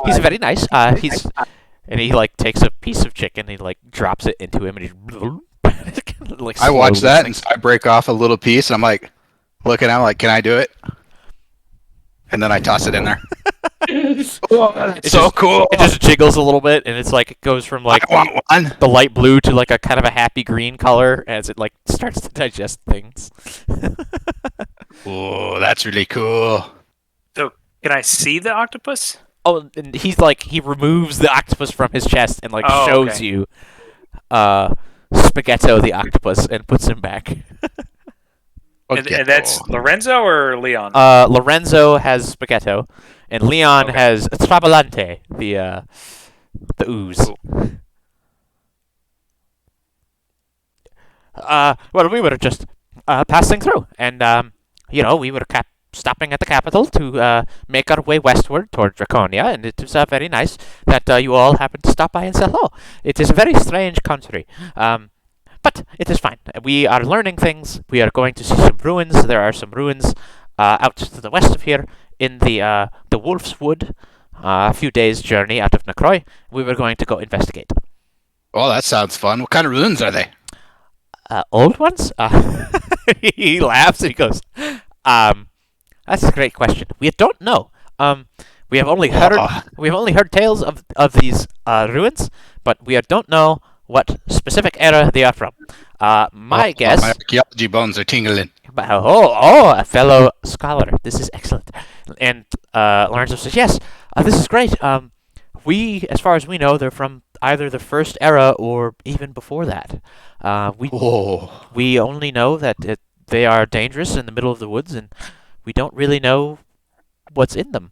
Speaker 1: He's very nice. And he like takes a piece of chicken, and he like drops it into him, and he like
Speaker 2: I watch
Speaker 1: slowly
Speaker 2: that and I break off a little piece, and I'm like looking at him like, can I do it? And then I toss it in there. Oh, that's
Speaker 1: It's
Speaker 2: so
Speaker 1: just-
Speaker 2: cool.
Speaker 1: It just jiggles a little bit, and it's like it goes from like
Speaker 2: I want one.
Speaker 1: the light blue to like a kind of a happy green color as it like starts to digest things.
Speaker 2: Oh, that's really cool.
Speaker 5: So can I see the octopus?
Speaker 1: Oh, and he's like he removes the octopus from his chest and like
Speaker 5: Oh,
Speaker 1: shows
Speaker 5: okay.
Speaker 1: you Spaghetto the octopus and puts him back.
Speaker 5: And that's Lorenzo or Leon?
Speaker 1: Lorenzo has Spaghetto, and Leon
Speaker 5: Okay.
Speaker 1: has Trabalante, the ooze. Well, we were just passing through, and we were stopping at the capital to make our way westward toward Draconia, and it was very nice that you all happened to stop by and say hello. It is a very strange country, but it is fine. We are learning things. We are going to see some ruins. There are some ruins out to the west of here in the Wolf's Wood, a few days' journey out of Necroi. We were going to go investigate.
Speaker 2: Oh, that sounds fun. What kind of ruins are they?
Speaker 1: Old ones? He laughs and he goes, that's a great question. We don't know. We have only heard tales of these ruins, but we don't know what specific era they are from. My guess.
Speaker 2: My archaeology bones are tingling.
Speaker 1: A fellow scholar. This is excellent. And Lorenzo says, yes, this is great. As far as we know, they're from either the first era or even before that. We only know that they are dangerous in the middle of the woods, and we don't really know what's in them.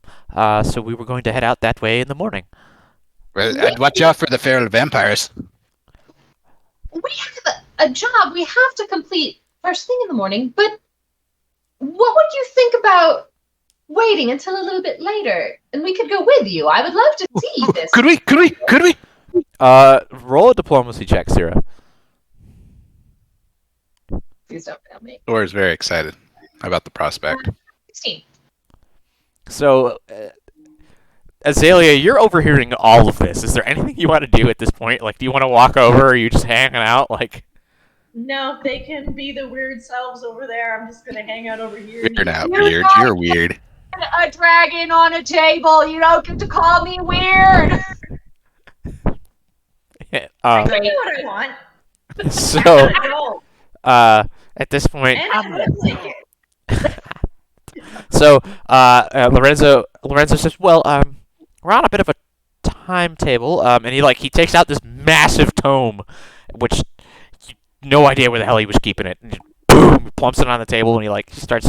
Speaker 1: So we were going to head out that way in the morning.
Speaker 2: Well, watch out for the feral vampires.
Speaker 4: We have a job we have to complete first thing in the morning, but what would you think about waiting until a little bit later? And we could go with you. I would love to see this.
Speaker 2: Could we?
Speaker 1: Roll a diplomacy check, Cyra.
Speaker 4: Please don't fail me.
Speaker 2: Thor is very excited about the prospect.
Speaker 4: 16.
Speaker 1: So, Azalea, you're overhearing all of this. Is there anything you want to do at this point? Like, do you want to walk over, or are you just hanging out? Like,
Speaker 6: No, they can be the weird selves over there. I'm just gonna hang out over here.
Speaker 2: You're not
Speaker 4: You're
Speaker 2: weird.
Speaker 4: not-
Speaker 2: You're weird.
Speaker 4: A dragon on a table. You don't get to call me weird.
Speaker 6: I
Speaker 1: uh,
Speaker 6: can do what I want.
Speaker 1: so,
Speaker 6: I'm an adult,
Speaker 1: at this point,
Speaker 6: and I look like it.
Speaker 1: so Lorenzo says, "Well, we're on a bit of a timetable." And he takes out this massive tome, which no idea where the hell he was keeping it. And just, boom, he plumps it on the table, and he starts.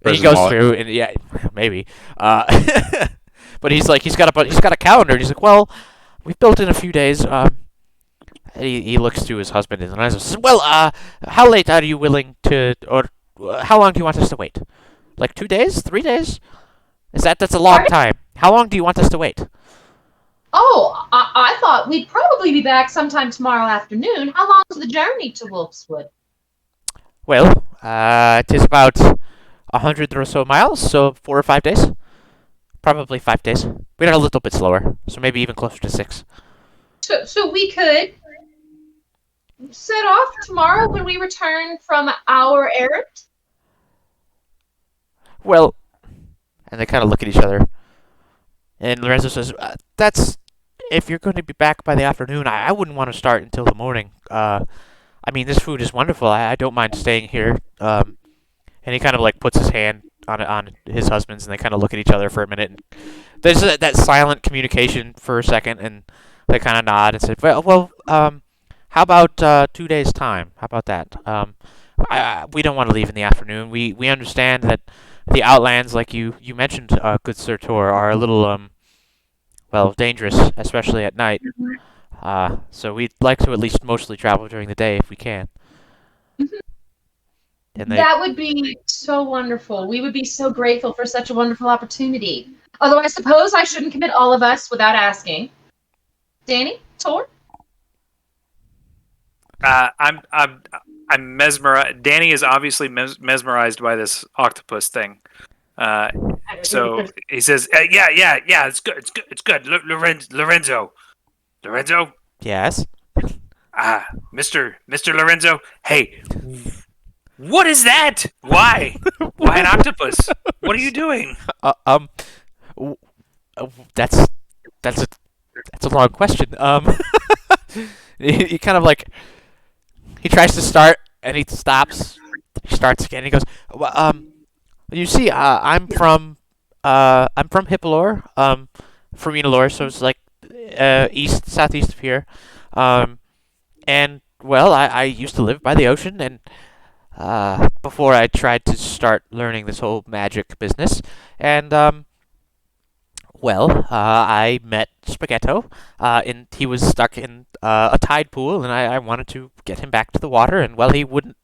Speaker 1: And
Speaker 2: Where's
Speaker 1: he
Speaker 2: his
Speaker 1: goes
Speaker 2: wallet?
Speaker 1: through, and yeah, maybe. But he's got a calendar. And he's like, "Well, we've built in a few days." He looks to his husband and says, "Well, how late are you willing to, or how long do you want us to wait? Like 2 days, 3 days? That's a long
Speaker 4: Pardon?
Speaker 1: time. How long do you want us to wait?"
Speaker 4: Oh, I thought we'd probably be back sometime tomorrow afternoon. How long's the journey to Wolfswood?
Speaker 1: Well, it is about 100 or so miles, so 4 or 5 days. Probably 5 days. We're a little bit slower, so maybe even closer to 6.
Speaker 4: So we could set off tomorrow when we return from our errand?
Speaker 1: Well, and they kind of look at each other. And Lorenzo says, "That's if you're going to be back by the afternoon. I wouldn't want to start until the morning. I mean, this food is wonderful. I don't mind staying here." And he kind of puts his hand on his husband's, and they kind of look at each other for a minute. And there's that silent communication for a second, and they kind of nod and say, "Well, how about 2 days' time? How about that? We don't want to leave in the afternoon. We understand that the outlands, like you mentioned, good Sir Tor, are a little dangerous, especially at night. So we'd like to at least mostly travel during the day if we can." And they
Speaker 4: That would be so wonderful. We would be so grateful for such a wonderful opportunity. Although I suppose I shouldn't commit all of us without asking. Danny, Tor.
Speaker 5: I'm mesmerized. Danny is obviously mesmerized by this octopus thing. So he says, yeah, it's good, it's good. Lorenzo,
Speaker 1: yes.
Speaker 5: Mr. Lorenzo, hey, what is that? Why an octopus? What are you doing?
Speaker 1: W- that's that's a that's a long question. He kind of like he tries to start and he stops. He starts again. He goes, well, you see, I'm from Hippolor, from Enalore, so it's like southeast of here. Um, and well, I used to live by the ocean, and before I tried to start learning this whole magic business, and I met Spaghetto, and he was stuck in a tide pool, and I wanted to get him back to the water, and well, he wouldn't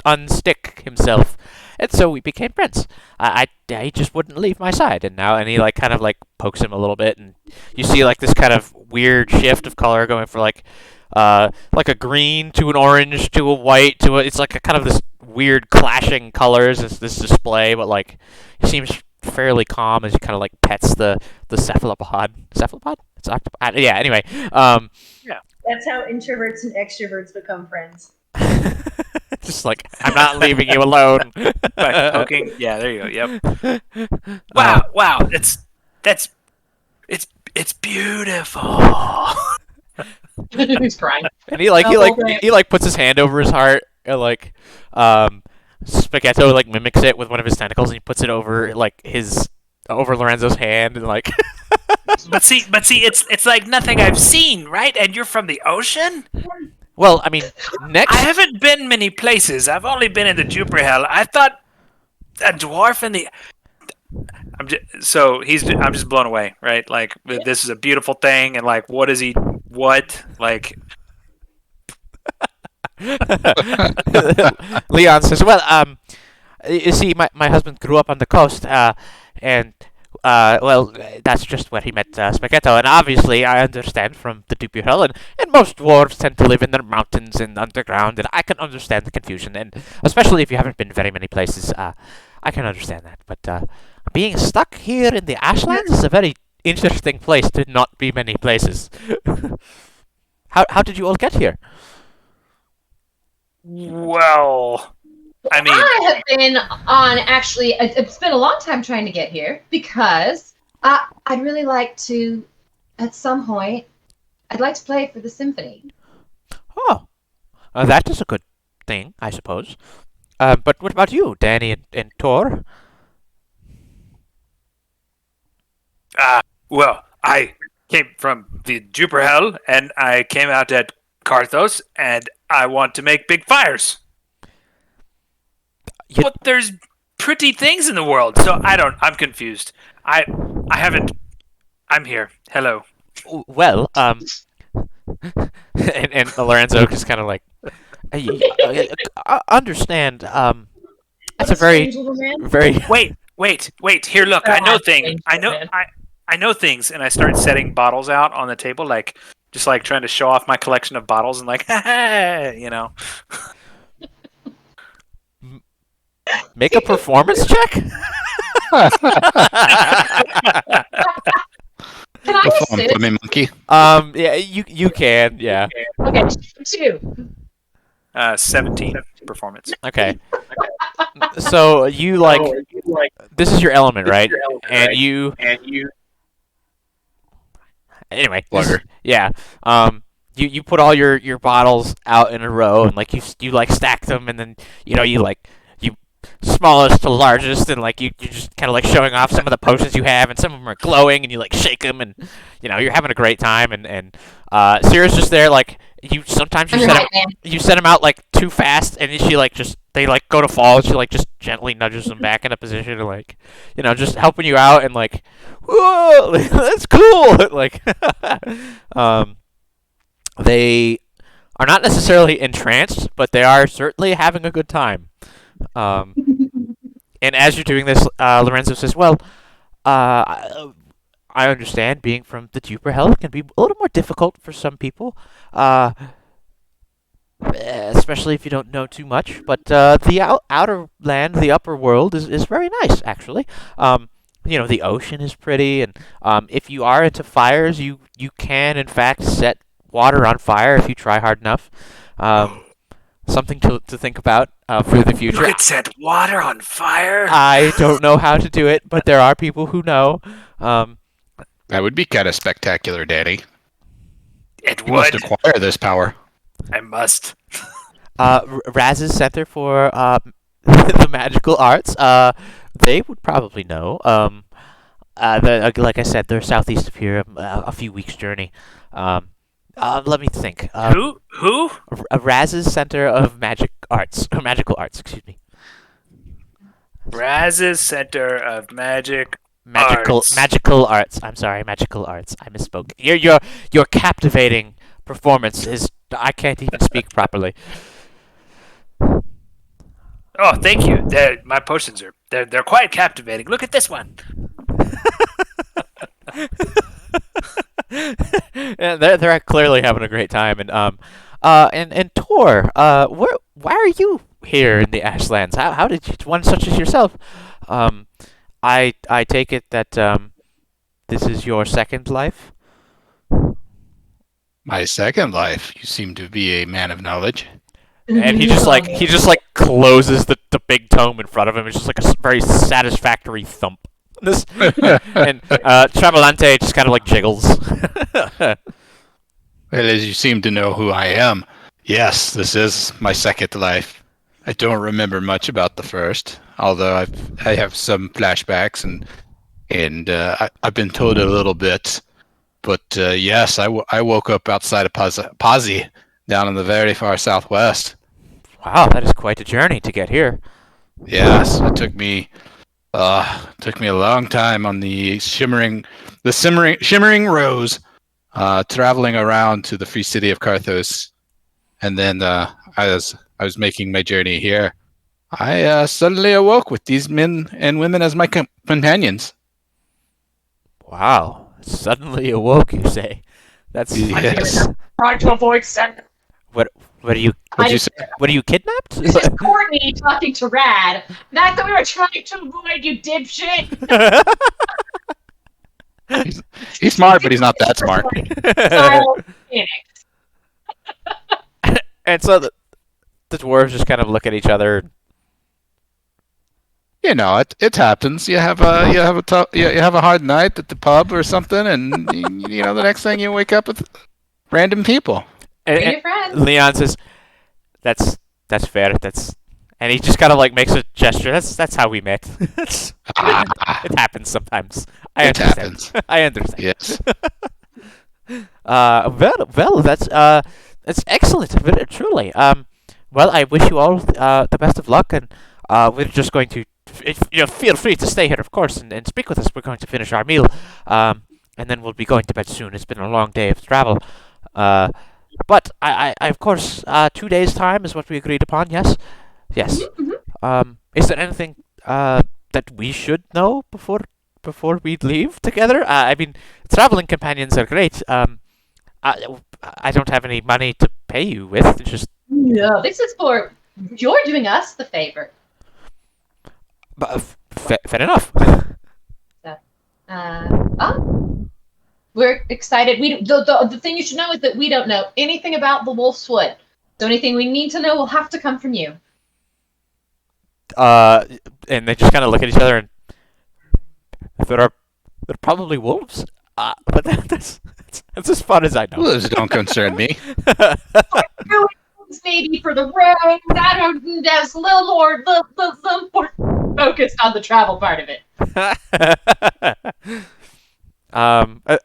Speaker 1: unstick himself, and so we became friends. He just wouldn't leave my side, and he like kind of like pokes him a little bit, and you see like this kind of weird shift of color going from like a green to an orange to a white to it's like a kind of this weird clashing colors. It's this display, but like he seems fairly calm as he kind of like pets the cephalopod. Cephalopod? It's octopod. Yeah. Anyway,
Speaker 6: That's how introverts and extroverts become friends.
Speaker 1: just like I'm not leaving you alone.
Speaker 5: By poking. Yeah, there you go. Yep. Wow. It's beautiful.
Speaker 4: He's crying.
Speaker 1: And he puts his hand over his heart and like Spaghetto like mimics it with one of his tentacles and he puts it over like over Lorenzo's hand and like
Speaker 5: But see, it's like nothing I've seen, right? And you're from the ocean?
Speaker 1: well, I mean, next
Speaker 5: I haven't been many places. I've only been in the Jupiter Hell. I thought a dwarf in the. I'm just blown away, right? Like this is a beautiful thing, and like, what is he? What like?
Speaker 1: Leon says, "Well, you see, my husband grew up on the coast, and that's just where he met Spaghetto. And obviously, I understand from the Dupurel, and most dwarves tend to live in the mountains and underground, and I can understand the confusion, and especially if you haven't been very many places, I can understand that. But being stuck here in the Ashlands is a very interesting place to not be many places. How did you all get here?
Speaker 5: Well, I mean,
Speaker 4: I have been on actually. It's been a long time trying to get here because I'd really like to, at some point, I'd like to play for the symphony.
Speaker 1: Oh, that is a good thing, I suppose. But what about you, Danny and Tor?
Speaker 5: well, I came from the Jupiter Hell, and I came out at Karthos, and I want to make big fires. But there's pretty things in the world, so I'm confused. I haven't. I'm here. Hello.
Speaker 1: Well, and Lorenzo just kind of like, understand. That's a very,
Speaker 6: Strange little man.
Speaker 1: very.
Speaker 5: Wait. Here, look. I know things. I know things, and I start setting bottles out on the table, like just like trying to show off my collection of bottles, and like, you know.
Speaker 1: Make a performance check.
Speaker 4: Can I assist?
Speaker 2: Let me monkey.
Speaker 1: Yeah, you can. Yeah.
Speaker 4: Okay, 2.
Speaker 5: 17 performance.
Speaker 1: Okay. So you like this is your element, right? And you anyway.
Speaker 2: Plugger.
Speaker 1: Yeah. You put all your bottles out in a row and like you like stack them and then you like you smallest to largest and like you just kind of like showing off some of the potions you have and some of them are glowing and you like shake them and you're having a great time and Cyra's just there like sometimes you set them out like too fast and she like just they like go to fall and she like just gently nudges them back into position and like just helping you out and like whoa that's cool like they are not necessarily entranced, but they are certainly having a good time. Um, and as you're doing this, Lorenzo says, "Well, I understand being from the deeper hell can be a little more difficult for some people, uh, especially if you don't know too much. But the outer land, the upper world, is very nice, actually. The ocean is pretty, and if you are into fires, you can, in fact, set water on fire if you try hard enough. Something to think about for the
Speaker 5: You
Speaker 1: future.
Speaker 5: could set water on fire.
Speaker 1: I don't know how to do it, but there are people who know. Um,
Speaker 2: That would be kind of spectacular, Danny.
Speaker 5: It
Speaker 2: You must
Speaker 5: would.
Speaker 2: acquire this power.
Speaker 5: I must.
Speaker 1: Raz's Center for the Magical Arts. They would probably know. Like I said, they're southeast of here, a few weeks' journey. Let me think.
Speaker 5: Who?
Speaker 1: Raz's Center of Magical Arts. Excuse me.
Speaker 5: Raz's Center of Arts.
Speaker 1: Magical Arts. I'm sorry, Magical Arts. I misspoke. Your captivating performance is. I can't even speak properly.
Speaker 5: Oh, thank you. My potions they're quite captivating. Look at this one.
Speaker 1: Yeah, they're clearly having a great time, and Tor, why are you here in the Ashlands? How did one such as yourself? I take it that this is your second life.
Speaker 2: My second life. You seem to be a man of knowledge.
Speaker 1: And he just like closes the big tome in front of him. It's just like a very satisfactory thump. This and Travolante just kind of like jiggles.
Speaker 2: Well, as you seem to know who I am, yes, this is my second life. I don't remember much about the first, although I have some flashbacks and I've been told a little bit. But yes, I woke up outside of Pazzi, down in the very far southwest.
Speaker 1: Wow, that is quite a journey to get here.
Speaker 2: Yes, it took me a long time on the shimmering rose, traveling around to the free city of Carthos, and then as I was making my journey here, I suddenly awoke with these men and women as my companions.
Speaker 1: Wow, suddenly awoke, you say? That's
Speaker 2: Yes.
Speaker 4: Trying to avoid send.
Speaker 1: What are you?
Speaker 2: What'd you say?
Speaker 1: What are you kidnapped?
Speaker 4: This is Courtney talking to Rad. Not that we were trying to avoid you, dipshit.
Speaker 2: He's smart, but he's not that smart.
Speaker 4: Silent panic.
Speaker 1: And so the dwarves just kind of look at each other.
Speaker 2: You know, it happens. You have a hard night at the pub or something, and the next thing you wake up with random people.
Speaker 1: And
Speaker 4: Bring your friends.
Speaker 1: Leon says, "That's fair. And he just kind of like makes a gesture. That's how we met. It happens sometimes. I
Speaker 2: It
Speaker 1: understand.
Speaker 2: happens.
Speaker 1: I understand.
Speaker 2: Yes.
Speaker 1: Well, that's excellent. Truly. Well, I wish you all the best of luck, and we're just going to, feel free to stay here, of course, and speak with us. We're going to finish our meal, and then we'll be going to bed soon. It's been a long day of travel. But I of course, 2 days' time is what we agreed upon. Yes, yes. Is there anything that we should know before we leave together? I mean, traveling companions are great. I don't have any money to pay you with. Just
Speaker 4: No, this is for you're doing us the favor.
Speaker 1: fair enough.
Speaker 4: We're excited. The thing you should know is that we don't know anything about the Wolf's Wood. So anything we need to know will have to come from you.
Speaker 1: And they just kind of look at each other, and they're probably wolves. But that's as far as I know.
Speaker 2: Wolves don't concern me.
Speaker 4: Maybe for the road. I don't. That's a little more focused on the travel part of it.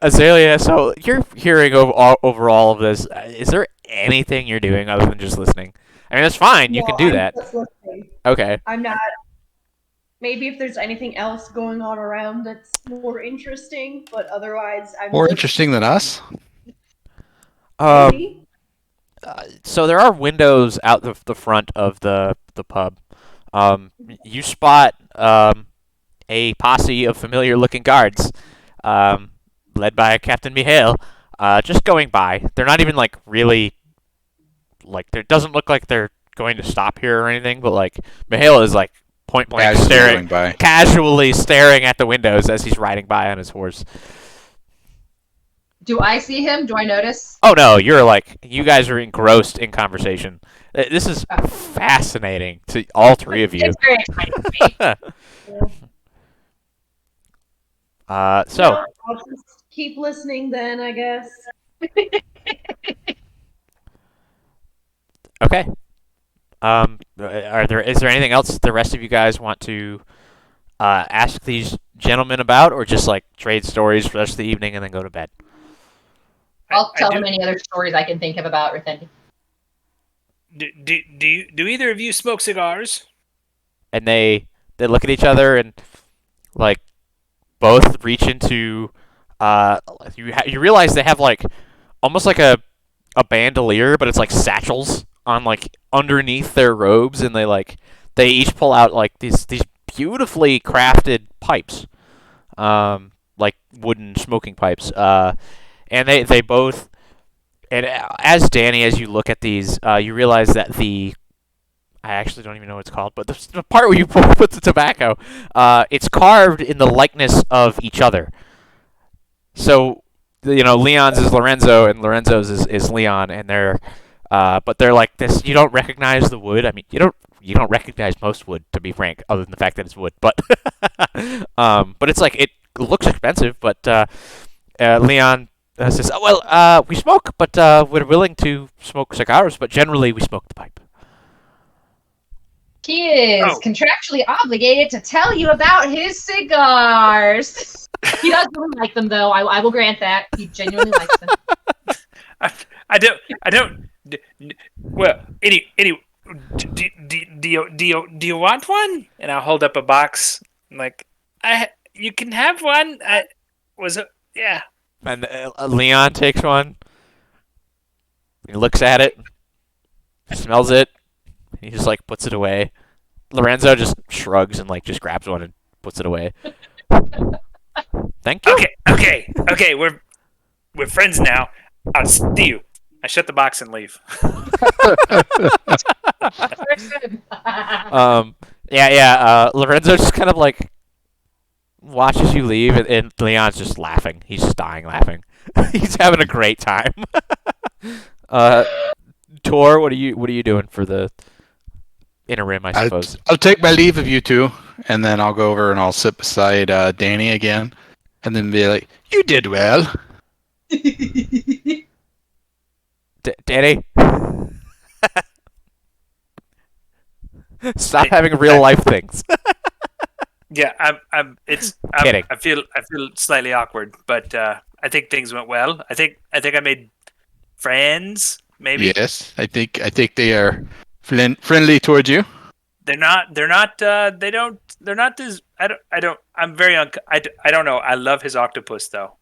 Speaker 1: Azalea, so you're hearing over all of this. Is there anything you're doing other than just listening? I mean, that's fine. You can do that.
Speaker 6: Just listening.
Speaker 1: Okay.
Speaker 6: I'm not. Maybe if there's anything else going on around that's more interesting, but otherwise, I'm
Speaker 2: More
Speaker 6: just-
Speaker 2: interesting than us?
Speaker 6: Maybe?
Speaker 1: So there are windows out the front of the pub. You spot a posse of familiar-looking guards, um, led by Captain Mihail, just going by. They're not even like really like. It doesn't look like they're going to stop here or anything. But like Mihail is like point blank
Speaker 2: Casually
Speaker 1: staring,
Speaker 2: going by.
Speaker 1: casually staring at the windows as he's riding by on his horse.
Speaker 4: Do I see him? Do I notice?
Speaker 1: Oh no, you're like you guys are engrossed in conversation. This is fascinating to all three of you.
Speaker 4: It's very exciting to me.
Speaker 1: So
Speaker 6: Well, I'll just keep listening then, I guess.
Speaker 1: okay. Is there anything else the rest of you guys want to ask these gentlemen about, or just like trade stories for the rest of the evening and then go to bed?
Speaker 4: I'll tell him any other stories I can think of about Rithendi.
Speaker 5: Do either of you smoke cigars?
Speaker 1: And they look at each other and like both reach into you realize they have like almost like a bandolier, but it's like satchels on like underneath their robes, and they each pull out like these beautifully crafted pipes, like wooden smoking pipes, and they both. And as Danny, as you look at these, you realize that I actually don't even know what it's called, but the part where you put the tobacco, it's carved in the likeness of each other. So, Leon's is Lorenzo, and Lorenzo's is Leon, and but they're like this. You don't recognize the wood. I mean, you don't recognize most wood, to be frank, other than the fact that it's wood. But, but it's like it looks expensive. But Leon says, "Oh well, we smoke, but we're willing to smoke cigars, but generally we smoke the pipe."
Speaker 4: He is contractually obligated to tell you about his cigars. He does really like them, though. I will grant that. He genuinely likes them.
Speaker 5: I don't. Well, do you want one? And I'll hold up a box. I'm like, you can have one. Yeah.
Speaker 1: And Leon takes one. He looks at it, smells it. He just like puts it away. Lorenzo just shrugs and like just grabs one and puts it away. Thank you.
Speaker 5: Okay. We're friends now. I'll see you. I shut the box and leave.
Speaker 1: Lorenzo just kind of like watches you leave, and Leon's just laughing. He's just dying laughing. He's having a great time. Tor, what are you doing for the interim, I suppose?
Speaker 2: I'll take my leave of you two, and then I'll go over and I'll sit beside Danny again, and then be like, "You did well."
Speaker 1: Danny, stop having real life things.
Speaker 5: Yeah,
Speaker 1: Kidding.
Speaker 5: I feel slightly awkward, but I think things went well. I think I made friends. Maybe.
Speaker 2: Yes, I think they are friendly towards you.
Speaker 5: They're not. They're not as. I don't. I'm very. I don't know. I love his octopus though.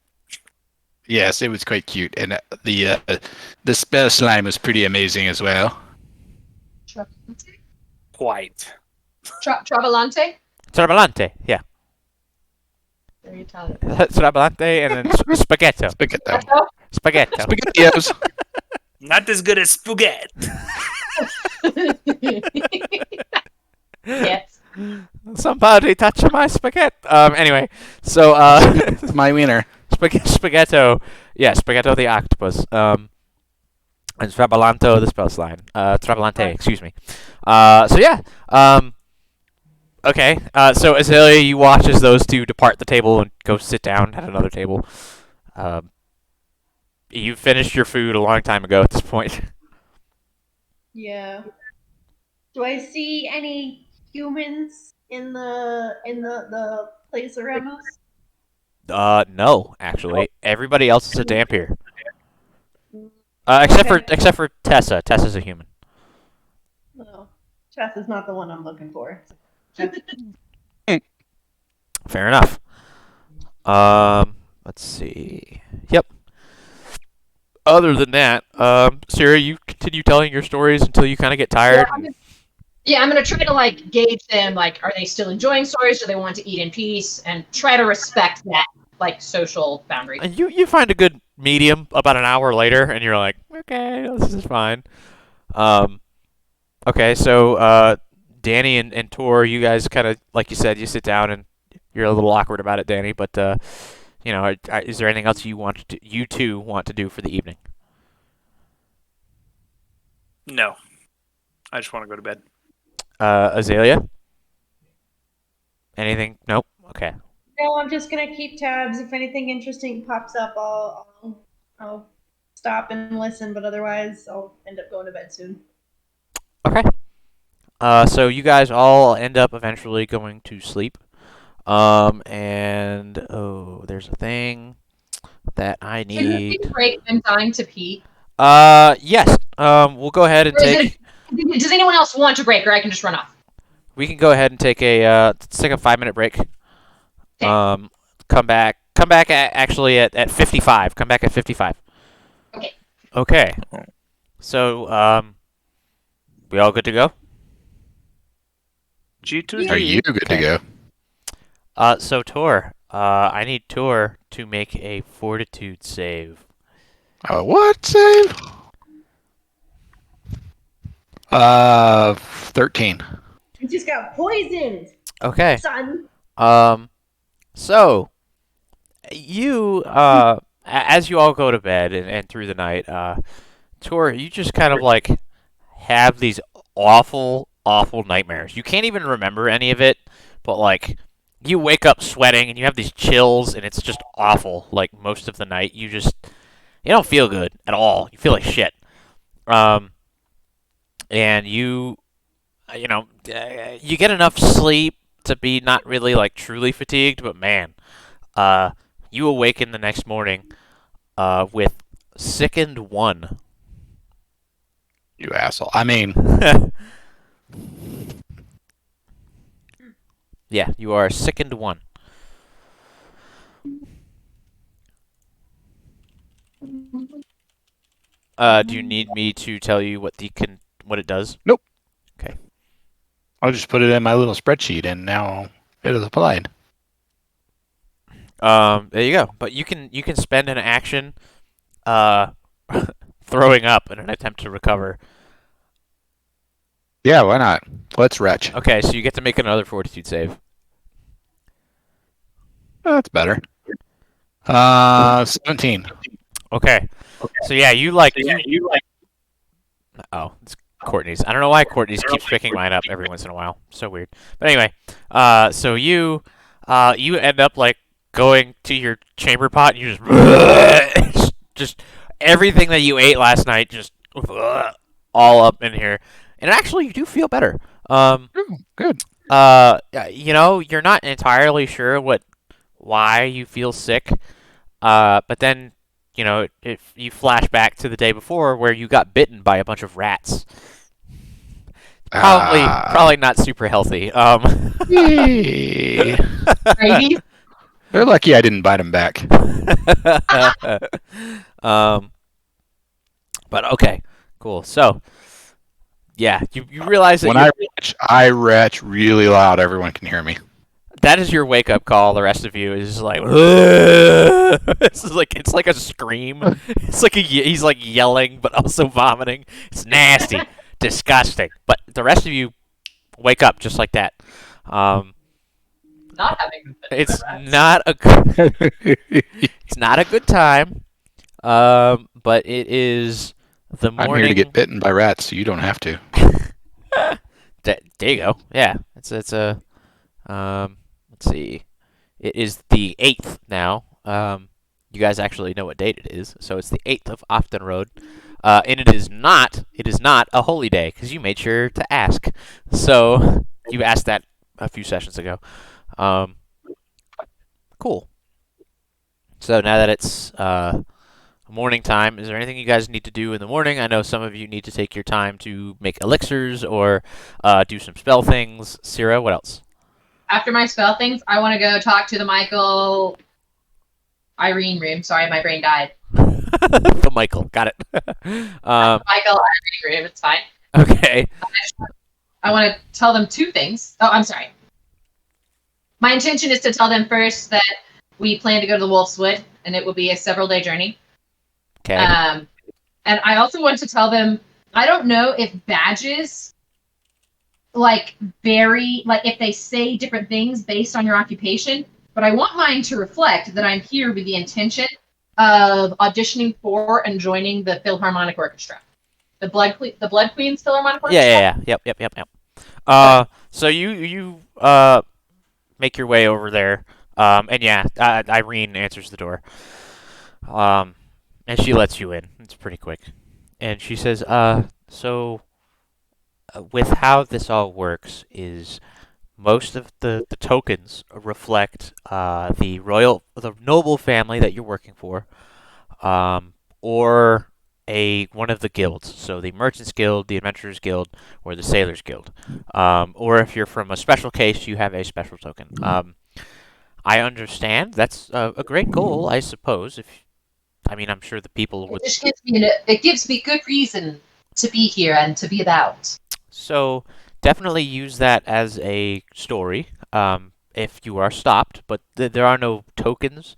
Speaker 2: Yes, it was quite cute, and the spell slime was pretty amazing as well.
Speaker 5: Quite.
Speaker 4: Travolante?
Speaker 1: Trabalante, yeah.
Speaker 4: Very Italian.
Speaker 1: Trabalante, and then spaghetto. Spaghetto.
Speaker 2: Spaghettios.
Speaker 5: Not as good as spaghetti.
Speaker 4: Yes.
Speaker 1: Somebody touch my spaghetti. Anyway, so
Speaker 2: It's my wiener.
Speaker 1: Spaghetto. Yeah, Spaghetto the octopus. And Trabalanto the spell slime. Trabalante, excuse me. So yeah. Okay. So Azalea, you watch as those two depart the table and go sit down at another table. You finished your food a long time ago at this point.
Speaker 6: Yeah. Do I see any humans in the place around us?
Speaker 1: No, actually. Everybody else is a Dampier. Except for Tessa. Tessa's a human.
Speaker 6: No. Chess is not the one I'm looking for.
Speaker 1: Fair enough. Let's see. Yep. other than that, Cyra, you continue telling your stories until you kind of get
Speaker 4: Yeah,
Speaker 1: tired.
Speaker 4: I'm gonna try to like gauge them. Like, are they still enjoying stories? Do they want to eat in peace? And try to respect that like social boundary.
Speaker 1: And you find a good medium about an hour later, and you're like, okay, this is fine. Um, okay, so Danny and Tor, you guys kind of, like you said, you sit down and you're a little awkward about it, Danny. But is there anything else you two want to do for the evening?
Speaker 5: No, I just want to go to bed.
Speaker 1: Azalea, anything? Nope. Okay.
Speaker 6: No, I'm just gonna keep tabs. If anything interesting pops up, I'll stop and listen. But otherwise, I'll end up going to bed soon.
Speaker 1: Okay. So you guys all end up eventually going to sleep. And there's a thing that I
Speaker 4: Can you
Speaker 1: need.
Speaker 4: take a break and time to pee?
Speaker 1: Yes. We'll go ahead and
Speaker 4: Or is
Speaker 1: take.
Speaker 4: does anyone else want to break, or I can just run off?
Speaker 1: We can go ahead and take let's take a 5-minute break.
Speaker 4: Okay.
Speaker 1: Come back. Actually at 55. Come back at 55.
Speaker 4: Okay.
Speaker 1: Okay. So we all good to go?
Speaker 5: G to
Speaker 2: Are you good to go?
Speaker 1: So Tor, I need Tor to make a fortitude save.
Speaker 2: What save? 13.
Speaker 6: You just got poisoned,
Speaker 1: Okay.
Speaker 6: son.
Speaker 1: So you as you all go to bed and through the night, Tor, you just kind of like have these awful nightmares. You can't even remember any of it, but like you wake up sweating and you have these chills and it's just awful. Like most of the night, you don't feel good at all. You feel like shit. And you get enough sleep to be not really like truly fatigued, but man, you awaken the next morning with sickened 1.
Speaker 2: You asshole. I mean,
Speaker 1: Yeah, you are sickened 1. Do you need me to tell you what what it does?
Speaker 2: Nope.
Speaker 1: Okay.
Speaker 2: I'll just put it in my little spreadsheet, and now it is applied.
Speaker 1: There you go. But you can spend an action, throwing up in an attempt to recover.
Speaker 2: Yeah, why not? Let's retch.
Speaker 1: Okay, so you get to make another fortitude save.
Speaker 2: That's better. 17.
Speaker 1: Okay. So yeah, you like. Oh, it's Courtney's. I don't know why Courtney's keeps picking mine up every once in a while. So weird. But anyway, so you end up like going to your chamber pot and you just everything that you ate last night just all up in here. And actually, you do feel better.
Speaker 2: Good.
Speaker 1: You're not entirely sure why you feel sick. But then, if you flash back to the day before where you got bitten by a bunch of rats. Probably not super healthy.
Speaker 2: Hey.
Speaker 4: Rabies?
Speaker 2: They're lucky I didn't bite them back.
Speaker 1: But okay, cool. So, yeah, you realize that
Speaker 2: When I retch really loud, everyone can hear me.
Speaker 1: that is your wake up call. The rest of you is just like, it's like a scream. It's like he's like yelling, but also vomiting. It's nasty, disgusting. But the rest of you wake up just like that.
Speaker 4: Not having.
Speaker 1: It's not a good, it's not a good time. But it is the morning.
Speaker 2: I'm here to get bitten by rats, so you don't have to.
Speaker 1: There you go. Yeah, it's a let's see. It is the 8th now. You guys actually know what date it is, so it's the 8th of Often Road. And it is not a holy day because you made sure to ask. So you asked that a few sessions ago. Cool. So now that it's morning time, is there anything you guys need to do in the morning? I know some of you need to take your time to make elixirs or do some spell things. Cyra, what else?
Speaker 4: After my spell things, I want to go talk to the Michael Irene room. Sorry, my brain died.
Speaker 1: The Michael, got it.
Speaker 4: Michael, I agree. It's fine.
Speaker 1: Okay.
Speaker 4: I want to tell them two things. Oh, I'm sorry. My intention is to tell them first that we plan to go to the Wolf's Wood, and it will be a several-day journey.
Speaker 1: Okay.
Speaker 4: And I also want to tell them, I don't know if badges vary, if they say different things based on your occupation, but I want mine to reflect that I'm here with the intention of auditioning for and joining the Philharmonic Orchestra. The Blood Queen's Philharmonic Orchestra?
Speaker 1: Yeah. Yep. So you make your way over there. And yeah, Irene answers the door. And she lets you in. It's pretty quick. And she says, so with how this all works is most of the tokens reflect the noble family that you're working for, or one of the guilds. So the Merchants Guild, the Adventurers Guild, or the Sailors Guild. Or if you're from a special case, you have a special token. I understand that's a great goal, I suppose. I'm sure the people would.
Speaker 4: It gives me good reason to be here and to be about.
Speaker 1: So definitely use that as a story if you are stopped, but there are no tokens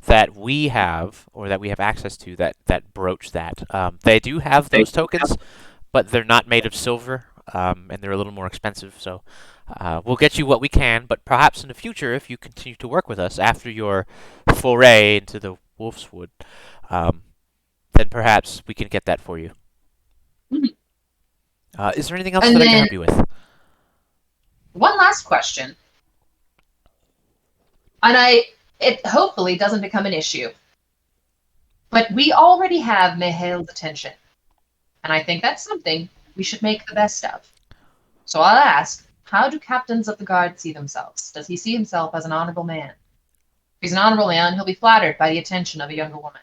Speaker 1: that we have or that we have access to that broach that. They do have those tokens, but they're not made of silver, and they're a little more expensive. So we'll get you what we can, but perhaps in the future, if you continue to work with us after your foray into the Wolf's Wood, then perhaps we can get that for you. Is there anything else that I can help you with?
Speaker 4: One last question. And it hopefully doesn't become an issue. But we already have Mihail's attention. And I think that's something we should make the best of. So I'll ask, how do captains of the guard see themselves? Does he see himself as an honorable man? If he's an honorable man, he'll be flattered by the attention of a younger woman.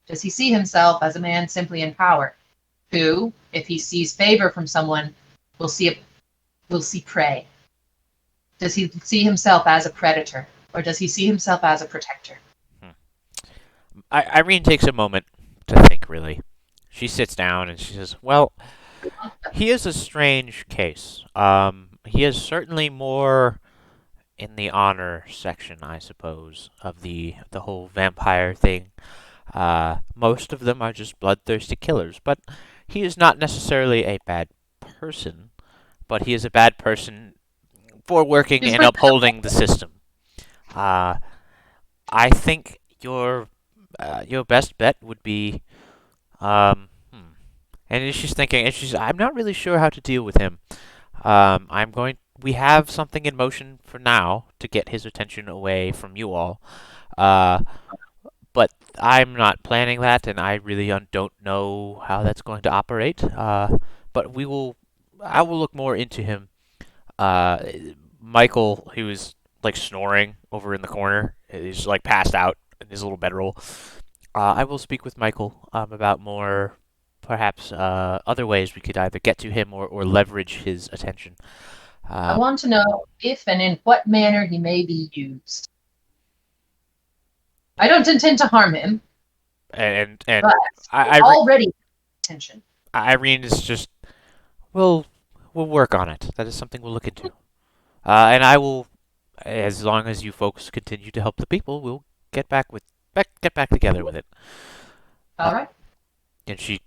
Speaker 4: Does he see himself as a man simply in power, who, if he sees favor from someone, will see prey? Does he see himself as a predator, or does he see himself as a protector?
Speaker 1: Irene takes a moment to think, really. She sits down and she says, well, he is a strange case. He is certainly more in the honor section, I suppose, of the whole vampire thing. Most of them are just bloodthirsty killers, but he is not necessarily a bad person, but he is a bad person for working and upholding the system. I think your best bet would be, and she's thinking, I'm not really sure how to deal with him. We have something in motion for now to get his attention away from you all. But I'm not planning that, and I really don't know how that's going to operate. But I will look more into him. Michael, who is like snoring over in the corner, is like passed out in his little bedroll. I will speak with Michael about more, perhaps other ways we could either get to him or leverage his attention.
Speaker 4: I want to know if and in what manner he may be used. I don't intend to harm him.
Speaker 1: And
Speaker 4: but already attention.
Speaker 1: Irene is just, we'll work on it. That is something we'll look into. And I will, as long as you folks continue to help the people, we'll get back together with it.
Speaker 4: All right.
Speaker 1: And she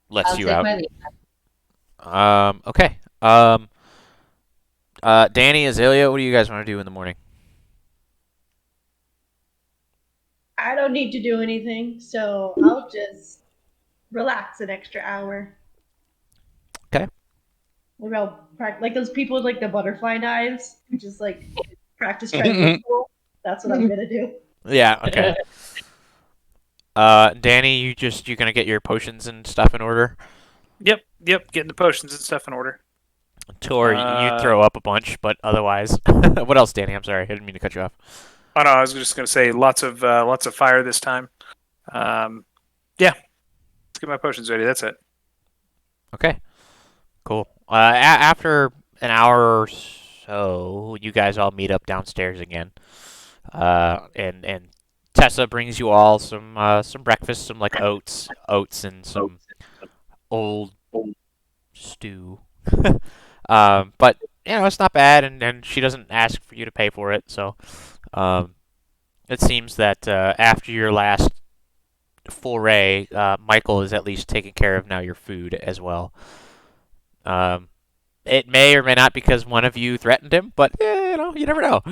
Speaker 1: lets
Speaker 4: I'll
Speaker 1: you
Speaker 4: take
Speaker 1: out.
Speaker 4: My leave.
Speaker 1: Okay. Danny, Azalea, what do you guys want to do in the morning?
Speaker 6: I don't need to do anything, so I'll just relax an extra hour.
Speaker 1: Okay.
Speaker 6: Maybe I'll like those people with like the butterfly knives who just like practice trying to whistle. That's what I'm gonna do.
Speaker 1: Yeah. Okay. Danny, you're gonna get your potions and stuff in order.
Speaker 5: Yep. Getting the potions and stuff in order.
Speaker 1: Tor, you throw up a bunch, but otherwise, what else, Danny? I'm sorry, I didn't mean to cut you off.
Speaker 5: Oh no, I was just gonna say lots of fire this time. Yeah, let's get my potions ready. That's it.
Speaker 1: Okay, cool. After an hour or so, you guys all meet up downstairs again, and Tessa brings you all some breakfast, some like oats and some old stew. But it's not bad, and she doesn't ask for you to pay for it. So it seems that after your last foray, Michael is at least taking care of now your food as well. It may or may not because one of you threatened him, but you never know.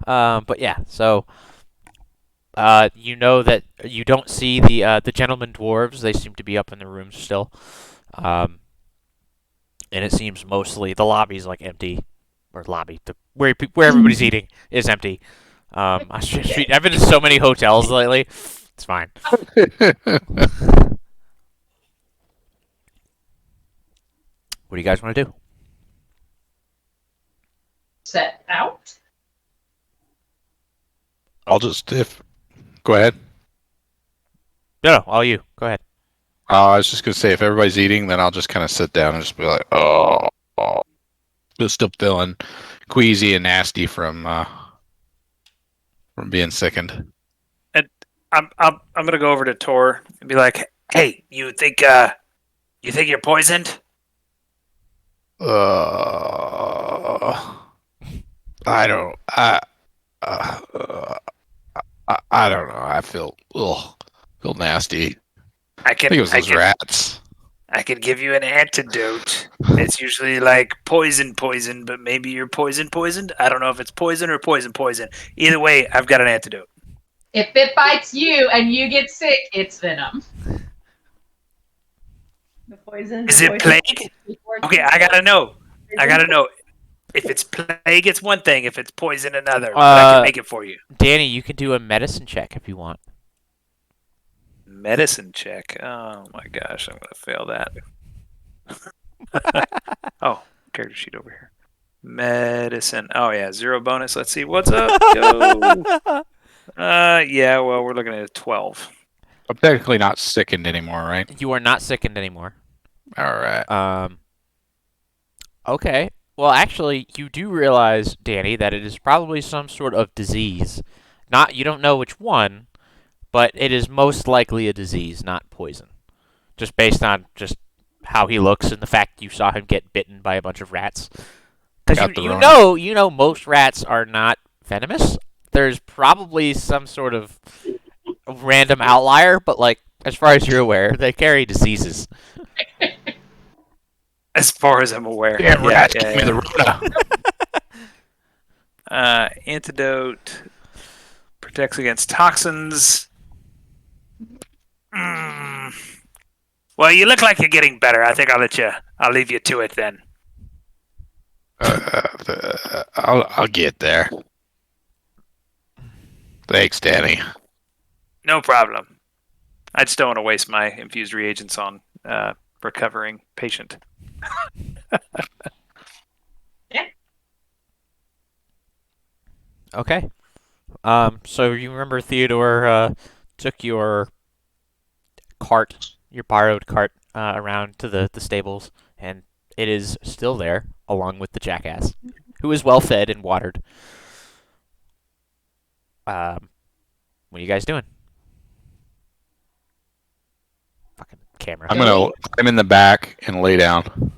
Speaker 1: But yeah, so you know that you don't see the gentleman dwarves. They seem to be up in the rooms still. And it seems mostly the lobby's like empty, or lobby, where everybody's eating is empty. I've been to so many hotels lately. It's fine. What do you guys want to do?
Speaker 4: Set out.
Speaker 2: I'll just go ahead.
Speaker 1: No, all you. Go ahead.
Speaker 2: I was just gonna say, if everybody's eating, then I'll just kind of sit down and just be like, oh. Just still feeling queasy and nasty from being sickened.
Speaker 5: And I'm gonna go over to Tor and be like, "Hey, you think you're poisoned?"
Speaker 2: I don't. I don't know. I feel nasty.
Speaker 5: I
Speaker 2: think it was those rats.
Speaker 5: I could give you an antidote. It's usually like poison, but maybe you're poisoned. I don't know if it's poison or poison. Either way, I've got an antidote.
Speaker 4: If it bites you and you get sick, it's venom.
Speaker 6: The poison.
Speaker 5: Is it plague? Okay, I gotta know. If it's plague, it's one thing. If it's poison, another. But I can make it for you.
Speaker 1: Danny, you can do a medicine check if you want.
Speaker 5: Medicine check. Oh my gosh, I'm gonna fail that. Oh, character sheet over here. Medicine. Oh yeah, 0 bonus. Let's see what's up. Yo. Yeah. Well, we're looking at a 12.
Speaker 2: I'm technically not sickened anymore, right?
Speaker 1: You are not sickened anymore.
Speaker 2: All right.
Speaker 1: Okay. Well, actually, you do realize, Danny, that it is probably some sort of disease. You don't know which one, but it is most likely a disease, not poison. Just based on just how he looks and the fact you saw him get bitten by a bunch of rats. Because you know most rats are not venomous. There's probably some sort of random outlier, but like as far as you're aware, they carry diseases.
Speaker 5: As far as I'm aware.
Speaker 2: Yeah, rats give me the Rona.
Speaker 5: Antidote protects against toxins. Well, you look like you're getting better. I think I'll leave you to it then.
Speaker 2: I'll get there. Thanks, Danny.
Speaker 5: No problem. I just don't want to waste my infused reagents on recovering patient.
Speaker 4: Yeah.
Speaker 1: Okay. So you remember Theodore took your cart, your borrowed cart, around to the stables, and it is still there, along with the jackass, who is well fed and watered. What are you guys doing? Fucking camera.
Speaker 2: I'm gonna climb in the back and lay down.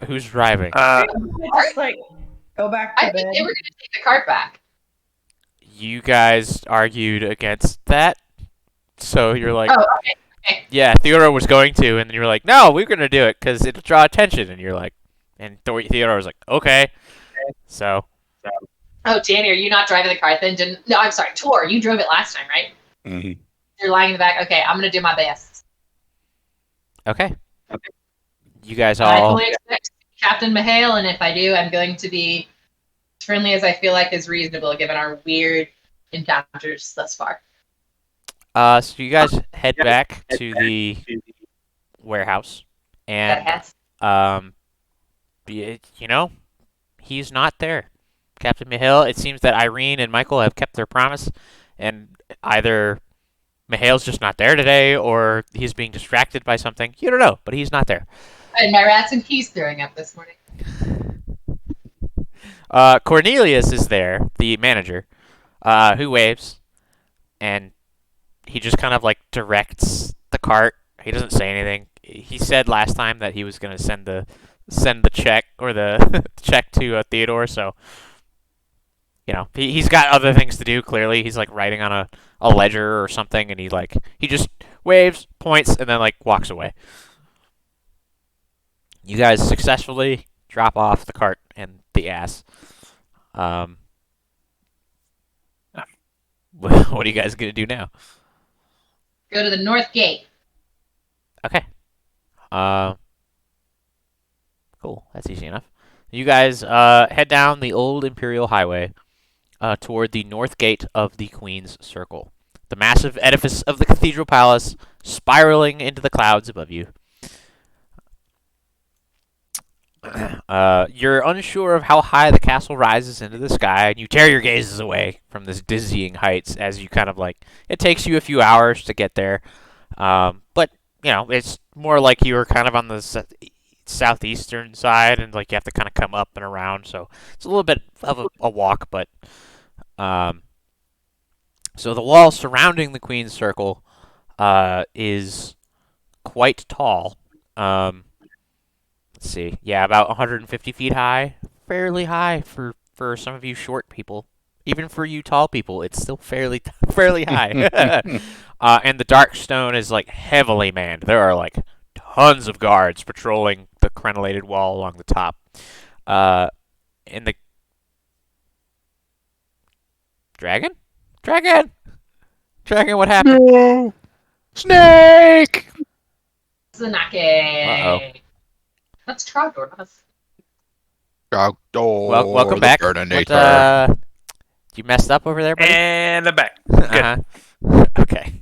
Speaker 1: Who's driving?
Speaker 6: Just like go back to
Speaker 4: I
Speaker 6: bed.
Speaker 4: think they were going to take the cart back.
Speaker 1: You guys argued against that, so you're like,
Speaker 4: Oh, okay.
Speaker 1: yeah, Theodore was going to, and then you were like, no, we're gonna do it because it'll draw attention, and you're like, and Theodore was like, okay, so.
Speaker 4: Oh, Danny, are you not driving the cart then? No, I'm sorry, Tor, you drove it last time, right?
Speaker 2: Mm-hmm.
Speaker 4: You're lying in the back. Okay, I'm going to do my best.
Speaker 1: Okay. You guys
Speaker 4: I
Speaker 1: all.
Speaker 4: fully expect Captain Mahale, and if I do, I'm going to be as friendly as I feel like is reasonable given our weird encounters thus far.
Speaker 1: So you guys head back to the warehouse, and he's not there. Captain Mahale. It seems that Irene and Michael have kept their promise, and either Mahale's just not there today, or he's being distracted by something. You don't know, but he's not there.
Speaker 4: And my rats and keys throwing up this morning.
Speaker 1: Cornelius is there, the manager, who waves, and he just kind of like directs the cart. He doesn't say anything. He said last time that he was gonna send the check or the check to Theodore. So he's got other things to do. Clearly, he's like writing on a ledger or something, and he just waves, points, and then like walks away. You guys successfully drop off the cart and the ass. What are you guys gonna do now?
Speaker 4: Go to the north gate.
Speaker 1: Okay. Cool. That's easy enough. You guys head down the old Imperial Highway toward the north gate of the Queen's Circle, the massive edifice of the Cathedral Palace spiraling into the clouds above you. You're unsure of how high the castle rises into the sky, and you tear your gazes away from this dizzying heights as you kind of it takes you a few hours to get there. But, it's more like you're kind of on the southeastern side, and you have to kind of come up and around, so it's a little bit of a walk, but so the wall surrounding the Queen's Circle is quite tall. Let's see. Yeah, about 150 feet high. Fairly high for some of you short people. Even for you tall people, it's still fairly high. And the dark stone is heavily manned. There are tons of guards patrolling the crenellated wall along the top. In the dragon, what happened?
Speaker 2: No! Snake!
Speaker 4: Zanake.
Speaker 1: Uh-oh.
Speaker 4: That's Trogdor.
Speaker 1: Welcome back.
Speaker 2: What,
Speaker 1: you messed up over there, buddy?
Speaker 5: And I'm back. Good.
Speaker 1: Okay.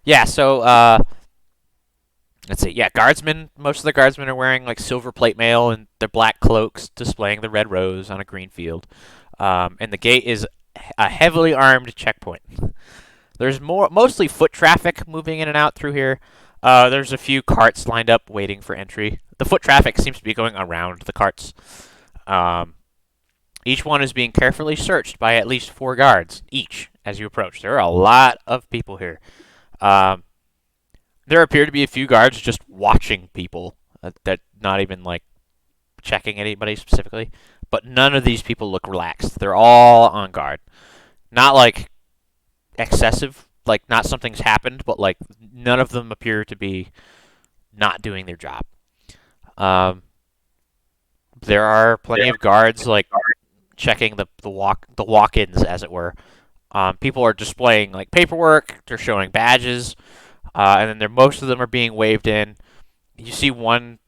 Speaker 1: Yeah, so, let's see. Yeah, guardsmen, most of the guardsmen are wearing, silver plate mail and their black cloaks displaying the red rose on a green field. And the gate is a heavily armed checkpoint. There's mostly foot traffic moving in and out through here. There's a few carts lined up waiting for entry. The foot traffic seems to be going around the carts. Each one is being carefully searched by at least 4 guards each as you approach. There are a lot of people here. There appear to be a few guards just watching people that not even checking anybody specifically. But none of these people look relaxed. They're all on guard. Not excessive, not something's happened, but none of them appear to be not doing their job. There are plenty of guards checking the walk-ins, as it were. People are displaying paperwork. They're showing badges, and then most of them are being waved in. You see one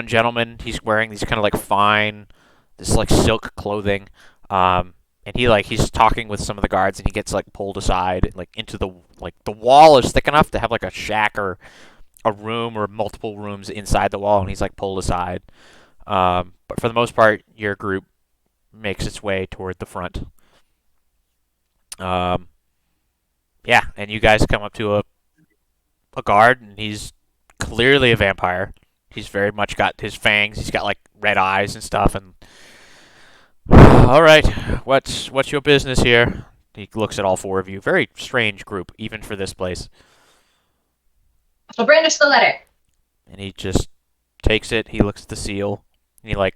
Speaker 1: gentleman. He's wearing these kind of fine, this silk clothing. And he's talking with some of the guards, and he gets pulled aside into the the wall is thick enough to have a shack or a room or multiple rooms inside the wall, and he's pulled aside. But for the most part, your group makes its way toward the front. Yeah, and you guys come up to a guard, and he's clearly a vampire. He's very much got his fangs. He's got red eyes and stuff, and all right, what's your business here? He looks at all 4 of you. Very strange group, even for this place.
Speaker 4: So brandish the letter.
Speaker 1: And he just takes it. He looks at the seal. And he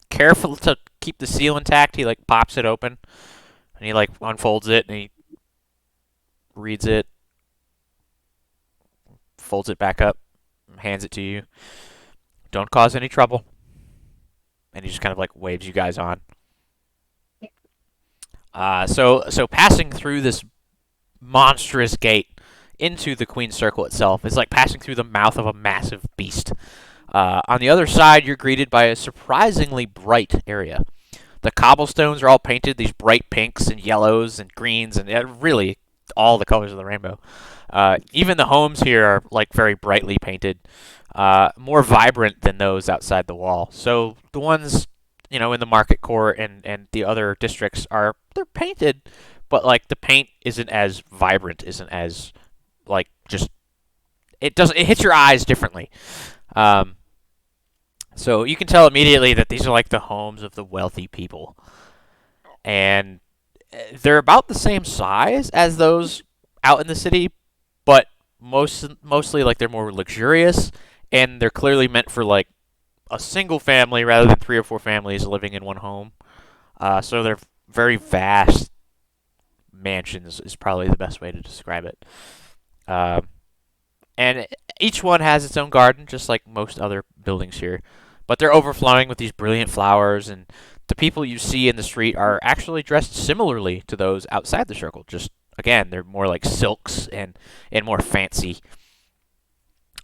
Speaker 1: careful to keep the seal intact. He pops it open, and he unfolds it, and he reads it, folds it back up, hands it to you. Don't cause any trouble. And he just kind of waves you guys on. So passing through this monstrous gate into the Queen's Circle itself is passing through the mouth of a massive beast. On the other side, you're greeted by a surprisingly bright area. The cobblestones are all painted these bright pinks and yellows and greens and really all the colors of the rainbow. Even the homes here are very brightly painted. More vibrant than those outside the wall. So the ones, in the market court and the other districts they're painted, but the paint isn't as vibrant, isn't as it hits your eyes differently. So you can tell immediately that these are like the homes of the wealthy people, and they're about the same size as those out in the city, but mostly like they're more luxurious, and they're clearly meant for like a single family rather than three or four families living in one home. So they're very vast mansions is probably the best way to describe it. Um, and each one has its own garden, just like most other buildings here. But they're overflowing with these brilliant flowers, and the people you see in the street are actually dressed similarly to those outside the circle. Just again, they're more like silks and more fancy,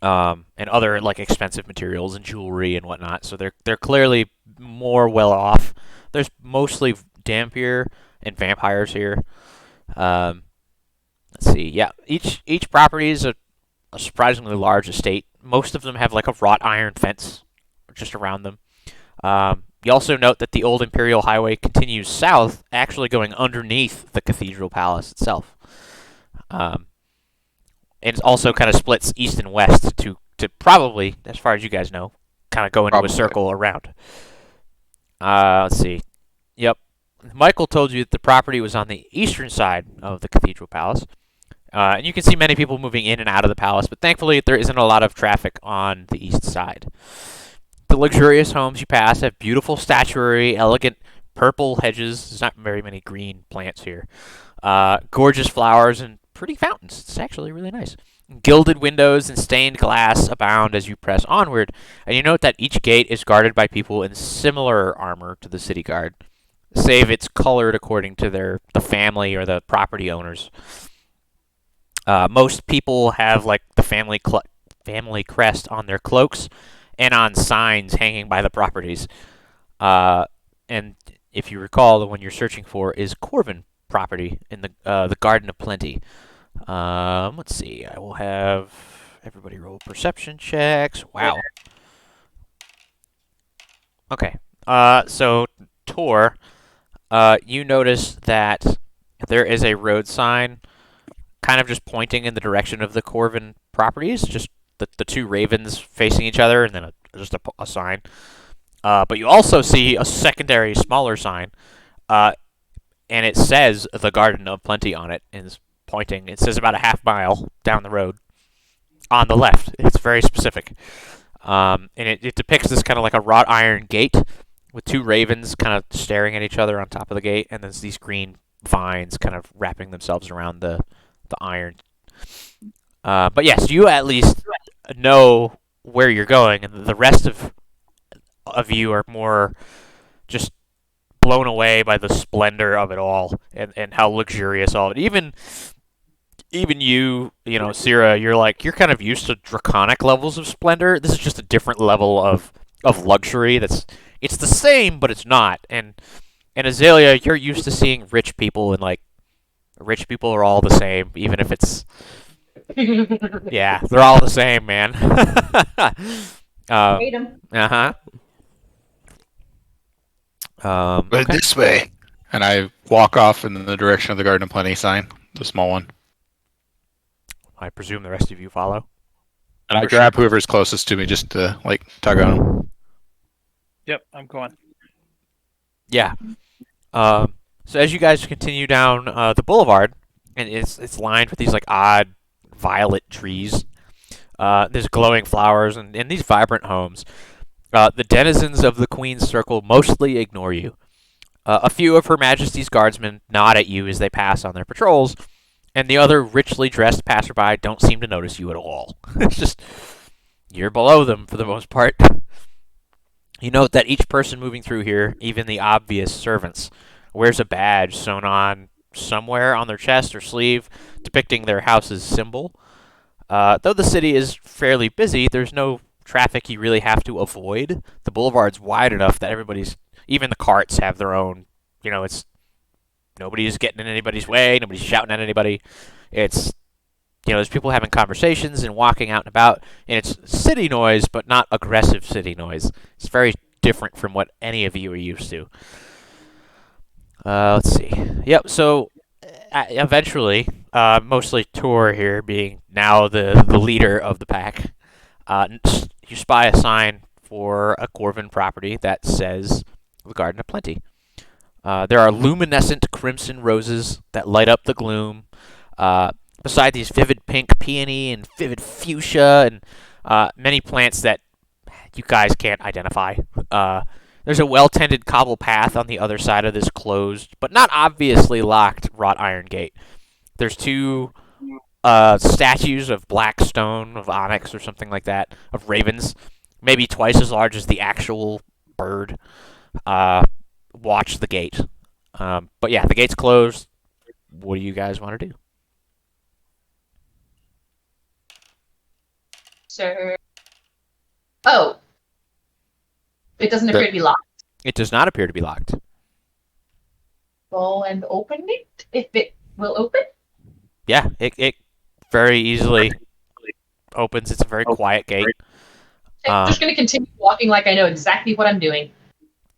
Speaker 1: and other like expensive materials and jewelry and whatnot. So they're clearly more well off. There's mostly Dampier and vampires here. Um, let's see. Yeah, each property is a surprisingly large estate. Most of them have like a wrought iron fence just around them. You also note that the old Imperial Highway continues south, actually going underneath the Cathedral Palace itself. Um, and it also kind of splits east and west to probably, as far as you guys know, kind of go into a circle around. Let's see. Yep. Michael told you that the property was on the eastern side of the Cathedral Palace. And you can see many people moving in and out of the palace, but thankfully there isn't a lot of traffic on the east side. The luxurious homes you pass have beautiful statuary, elegant purple hedges. There's not very many green plants here. Gorgeous flowers and pretty fountains. It's actually really nice. Gilded windows and stained glass abound as you press onward, and you note that each gate is guarded by people in similar armor to the city guard, save it's colored according to the family or the property owners. Most people have like the family crest on their cloaks and on signs hanging by the properties. And if you recall, the one you're searching for is Corvin property in the Garden of Plenty. Let's see. I will have everybody roll perception checks. Wow. Okay. So Tor, you notice that there is a road sign kind of just pointing in the direction of the Corvin properties, just the two ravens facing each other, and then just a sign. But you also see a secondary, smaller sign, and it says the Garden of Plenty on it, and it's pointing. It says about a half mile down the road on the left. It's very specific. And it depicts this kind of like a wrought iron gate with two ravens kind of staring at each other on top of the gate, and there's these green vines kind of wrapping themselves around the iron. But yes, you at least know where you're going, and the rest of you are more just blown away by the splendor of it all and how luxurious all of it. Even you know, Cyra, you're kind of used to draconic levels of splendor. This is just a different level of luxury. It's the same, but it's not. And Azalea, you're used to seeing rich people, and like rich people are all the same, even if it's yeah, they're all the same, man.
Speaker 6: Hate 'em.
Speaker 1: Uh-huh.
Speaker 2: But this way. And I walk off in the direction of the Garden of Plenty sign, the small one.
Speaker 1: I presume the rest of you follow.
Speaker 2: And I grab whoever's closest to me just to like tug on them.
Speaker 5: Yep, I'm going.
Speaker 1: Yeah. So as you guys continue down the boulevard, and it's lined with these like odd violet trees. There's glowing flowers and these vibrant homes. The denizens of the Queen's Circle mostly ignore you. A few of Her Majesty's guardsmen nod at you as they pass on their patrols, and the other richly dressed passerby don't seem to notice you at all. It's just, you're below them for the most part. You note that each person moving through here, even the obvious servants, wears a badge sewn on somewhere on their chest or sleeve, depicting their house's symbol. Though the city is fairly busy, there's no traffic you really have to avoid. The boulevard's wide enough that even the carts have their own, it's nobody's getting in anybody's way, nobody's shouting at anybody. It's, there's people having conversations and walking out and about, and it's city noise, but not aggressive city noise. It's very different from what any of you are used to. Let's see. Yep, so eventually, mostly Tor here being now the leader of the pack, you spy a sign for a Corvin property that says the Garden of Plenty. There are luminescent crimson roses that light up the gloom. Beside these vivid pink peony and vivid fuchsia and many plants that you guys can't identify. There's a well-tended cobble path on the other side of this closed, but not obviously locked, wrought iron gate. There's two statues of black stone, of onyx or something like that, of ravens, maybe twice as large as the actual bird, watch the gate. But yeah, the gate's closed. What do you guys want to do?
Speaker 4: Sir. Oh. It doesn't appear to be locked.
Speaker 1: It does not appear to be locked.
Speaker 4: Go and open it, if it will open.
Speaker 1: Yeah, it very easily opens. It's a very quiet gate.
Speaker 4: I'm just going to continue walking like I know exactly what I'm doing.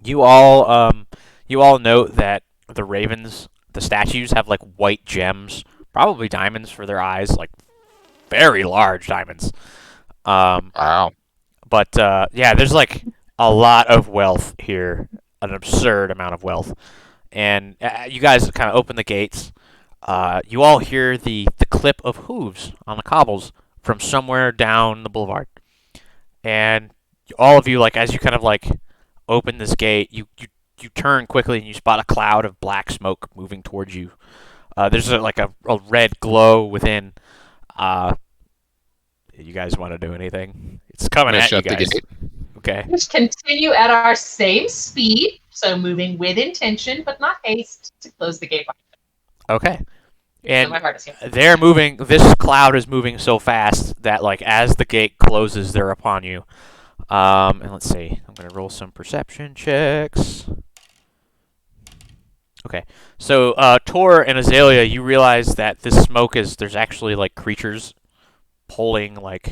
Speaker 1: You all note that the ravens, the statues, have like white gems, probably diamonds for their eyes, like very large diamonds.
Speaker 2: Wow.
Speaker 1: But yeah, there's like a lot of wealth here, an absurd amount of wealth. And you guys kind of open the gates. You all hear the clip of hooves on the cobbles from somewhere down the boulevard. And all of you, like, as you kind of like open this gate, you turn quickly and you spot a cloud of black smoke moving towards you. There's like a red glow within. You guys want to do anything? It's coming at you guys. Okay.
Speaker 4: Just continue at our same speed, so moving with intention, but not haste, to close the gate.
Speaker 1: Okay. And
Speaker 4: my heart is here.
Speaker 1: they're moving. This cloud is moving so fast that, like, as the gate closes, they're upon you. And let's see. I'm gonna roll some perception checks. Okay. So, Tor and Azalea, you realize that this smoke there's actually like creatures pulling like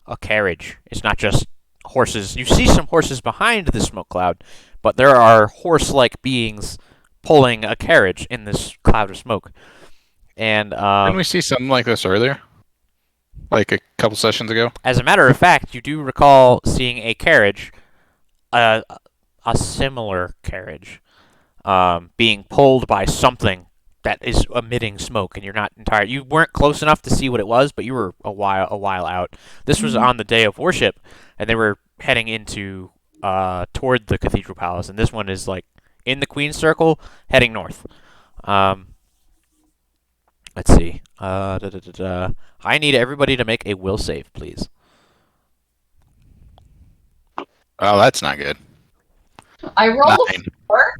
Speaker 1: a carriage. It's not just horses. You see some horses behind the smoke cloud, but there are horse-like beings pulling a carriage in this cloud of smoke. And
Speaker 2: didn't we see something like this earlier? Like a couple sessions ago?
Speaker 1: As a matter of fact, you do recall seeing a carriage, a similar carriage, being pulled by something that is emitting smoke, and you're not entirely. You weren't close enough to see what it was, but you were a while out. This was on the day of worship, and they were heading into toward the cathedral palace, and this one is like in the Queen's Circle, heading north. Let's see. I need everybody to make a will save, please.
Speaker 2: Oh, that's not good.
Speaker 4: I rolled
Speaker 2: 9.
Speaker 4: a 4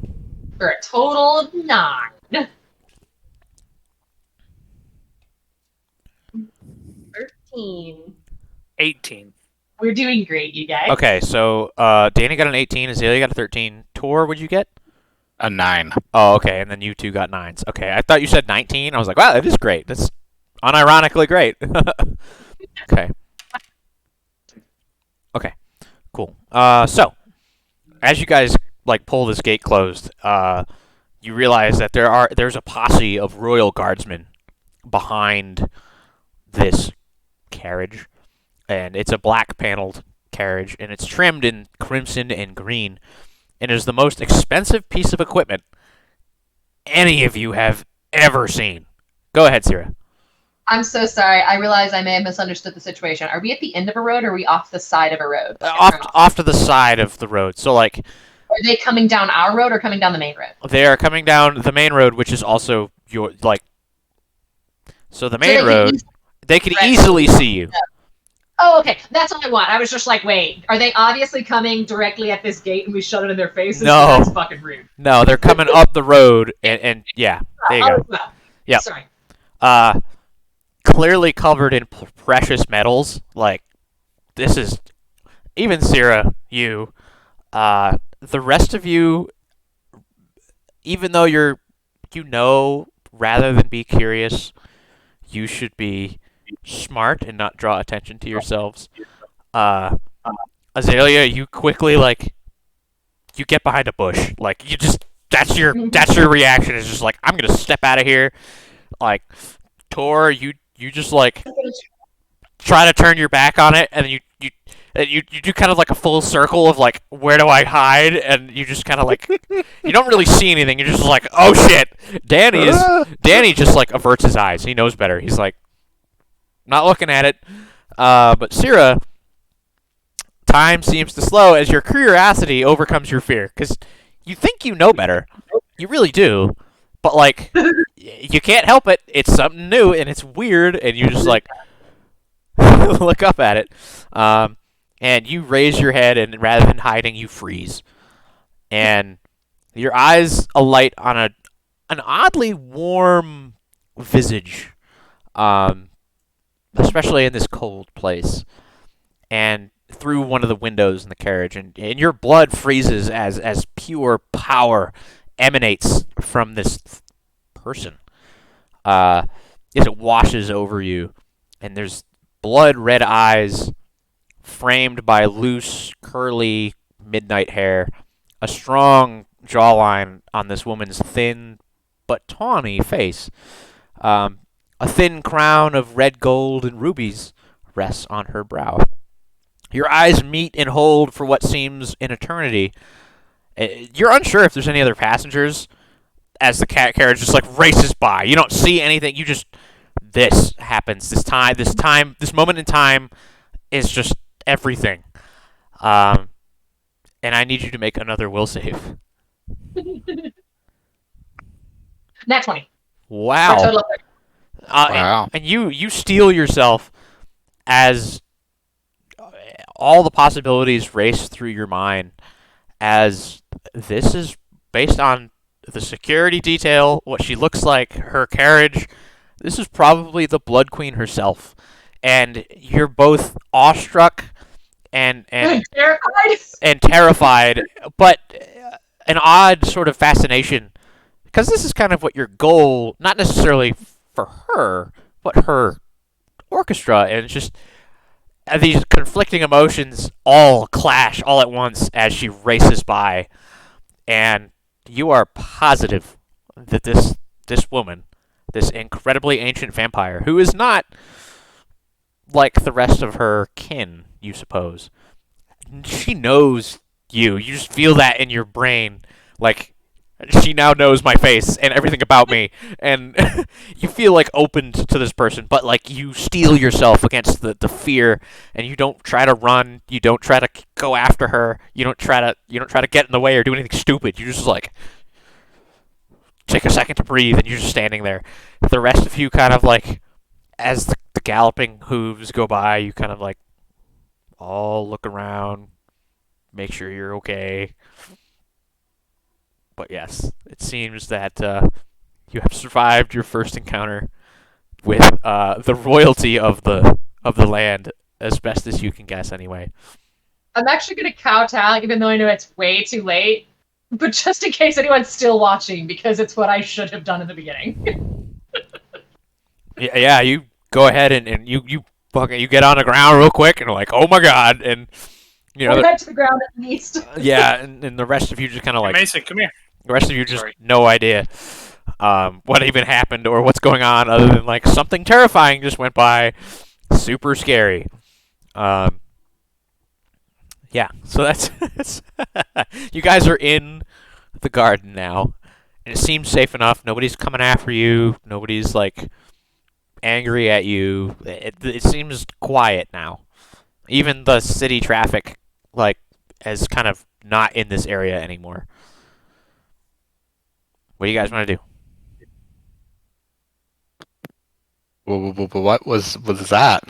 Speaker 4: for a total of 9. 13.
Speaker 5: 18.
Speaker 4: We're doing great, you guys.
Speaker 1: Okay, so Danny got an 18, Azalea got a 13. Tor, what'd you get?
Speaker 2: A 9.
Speaker 1: Oh, okay, and then you two got 9s. Okay, I thought you said 19. I was like, wow, that is great. That's unironically great. Okay. Okay, cool. So, as you guys like pull this gate closed, you realize that there's a posse of royal guardsmen behind this carriage, and it's a black paneled carriage, and it's trimmed in crimson and green, and is the most expensive piece of equipment any of you have ever seen. Go ahead, Cyra.
Speaker 4: I'm so sorry. I realize I may have misunderstood the situation. Are we at the end of a road, or are we off the side of a road?
Speaker 1: Off to the side of the road. So, like,
Speaker 4: are they coming down our road or coming down the main road?
Speaker 1: they are coming down the main road, which is also your, like... So the main road, they could easily see you.
Speaker 4: Oh, okay. That's all I want. I was just like, wait, are they obviously coming directly at this gate and we shut it in their faces?
Speaker 1: No.
Speaker 4: That's fucking rude.
Speaker 1: No, they're coming up the road, and yeah, there you go.
Speaker 4: Well.
Speaker 1: Yep.
Speaker 4: Sorry.
Speaker 1: Clearly covered in precious metals. Like, this is... Even Cyra, you... the rest of you, even though you know, rather than be curious, you should be smart and not draw attention to yourselves. Azalea, you quickly, like, you get behind a bush. Like, you just, that's your reaction, is just like, I'm gonna step out of here. Like, Tor, you just, like, try to turn your back on it, and you And you do kind of like a full circle of like, where do I hide? And you just kind of like, you don't really see anything. You're just like, oh shit. Danny just like averts his eyes. He knows better. He's like, not looking at it. But Cyra, time seems to slow as your curiosity overcomes your fear. Because you think you know better. You really do. But like, you can't help it. It's something new and it's weird. And you just like, look up at it. And you raise your head, and rather than hiding, you freeze. And your eyes alight on an oddly warm visage, especially in this cold place. And through one of the windows in the carriage, and your blood freezes as pure power emanates from this person. As it washes over you, and there's blood red eyes framed by loose, curly, midnight hair, a strong jawline on this woman's thin but tawny face. A thin crown of red gold and rubies rests on her brow. Your eyes meet and hold for what seems an eternity. You're unsure if there's any other passengers as the carriage just like races by. You don't see anything. You just this happens. This moment in time is just everything. And I need you to make another will save.
Speaker 4: Nat 20.
Speaker 1: Wow.
Speaker 4: Total of
Speaker 2: Wow.
Speaker 1: And you steel yourself as all the possibilities race through your mind as this is based on the security detail, what she looks like, her carriage. This is probably the Blood Queen herself. And you're both awestruck and
Speaker 4: terrified.
Speaker 1: and terrified, but an odd sort of fascination, because this is kind of what your goal, not necessarily for her, but her orchestra, and it's just these conflicting emotions all clash all at once as she races by, and you are positive that this woman, this incredibly ancient vampire, who is not like the rest of her kin, you suppose. She knows you. You just feel that in your brain. Like, she now knows my face and everything about me. And you feel like opened to this person, but like you steel yourself against the fear, and you don't try to run. You don't try to go after her. You don't try to get in the way or do anything stupid. You just like take a second to breathe, and you're just standing there. The rest of you kind of like, as the galloping hooves go by, you kind of like all look around, make sure you're okay. But yes, it seems that you have survived your first encounter with the royalty of the land, as best as you can guess, anyway.
Speaker 4: I'm actually going to kowtow, even though I know it's way too late. But just in case anyone's still watching, because it's what I should have done in the beginning.
Speaker 1: Yeah, you go ahead and you get on the ground real quick and like, oh my god, and you know,
Speaker 4: head to the ground at least.
Speaker 1: yeah, and the rest of you just kind of like,
Speaker 5: Mason, come here.
Speaker 1: the rest of you just
Speaker 5: Sorry.
Speaker 1: no idea what even happened or what's going on, other than like something terrifying just went by, super scary. Yeah, so that's you guys are in the garden now, and it seems safe enough. Nobody's coming after you. Nobody's like angry at you. It seems quiet now. Even the city traffic like is kind of not in this area anymore. What do you guys want to do?
Speaker 2: What was that?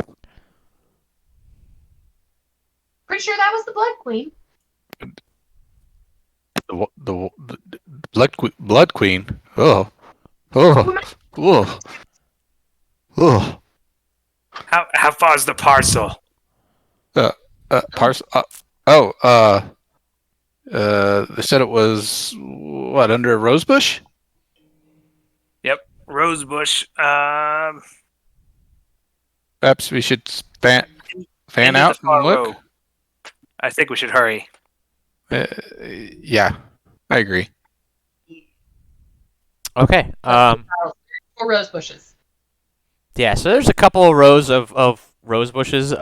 Speaker 4: Pretty sure that was the Blood Queen.
Speaker 2: The blood queen. Oh, oh.
Speaker 5: How far's the parcel?
Speaker 2: Parcel. They said it was what, under a rose bush?
Speaker 5: Yep, rosebush.
Speaker 2: Perhaps we should fan
Speaker 5: Into
Speaker 2: out
Speaker 5: the far
Speaker 2: and look.
Speaker 5: row. I think we should hurry.
Speaker 2: Yeah, I agree.
Speaker 1: Okay.
Speaker 4: 4 rose bushes.
Speaker 1: Yeah. So there's a couple of rows of rose bushes.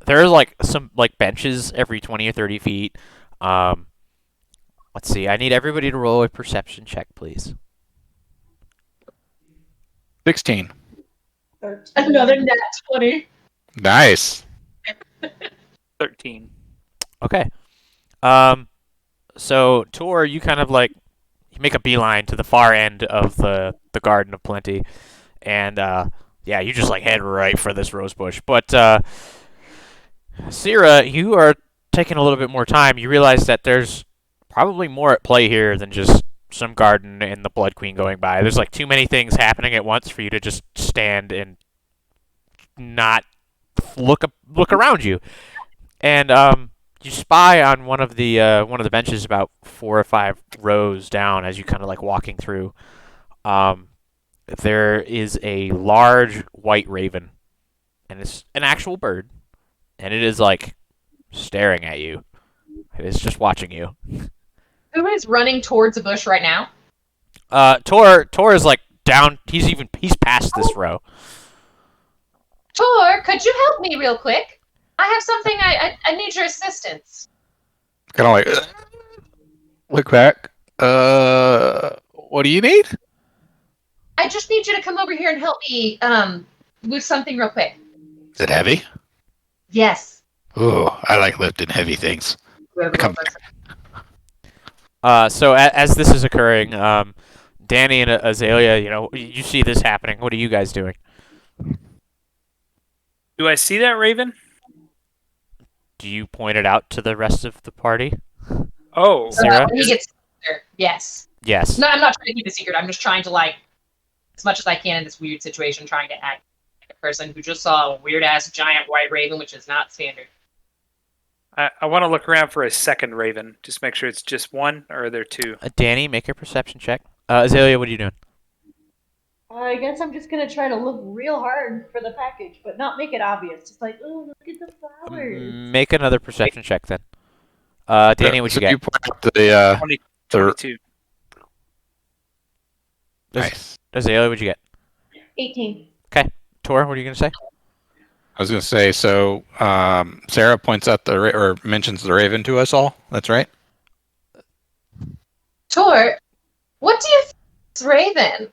Speaker 1: There's like some like benches every 20 or 30 feet. Um, let's see. I need everybody to roll a perception check, please.
Speaker 2: 16.
Speaker 6: 13.
Speaker 4: Another nat 20.
Speaker 2: Nice.
Speaker 5: 13.
Speaker 1: Okay. So Tor, you kind of like you make a beeline to the far end of the Garden of Plenty, and yeah, you just like head right for this rose bush. But Cyra, you are taking a little bit more time. You realize that there's probably more at play here than just some garden and the Blood Queen going by. There's like too many things happening at once for you to just stand and not look around you. And you spy on one of the benches about 4 or 5 rows down as you kind of like walking through. There is a large white raven, and it's an actual bird, and it is like staring at you. It is just watching you.
Speaker 4: Who is running towards a bush right now?
Speaker 1: Tor is like down. He's past this row.
Speaker 4: Tor, could you help me real quick? I have something I need your assistance.
Speaker 2: Kind of like look back. What do you need?
Speaker 4: I just need you to come over here and help me with something real quick.
Speaker 2: Is it heavy?
Speaker 4: Yes.
Speaker 2: Ooh, I like lifting heavy things. Come.
Speaker 1: So as this is occurring, Danny and Azalea, you see this happening. What are you guys doing?
Speaker 5: Do I see that raven?
Speaker 1: Do you point it out to the rest of the party?
Speaker 5: Oh,
Speaker 1: Cyra?
Speaker 4: When he gets there, yes.
Speaker 1: Yes.
Speaker 4: No, I'm not trying to keep a secret. I'm just trying to, like, as much as I can in this weird situation, trying to act like a person who just saw a weird-ass giant white raven, which is not standard.
Speaker 5: I want to look around for a second raven. Just make sure it's just one, or are there two?
Speaker 1: Danny, make a perception check. Azalea, what are you doing?
Speaker 6: I guess I'm just gonna try to look real hard for the package, but not make it obvious. Just like, oh, look at the flowers.
Speaker 1: Make another perception check then. Danny, what'd you
Speaker 2: You
Speaker 1: get?
Speaker 2: point out the
Speaker 5: 22.
Speaker 2: nice.
Speaker 1: Azalea, what'd you get?
Speaker 6: 18.
Speaker 1: Tor, what are you gonna say?
Speaker 2: I was gonna say so. Sarah points out or mentions the raven to us all. That's right.
Speaker 4: Tor, what do you think of this raven?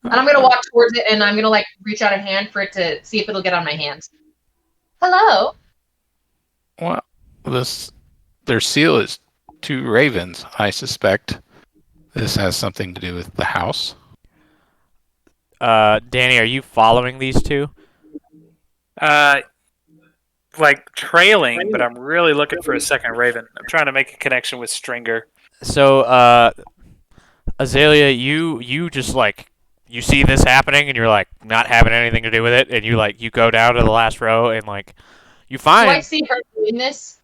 Speaker 4: And I'm going to walk towards it, and I'm going to, like, reach out a hand for it to see if it'll get on my hands. Hello?
Speaker 2: Well, their seal is 2 ravens. I suspect this has something to do with the house.
Speaker 1: Danny, are you following these two?
Speaker 5: Like trailing, but I'm really looking for a second raven. I'm trying to make a connection with Stringer.
Speaker 1: So, Azalea, you just like you see this happening, and you're like not having anything to do with it, and you go down to the last row, and like you
Speaker 4: Do I
Speaker 1: find
Speaker 4: see her doing this?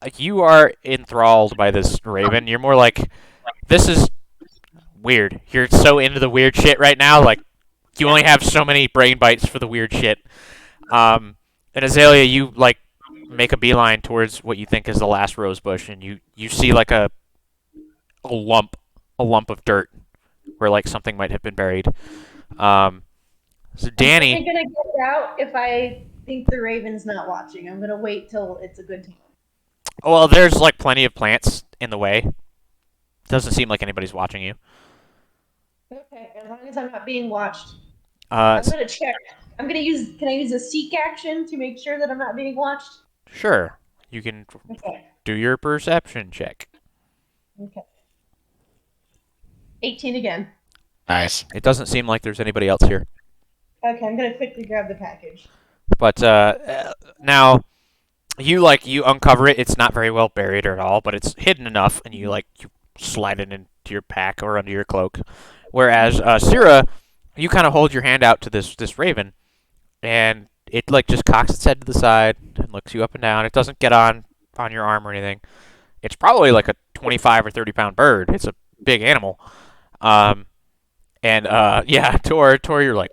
Speaker 1: like you are enthralled by this raven. You're more like, this is weird. You're so into the weird shit right now. Like you only have so many brain bites for the weird shit. And Azalea, you like make a beeline towards what you think is the last rose bush, and you see like a lump of dirt where like something might have been buried. So Danny,
Speaker 6: I'm gonna get out if I think the raven's not watching. I'm gonna wait till it's a good time.
Speaker 1: well, there's like plenty of plants in the way. Doesn't seem like anybody's watching you.
Speaker 6: Okay, as long as I'm not being watched.
Speaker 1: Uh,
Speaker 6: I'm gonna check. Can I use a seek action to make sure that I'm not being watched?
Speaker 1: sure, you can
Speaker 6: Okay.
Speaker 1: do your perception check.
Speaker 6: Okay. 18 again.
Speaker 2: Nice.
Speaker 1: It doesn't seem like there's anybody else here.
Speaker 6: Okay, I'm gonna quickly grab the package.
Speaker 1: But now you uncover it. It's not very well buried at all, but it's hidden enough, and you slide it into your pack or under your cloak. Whereas Cyra, you kind of hold your hand out to this raven, and it like just cocks its head to the side and looks you up and down. It doesn't get on your arm or anything. It's probably like a 25 or 30-pound bird. It's a big animal. Yeah, Tor, you're like,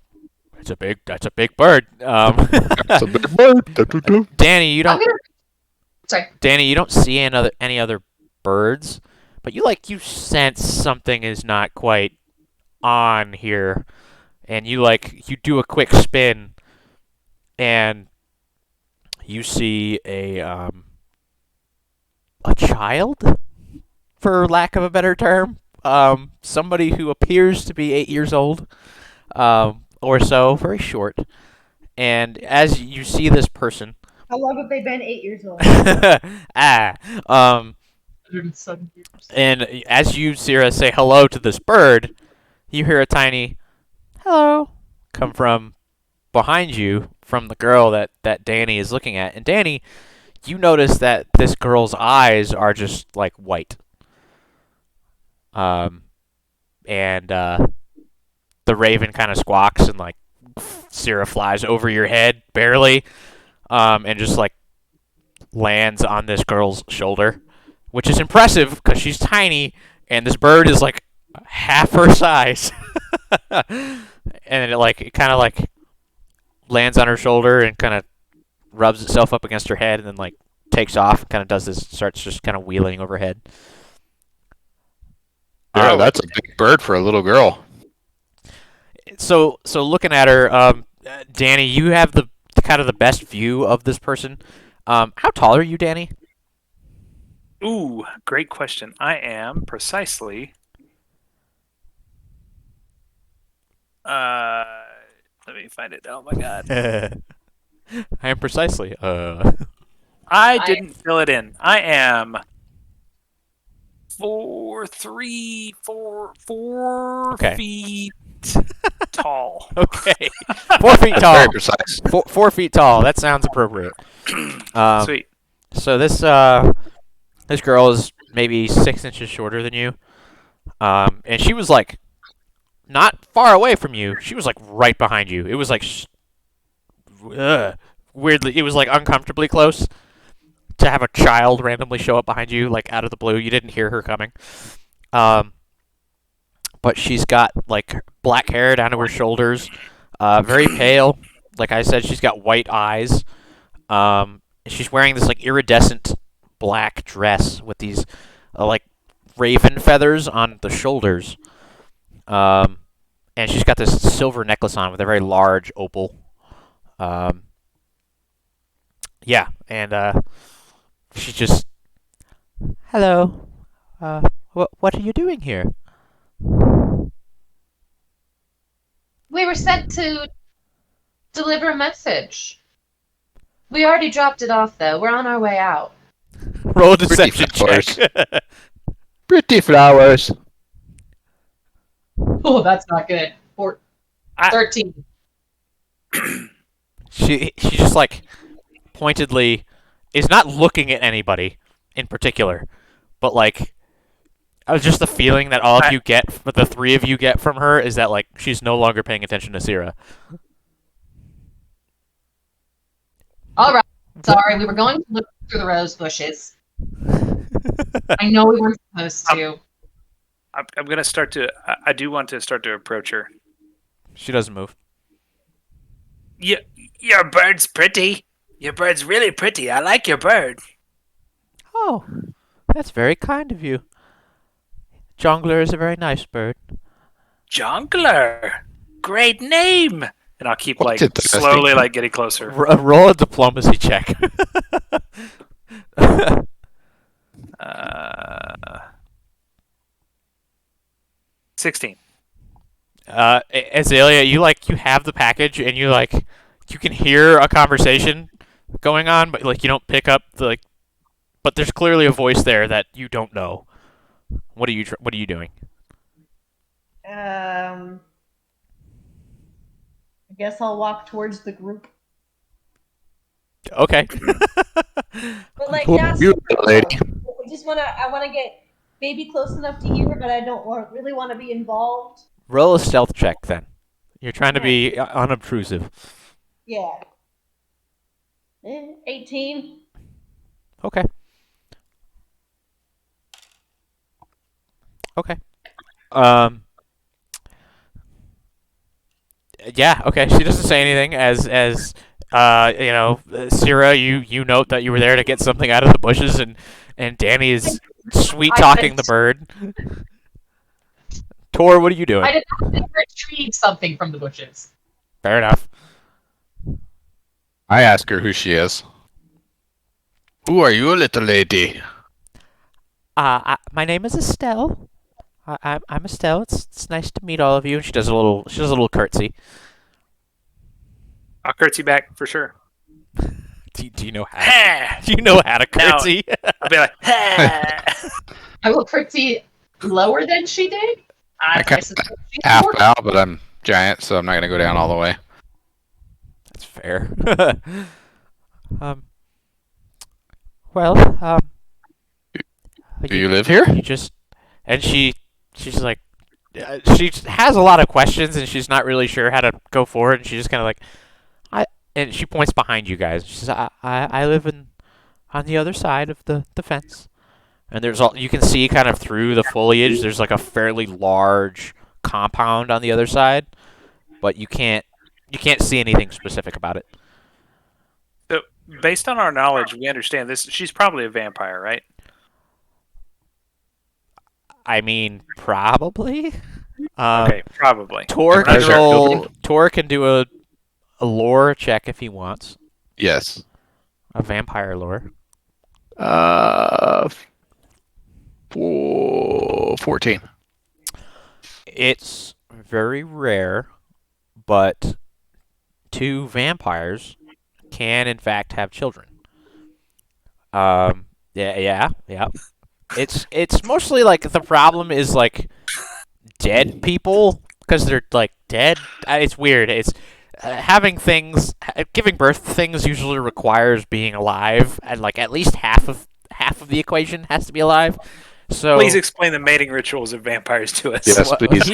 Speaker 1: that's a big bird.
Speaker 2: It's a big bird.
Speaker 1: Danny, you don't.
Speaker 4: Sorry.
Speaker 1: Danny, you don't see any other birds, but you sense something is not quite on here, and you do a quick spin, and you see a child, for lack of a better term. Somebody who appears to be 8 years old, or so, very short. And as you see this person,
Speaker 6: How long have they been 8 years old?
Speaker 1: ah, um,
Speaker 3: 107 years.
Speaker 1: and as you, Cyra, say hello to this bird, you hear a tiny hello come from behind you from the girl that Danny is looking at. And Danny, you notice that this girl's eyes are just like white. And the raven kind of squawks and like Cyra flies over your head barely, and just like lands on this girl's shoulder, which is impressive because she's tiny and this bird is like half her size. And it kind of like lands on her shoulder and kind of rubs itself up against her head and then like takes off, kind of does this, starts just kind of wheeling overhead.
Speaker 2: Yeah, that's a big bird for a little girl.
Speaker 1: So looking at her, Danny, you have the kind of the best view of this person. How tall are you, Danny?
Speaker 5: Ooh, great question. I am precisely. Let me find it. Oh my god.
Speaker 1: I am precisely.
Speaker 5: I didn't fill it in. I am 4
Speaker 1: Okay.
Speaker 5: feet tall.
Speaker 1: Okay. 4 feet tall.
Speaker 2: Very precise.
Speaker 1: 4 feet tall. That sounds appropriate.
Speaker 5: Sweet.
Speaker 1: So this girl is maybe 6 inches shorter than you, and she was like not far away from you. She was like right behind you. It was like weirdly, it was like uncomfortably close to have a child randomly show up behind you, like out of the blue. You didn't hear her coming. But she's got like black hair down to her shoulders, very pale. Like I said, she's got white eyes. She's wearing this like iridescent black dress with these like raven feathers on the shoulders. And she's got this silver necklace on with a very large opal. Yeah, and she's just, hello. What are you doing here?
Speaker 4: We were sent to deliver a message. We already dropped it off, though. We're on our way out.
Speaker 1: Roll a deception
Speaker 2: flowers.
Speaker 1: check.
Speaker 2: Pretty flowers.
Speaker 4: Oh, that's not good. 13.
Speaker 1: She just like pointedly is not looking at anybody in particular, but like just the feeling that all of you get, the three of you get from her, is that like she's no longer paying attention to Cyra.
Speaker 4: All right. Sorry, we were going to look through the rose bushes. I know we weren't supposed to.
Speaker 5: I'm gonna start to. I do want to start to approach her.
Speaker 1: She doesn't move.
Speaker 5: Your bird's pretty. Your bird's really pretty. I like your bird.
Speaker 1: Oh, that's very kind of you. Jongler is a very nice bird.
Speaker 5: Jongler. Great name. And I'll keep like
Speaker 2: What did the
Speaker 5: slowly like getting closer.
Speaker 1: Roll a diplomacy check.
Speaker 5: 16.
Speaker 1: Azalea, you have the package and you can hear a conversation going on, but like you don't pick up but there's clearly a voice there that you don't know. What are you doing?
Speaker 6: I guess I'll walk towards the group.
Speaker 1: Okay.
Speaker 6: But like
Speaker 2: Who
Speaker 6: not
Speaker 2: are you,
Speaker 6: super
Speaker 2: lady?
Speaker 6: close. I wanna get maybe close enough to hear, but I don't really want to be involved.
Speaker 1: Roll a stealth check then. You're trying to be unobtrusive.
Speaker 6: Yeah. 18.
Speaker 1: Okay. Okay. Yeah, okay. She doesn't say anything as Cyra, you note that you were there to get something out of the bushes, and Danny is sweet talking the bird. Tor, what are you doing?
Speaker 4: I did not retrieve something from the bushes.
Speaker 1: Fair enough.
Speaker 2: I ask her who she is. Who are you, little lady?
Speaker 1: My name is Estelle. I'm Estelle. It's nice to meet all of you. And she does a little curtsy.
Speaker 5: I'll curtsy back for sure.
Speaker 1: Do you know how?
Speaker 5: Ha!
Speaker 1: Do you know how to
Speaker 5: Now-
Speaker 1: curtsy?
Speaker 5: I'll be like, ha!
Speaker 4: I will curtsy lower than she did.
Speaker 2: I
Speaker 4: I
Speaker 2: kinda
Speaker 4: suspect she's
Speaker 2: Half
Speaker 4: more-
Speaker 2: bow, but I'm giant, so I'm not gonna go down all the way.
Speaker 1: That's fair. um. Well,
Speaker 2: Do you live here?
Speaker 1: You just and she's like she has a lot of questions and she's not really sure how to go forward and she's just kind of like and she points behind you guys. She says I live on the other side of the fence. And there's all you can see kind of through the foliage. There's like a fairly large compound on the other side, but you can't see anything specific about it.
Speaker 5: So, based on our knowledge, we understand this. She's probably a vampire, right?
Speaker 1: I mean, probably.
Speaker 5: Okay, probably.
Speaker 1: Tor
Speaker 2: Guys
Speaker 1: can
Speaker 2: are
Speaker 1: roll.
Speaker 2: children?
Speaker 1: Tor can do a lore check if he wants.
Speaker 2: Yes.
Speaker 1: A vampire lore.
Speaker 2: 14.
Speaker 1: It's very rare, but two vampires can in fact have children. Yeah. It's mostly like the problem is like dead people because they're like dead. It's weird. It's having things, giving birth to things usually requires being alive, and like at least half of the equation has to be alive. So
Speaker 5: Please explain the mating rituals of vampires to us.
Speaker 2: Yes,
Speaker 1: Well,
Speaker 2: please.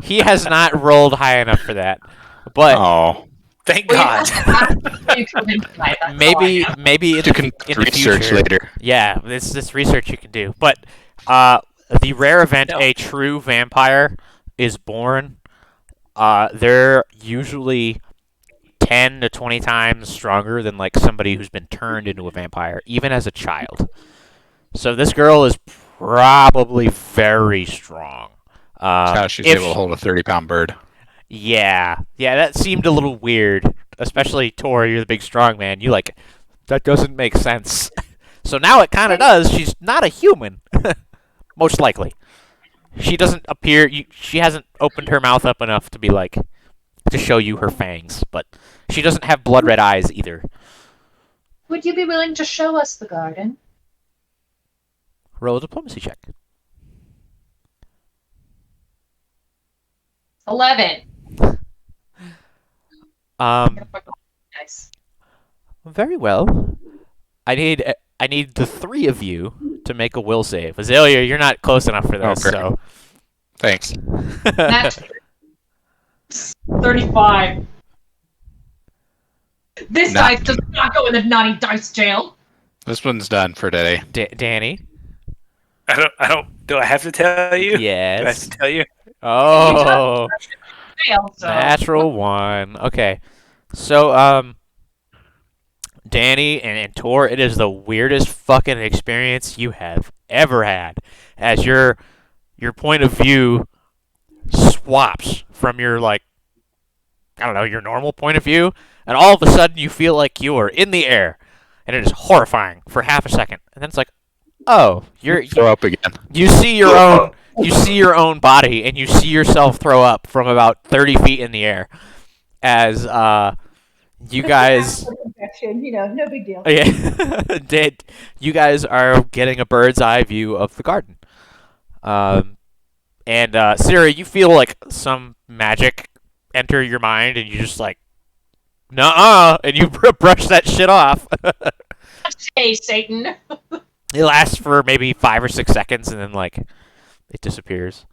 Speaker 1: he has not rolled high enough for that, but
Speaker 2: Oh,
Speaker 5: Thank
Speaker 4: Well,
Speaker 5: God.
Speaker 4: you can imply that,
Speaker 1: maybe
Speaker 4: so I know.
Speaker 1: maybe in
Speaker 2: you can
Speaker 1: the
Speaker 2: research
Speaker 1: future.
Speaker 2: later.
Speaker 1: Yeah, this research you can do. But the rare event
Speaker 5: No.
Speaker 1: a true vampire is born, they're usually 10 to 20 times stronger than like somebody who's been turned into a vampire, even as a child. So this girl is probably very strong.
Speaker 2: How she's
Speaker 1: if
Speaker 2: able to hold a 30-pound bird.
Speaker 1: Yeah, that seemed a little weird, especially Tor. You're the big strong man. You like that doesn't make sense. So now it kind of does. She's not a human, most likely. She doesn't appear. She hasn't opened her mouth up enough to be like to show you her fangs, but she doesn't have blood red eyes either.
Speaker 4: Would you be willing to show us the garden?
Speaker 1: Roll a diplomacy check.
Speaker 4: 11. Nice.
Speaker 1: Very well. I need the three of you to make a will save. Azalea, you're not close enough for this,
Speaker 2: Okay.
Speaker 1: so.
Speaker 2: Thanks.
Speaker 4: That's 35. This
Speaker 2: Nah.
Speaker 4: dice does not go in the naughty dice jail.
Speaker 2: This one's done for today.
Speaker 1: Danny.
Speaker 5: I don't. Do I have to tell you? Do I have
Speaker 1: Yes.
Speaker 5: to tell you?
Speaker 1: Oh.
Speaker 4: Jail, so.
Speaker 1: Natural one. Okay. So, Danny and Tor, it is the weirdest fucking experience you have ever had. As your point of view swaps from your, like, I don't know, your normal point of view, and all of a sudden you feel like you are in the air. And it is horrifying for half a second. And then it's like, oh,
Speaker 2: Throw up again.
Speaker 1: you see your own body, and you see yourself throw up from about 30 feet in the air, as you guys,
Speaker 6: Infection, no big deal.
Speaker 1: did you guys are getting a bird's eye view of the garden, and Cyra, you feel like some magic enter your mind, and you just like, nuh-uh, and you brush that shit off.
Speaker 4: Hey, Satan.
Speaker 1: It lasts for maybe 5 or 6 seconds, and then like it disappears.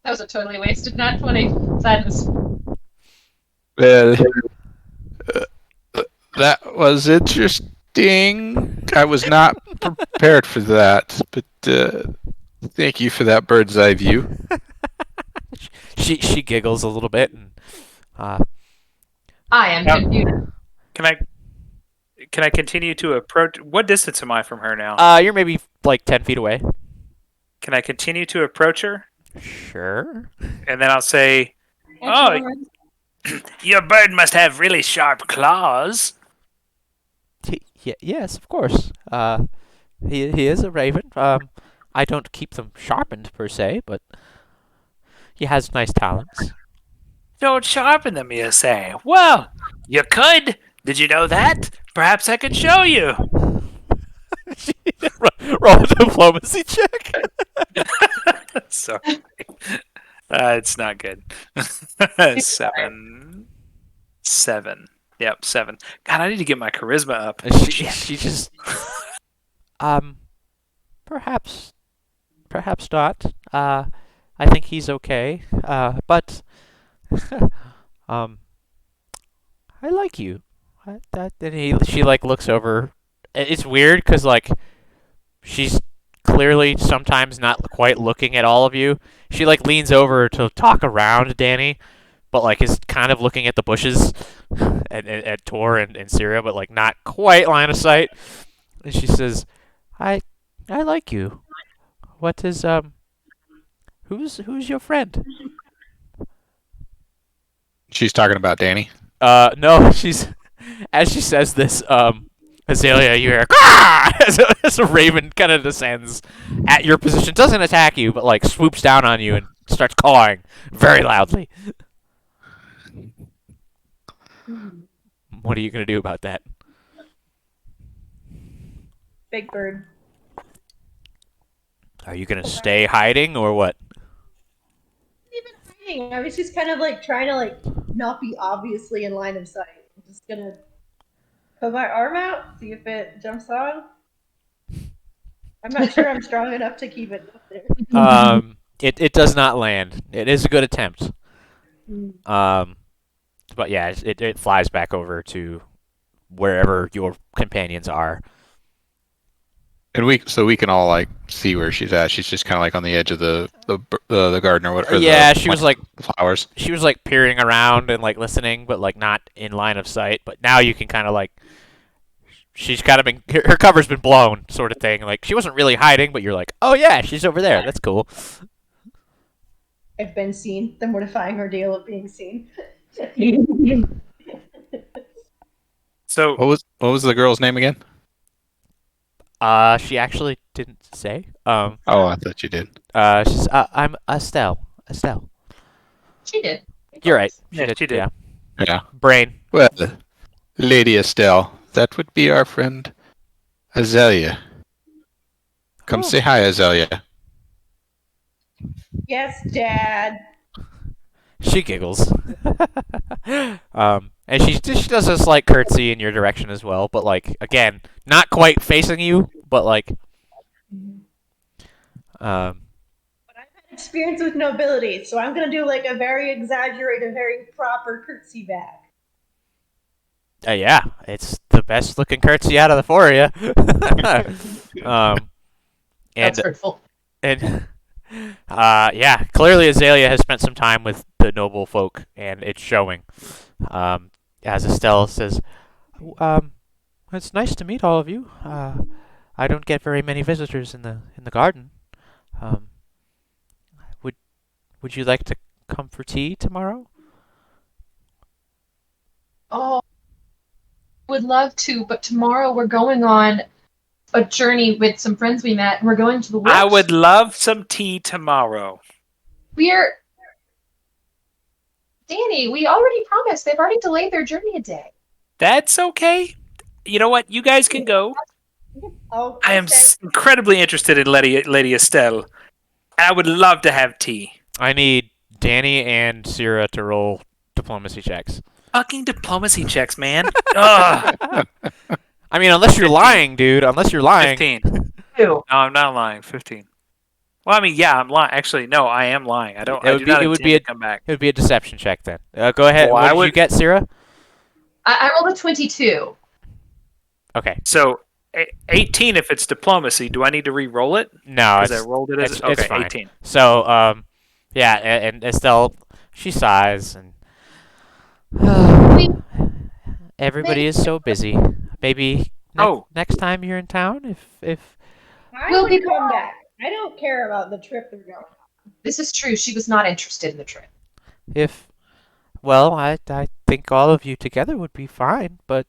Speaker 4: That was a totally wasted nat 20. Sadness.
Speaker 2: Well, that was interesting. I was not prepared for that, but thank you for that bird's eye view.
Speaker 1: She giggles a little bit, and
Speaker 4: I am
Speaker 5: Yeah.
Speaker 4: confused.
Speaker 5: Can I continue to approach? What distance am I from her now?
Speaker 1: you're maybe like 10 feet away.
Speaker 5: Can I continue to approach her?
Speaker 1: Sure.
Speaker 5: And then I'll say, "Oh, your bird must have really sharp claws."
Speaker 1: Yes, of course. He is a raven. I don't keep them sharpened per se, but he has nice talents.
Speaker 5: Don't sharpen them, you say? Well, you could. Did you know that? Perhaps I could show you.
Speaker 1: Roll a diplomacy check.
Speaker 5: Sorry. It's not good. 7. 7. Yep, 7. God, I need to get my charisma up.
Speaker 1: She just perhaps not. I think he's okay. But um I like you. She like looks over. It's weird because like she's clearly sometimes not quite looking at all of you. She like leans over to talk around Danny, but like is kind of looking at the bushes at Tor and Cyra, but like not quite line of sight. And she says, I like you. What is who's your friend?"
Speaker 2: She's talking about Danny.
Speaker 1: No, she's as she says this, Azalea, you hear as a raven kind of descends at your position, doesn't attack you, but like swoops down on you and starts cawing very loudly. What are you gonna do about that?
Speaker 6: Big bird.
Speaker 1: Are you gonna stay hiding or what?
Speaker 6: Even hiding. I was just kind of like trying to like not be obviously in line of sight. I'm just gonna put my arm out, see if it jumps on. I'm not sure I'm strong enough to keep it up there.
Speaker 1: It does not land. It is a good attempt. But yeah, it flies back over to wherever your companions are.
Speaker 2: And we can all like see where she's at. She's just kind of like on the edge of the garden or whatever.
Speaker 1: Yeah, she was like
Speaker 2: flowers.
Speaker 1: She was like peering around and like listening, but like not in line of sight. But now you can kind of like, she's kind of been, her cover's been blown, sort of thing. Like she wasn't really hiding, but you're like, oh yeah, she's over there. That's cool.
Speaker 6: I've been seen. The mortifying ordeal of being seen.
Speaker 5: So
Speaker 2: What was the girl's name again?
Speaker 1: She actually didn't say.
Speaker 2: Oh, I thought you did.
Speaker 1: She's I'm Estelle. Estelle.
Speaker 4: She did.
Speaker 1: You're right.
Speaker 5: Yeah, she did.
Speaker 1: Yeah.
Speaker 2: Yeah.
Speaker 1: Brain.
Speaker 2: Well, Lady Estelle, that would be our friend Azalea. Come
Speaker 1: Oh.
Speaker 2: say hi, Azalea.
Speaker 6: Yes, Dad.
Speaker 1: She giggles. And she does a slight curtsy in your direction as well, but like again, not quite facing you, but like
Speaker 6: But I've had experience with nobility, so I'm gonna do like a very exaggerated, very proper curtsy back.
Speaker 1: Yeah, it's the best looking curtsy out of the four of you.
Speaker 4: That's hurtful.
Speaker 1: And yeah, clearly Azalea has spent some time with the noble folk, and it's showing. As Estelle says, it's nice to meet all of you. I don't get very many visitors in the garden. Would you like to come for tea tomorrow?
Speaker 4: Oh, would love to, but tomorrow we're going on a journey with some friends we met, and we're going to the woods.
Speaker 5: I would love some tea tomorrow.
Speaker 4: Danny, we already promised. They've already delayed their journey a day.
Speaker 5: That's okay. You know what? You guys can go.
Speaker 6: Oh,
Speaker 5: I am
Speaker 6: okay.
Speaker 5: incredibly interested in Lady Estelle. I would love to have tea.
Speaker 1: I need Danny and Cyra to roll diplomacy checks.
Speaker 5: Fucking diplomacy checks, man. Ugh.
Speaker 1: I mean, unless you're
Speaker 5: 15.
Speaker 1: lying, dude. Unless you're lying.
Speaker 5: 15.
Speaker 4: Ew.
Speaker 5: No, I'm not lying. 15. Well, I mean, yeah, I'm lying. Actually, no, I am lying. I do not intend to come back.
Speaker 1: It would be a deception check then. Go ahead.
Speaker 5: Well,
Speaker 1: What did you get, Cyra?
Speaker 4: I rolled a 22.
Speaker 1: Okay.
Speaker 5: So, 18 if it's diplomacy. Do I need to re-roll it?
Speaker 1: No,
Speaker 5: Because I rolled it as...
Speaker 1: it's
Speaker 5: Okay,
Speaker 1: fine.
Speaker 5: 18.
Speaker 1: So, yeah, and Estelle, she sighs and everybody is so busy. Maybe next time you're in town, if
Speaker 6: I
Speaker 4: We'll
Speaker 6: would
Speaker 4: be
Speaker 6: come
Speaker 4: back.
Speaker 6: back. I don't care about the trip they're going on.
Speaker 4: This is true. She was not interested in the trip.
Speaker 1: well, I think all of you together would be fine, but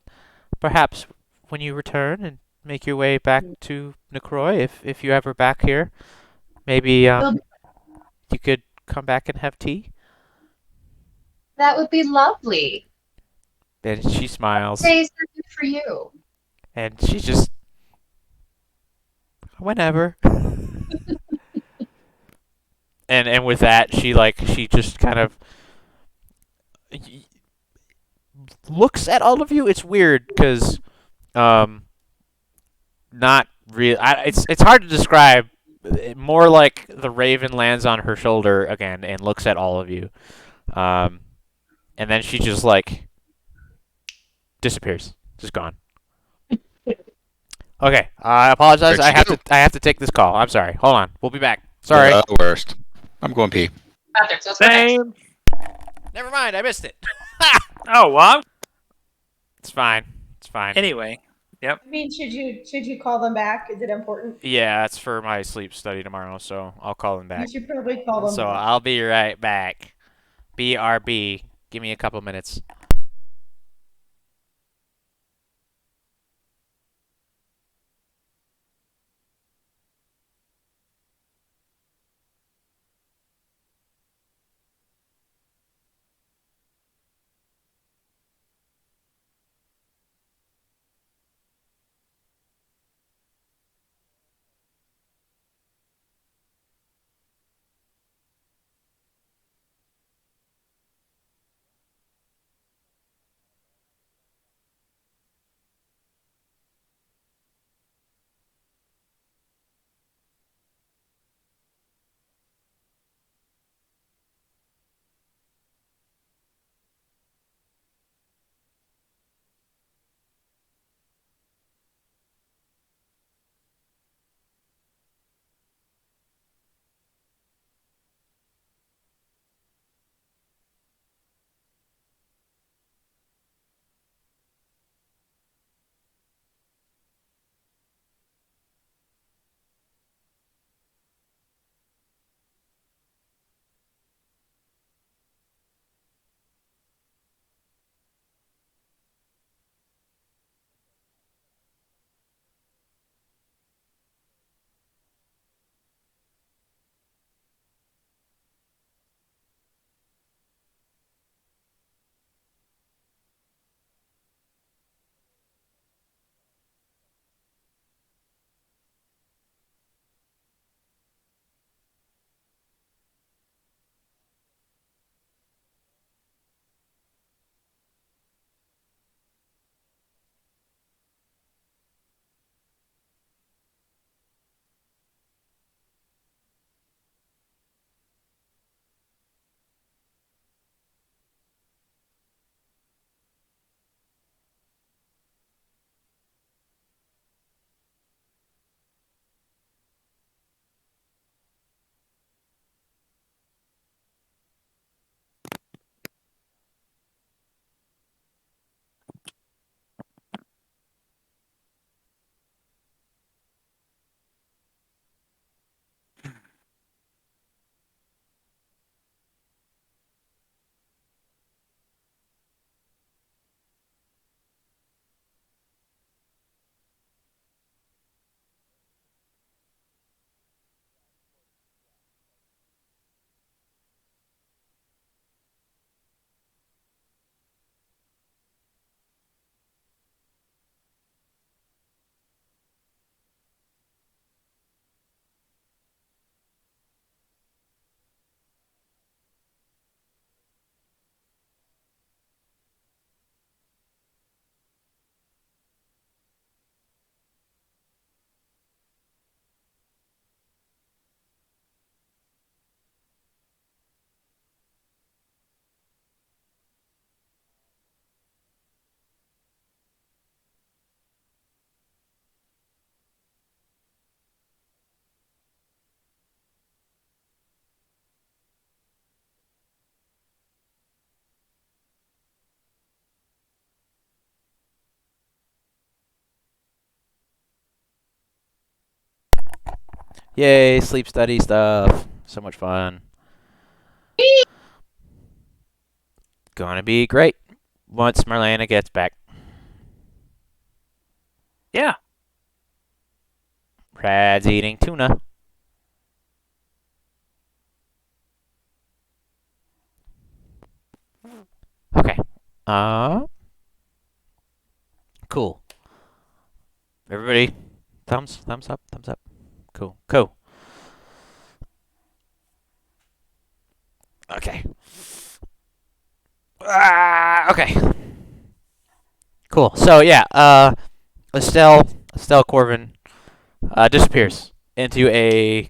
Speaker 1: perhaps when you return and make your way back to Necroi, if you ever back here, maybe
Speaker 4: Well,
Speaker 1: you could come back and have tea.
Speaker 4: that would be lovely.
Speaker 1: And she smiles,
Speaker 4: Days are good for you.
Speaker 1: and she just whenever. And with that, she just kind of looks at all of you. It's weird because um not real. It's hard to describe. More like the raven lands on her shoulder again and looks at all of you, um, and then she just like disappears, just gone. Okay, I apologize.
Speaker 2: Where'd she go?
Speaker 1: I have to take this call. I'm sorry. Hold on. We'll be back. Sorry.
Speaker 2: The worst. I'm going pee.
Speaker 4: Patrick, so it's next.
Speaker 5: Same.
Speaker 1: Never mind. I missed it.
Speaker 5: Oh, well.
Speaker 1: It's fine. It's fine.
Speaker 5: Anyway,
Speaker 6: I mean, should you call them back? Is it important?
Speaker 1: Yeah, it's for my sleep study tomorrow, so I'll call them
Speaker 6: You
Speaker 1: back.
Speaker 6: should probably call them
Speaker 1: So
Speaker 6: back.
Speaker 1: I'll be right back. BRB. Give me a couple minutes. Yay, sleep study stuff. So much fun. Gonna be great once Marlena gets back.
Speaker 5: Yeah.
Speaker 1: Brad's eating tuna. Okay. Cool. Everybody, thumbs up, thumbs up. Cool. Okay. Okay. Cool. So yeah, Estelle Corvin disappears into a.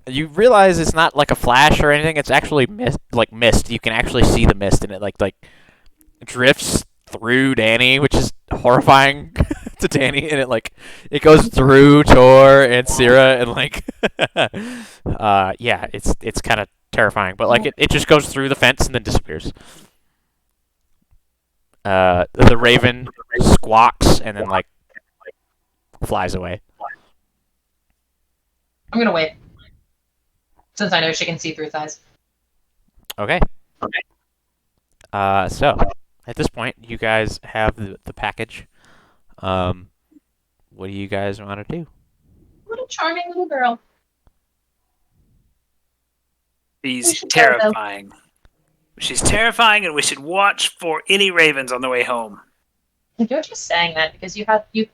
Speaker 1: You realize it's not like a flash or anything. It's actually mist. You can actually see the mist, and it like drifts through Danny, which is horrifying to Danny, and it goes through Tor and Cyra, and yeah, it's kind of terrifying, but it just goes through the fence and then disappears. The raven squawks and then flies away.
Speaker 4: I'm gonna wait, since I know she can see through thighs.
Speaker 1: Okay. So at this point, you guys have the package. What do you guys want to do?
Speaker 4: What a charming little girl.
Speaker 5: She's terrifying. She's terrifying, and we should watch for any ravens on the way home.
Speaker 4: You're just saying that because you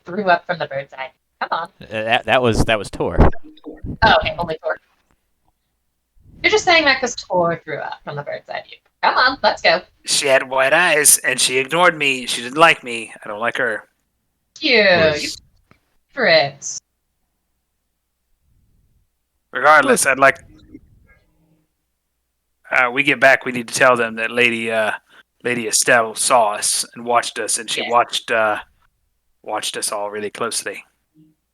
Speaker 4: threw up from the bird's eye. Come on.
Speaker 1: That was Tor.
Speaker 4: Oh, okay, only Tor. You're just saying that because Tor threw up from the bird's eye view. Come on, let's go.
Speaker 5: She had white eyes, and she ignored me. She didn't like me. I don't like her.
Speaker 4: You Fritz.
Speaker 5: Regardless, I'd like. We get back. We need to tell them that Lady Estelle saw us and watched us, and she watched us all really closely.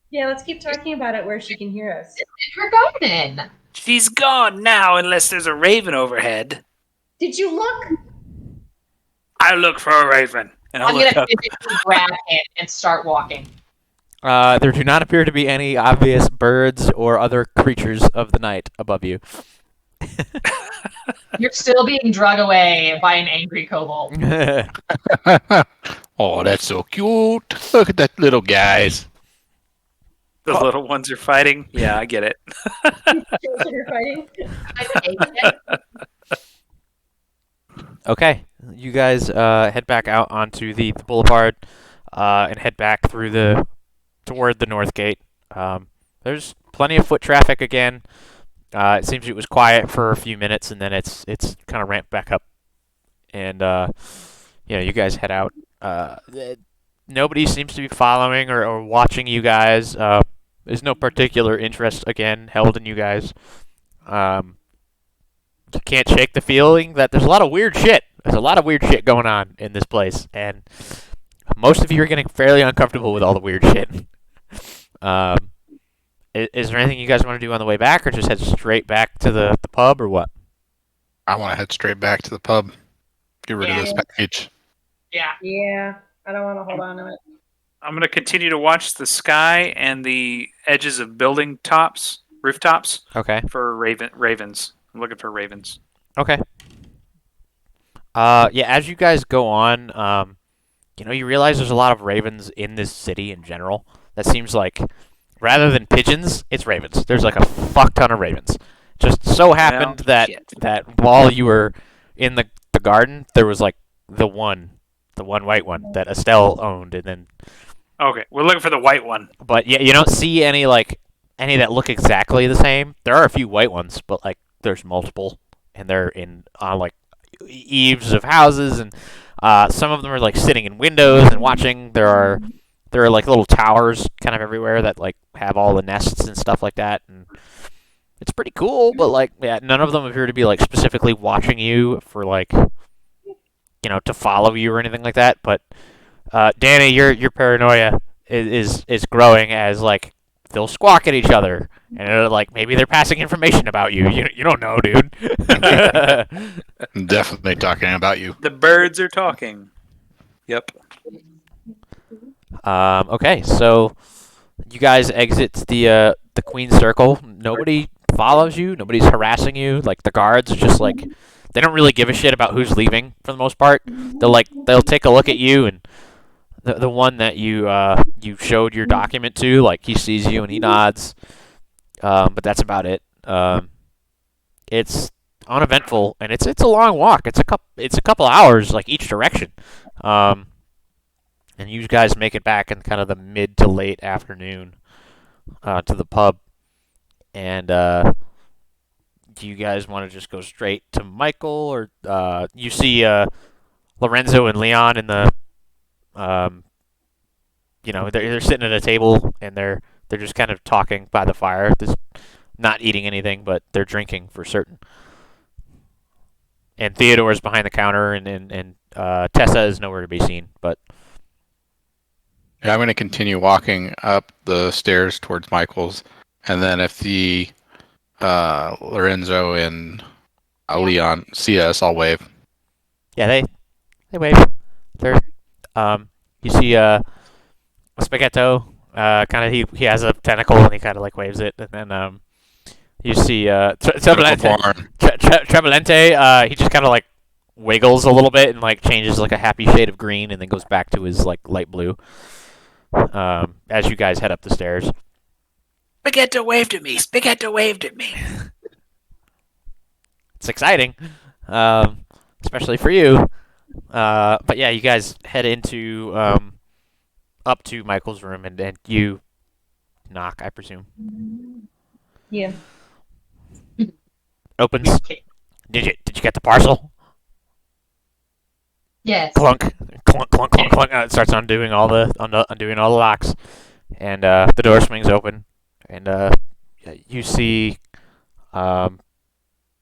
Speaker 6: Yeah, let's keep talking about it where she can hear us.
Speaker 4: In her garden.
Speaker 5: She's gone now, unless there's a raven overhead.
Speaker 6: Did you look?
Speaker 5: I look for a raven, and
Speaker 4: I'm
Speaker 5: look
Speaker 4: gonna
Speaker 5: up.
Speaker 4: physically grab him and start walking.
Speaker 1: There do not appear to be any obvious birds or other creatures of the night above you.
Speaker 4: You're still being drug away by an angry kobold.
Speaker 2: Oh, that's so cute. Look at that little guys.
Speaker 5: The little ones are fighting. Yeah, I get it.
Speaker 6: Children are fighting.
Speaker 4: I hate it.
Speaker 1: Okay, you guys head back out onto the boulevard and head back toward the north gate. There's plenty of foot traffic again. It seems it was quiet for a few minutes, and then it's kind of ramped back up. And you guys head out. Nobody seems to be following or watching you guys. There's no particular interest again held in you guys. You can't shake the feeling that there's a lot of weird shit. There's a lot of weird shit going on in this place, and most of you are getting fairly uncomfortable with all the weird shit. Is there anything you guys want to do on the way back, or just head straight back to the pub, or what?
Speaker 2: I want to head straight back to the pub. Get rid of this package.
Speaker 6: Yeah, I don't want to hold on to it.
Speaker 5: I'm going to continue to watch the sky and the edges of building rooftops,
Speaker 1: Okay.
Speaker 5: for ravens. I'm looking for ravens.
Speaker 1: Okay. Yeah, as you guys go on, you realize there's a lot of ravens in this city in general. That seems like, rather than pigeons, it's ravens. There's like a fuck ton of ravens. Just so happened that while you were in the garden, there was like the one white one that Estelle owned, and then.
Speaker 5: Okay, we're looking for the white one.
Speaker 1: But yeah, you don't see any that look exactly the same. There are a few white ones, but there's multiple, and they're on eaves of houses, and some of them are sitting in windows and watching. There are little towers kind of everywhere that have all the nests and stuff like that, and it's pretty cool. But none of them appear to be specifically watching you for to follow you or anything like that. But Danny, your paranoia is growing as they'll squawk at each other, and maybe they're passing information about you. You don't know, dude.
Speaker 2: I'm definitely talking about you.
Speaker 5: The birds are talking. Yep.
Speaker 1: Okay, so you guys exit the Queen Circle. Nobody follows you. Nobody's harassing you. The guards are just they don't really give a shit about who's leaving for the most part. They'll take a look at you, and the one that you you showed your document to. Like he sees you and he nods, but that's about it. It's uneventful, and it's a long walk. It's a couple hours like each direction, and you guys make it back in kind of the mid to late afternoon to the pub. And do you guys want to just go straight to Michael, or you see Lorenzo and Leon in the they're sitting at a table and they're just kind of talking by the fire. They're not eating anything, but they're drinking for certain. And Theodore's behind the counter, and Tessa is nowhere to be seen. But
Speaker 2: Yeah, I'm going to continue walking up the stairs towards Michael's, and then if the Lorenzo and Leon see us, I'll wave.
Speaker 1: yeah, they wave. They're you see Spaghetto. Kind of he has a tentacle and he kind of like waves it, and then you see Trebolente. He just kind of like wiggles a little bit and like changes like a happy shade of green, and then goes back to his like light blue. As you guys head up the stairs.
Speaker 5: Spaghetto waved at me. Spaghetto waved at me.
Speaker 1: It's exciting, especially for you. But yeah, you guys head into up to Michael's room, and you knock, I presume.
Speaker 6: Yeah.
Speaker 1: Opens. Did you get the parcel?
Speaker 4: Yes.
Speaker 1: Clunk, clunk, clunk, clunk, clunk. It starts undoing all the locks, and the door swings open, and you see that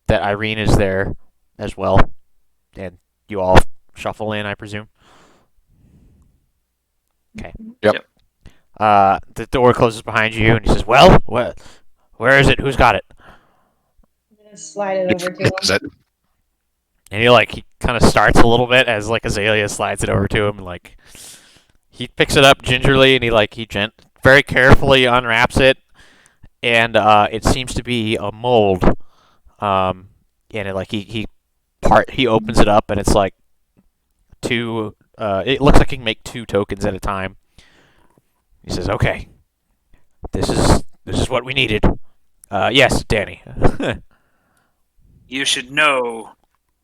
Speaker 1: Irene is there as well, and you all shuffle in, I presume. Okay.
Speaker 2: Yep.
Speaker 1: The door closes behind you, and he says, "Well, where is it? Who's got it?"
Speaker 6: I'm gonna slide it over to him.
Speaker 2: Is it?
Speaker 1: And he kind of starts a little bit as like Azalea slides it over to him, and like he picks it up gingerly, and he very carefully unwraps it, and it seems to be a mold. And he opens it up, and it's like two. It looks like he can make 2 tokens at a time. He says, "Okay, this is what we needed." Yes, Danny.
Speaker 5: You should know,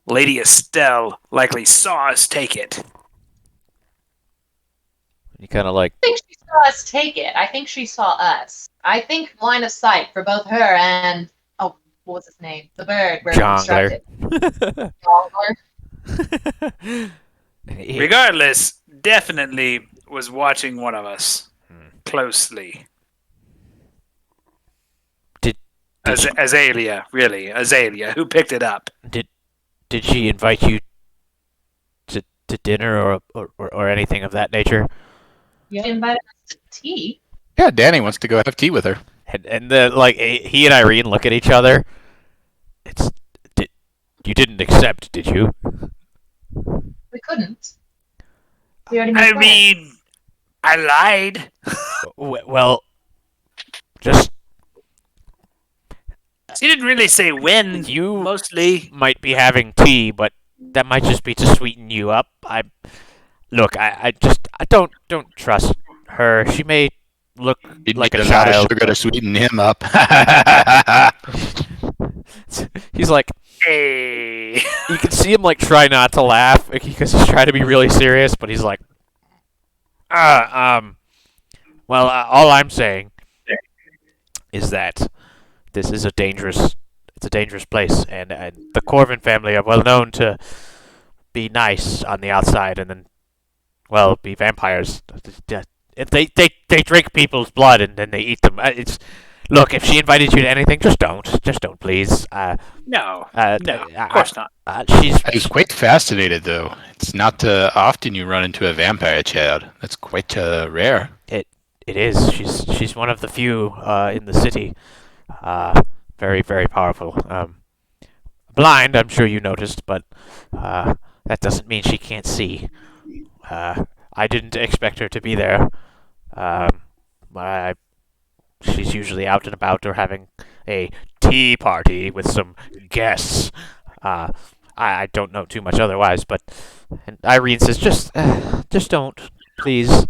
Speaker 5: Lady Estelle likely saw us take it.
Speaker 1: He kind of like.
Speaker 4: I think she saw us take it. I think she saw us. I think line of sight for both her and what was his name? The bird. Where
Speaker 1: Jongler.
Speaker 4: Jongler.
Speaker 5: Regardless, definitely was watching one of us closely. Azalea, really. Azalea, who picked it up.
Speaker 1: Did she invite you to dinner or anything of that nature?
Speaker 4: You invited us to tea.
Speaker 2: Yeah, Danny wants to go have tea with her.
Speaker 1: And he and Irene look at each other. You didn't accept, did you?
Speaker 4: We couldn't. We already
Speaker 5: I
Speaker 4: made
Speaker 5: mean, I lied.
Speaker 1: Well, just
Speaker 5: She didn't really say when.
Speaker 1: you
Speaker 5: Mostly.
Speaker 1: might be having tea, but that might just be to sweeten you up. I don't trust her. She may look like a
Speaker 2: lot
Speaker 1: child.
Speaker 2: of sugar to sweeten him up.
Speaker 1: He's like,
Speaker 5: Hey.
Speaker 1: you can see him like try not to laugh because he's trying to be really serious, but he's like, well, all I'm saying is that this is a dangerous place, and the Corvin family are well known to be nice on the outside, and then, well, be vampires. They drink people's blood and then they eat them. Look, if she invited you to anything, just don't, please.
Speaker 5: No,
Speaker 1: Of
Speaker 5: course not.
Speaker 2: I was quite fascinated, though. It's not often you run into a vampire child. That's quite rare.
Speaker 1: It is. She's one of the few in the city. Very, very powerful. Blind, I'm sure you noticed, but that doesn't mean she can't see. I didn't expect her to be there. She's usually out and about or having a tea party with some guests. I don't know too much otherwise, but and Irene says, just don't, please.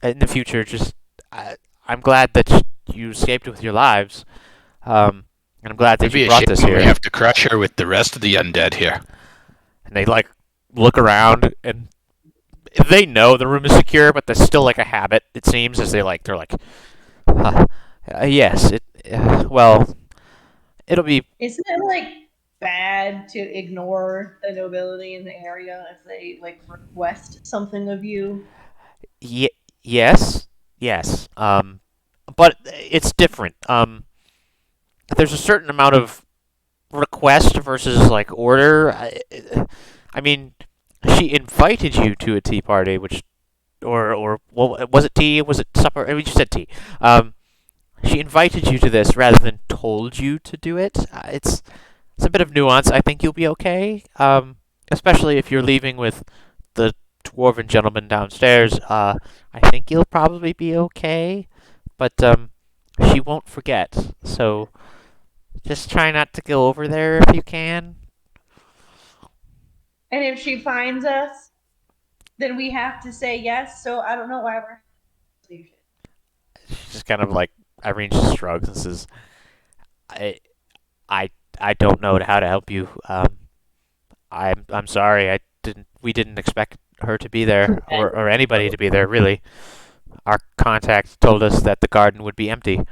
Speaker 1: in the future, just I'm glad that you escaped with your lives. And I'm glad that
Speaker 2: It'd be
Speaker 1: you
Speaker 2: a
Speaker 1: brought
Speaker 2: shame
Speaker 1: this
Speaker 2: when we
Speaker 1: here.
Speaker 2: have to crush her with the rest of the undead here.
Speaker 1: And they like look around, and they know the room is secure, but there's still like a habit. It seems as they're like, yes, it. Well, it'll be.
Speaker 6: Isn't it like bad to ignore the nobility in the area if they like request something of you?
Speaker 1: Yes, yes. But it's different. There's a certain amount of request versus like order. I mean, she invited you to a tea party, which or well, was it tea? Was it supper? We just said tea. She invited you to this rather than told you to do it. It's a bit of nuance. I think you'll be okay. Especially if you're leaving with the dwarven gentleman downstairs. I think you'll probably be okay. But she won't forget. So just try not to go over there if you can.
Speaker 6: And if she finds us, then we have to say yes. So I don't know why we're.
Speaker 1: She just kind of like Irene just shrugs and says, "I, I, I don't know how to help you. I'm sorry. We didn't expect her to be there or anybody to be there really. Our contact told us that the garden would be empty."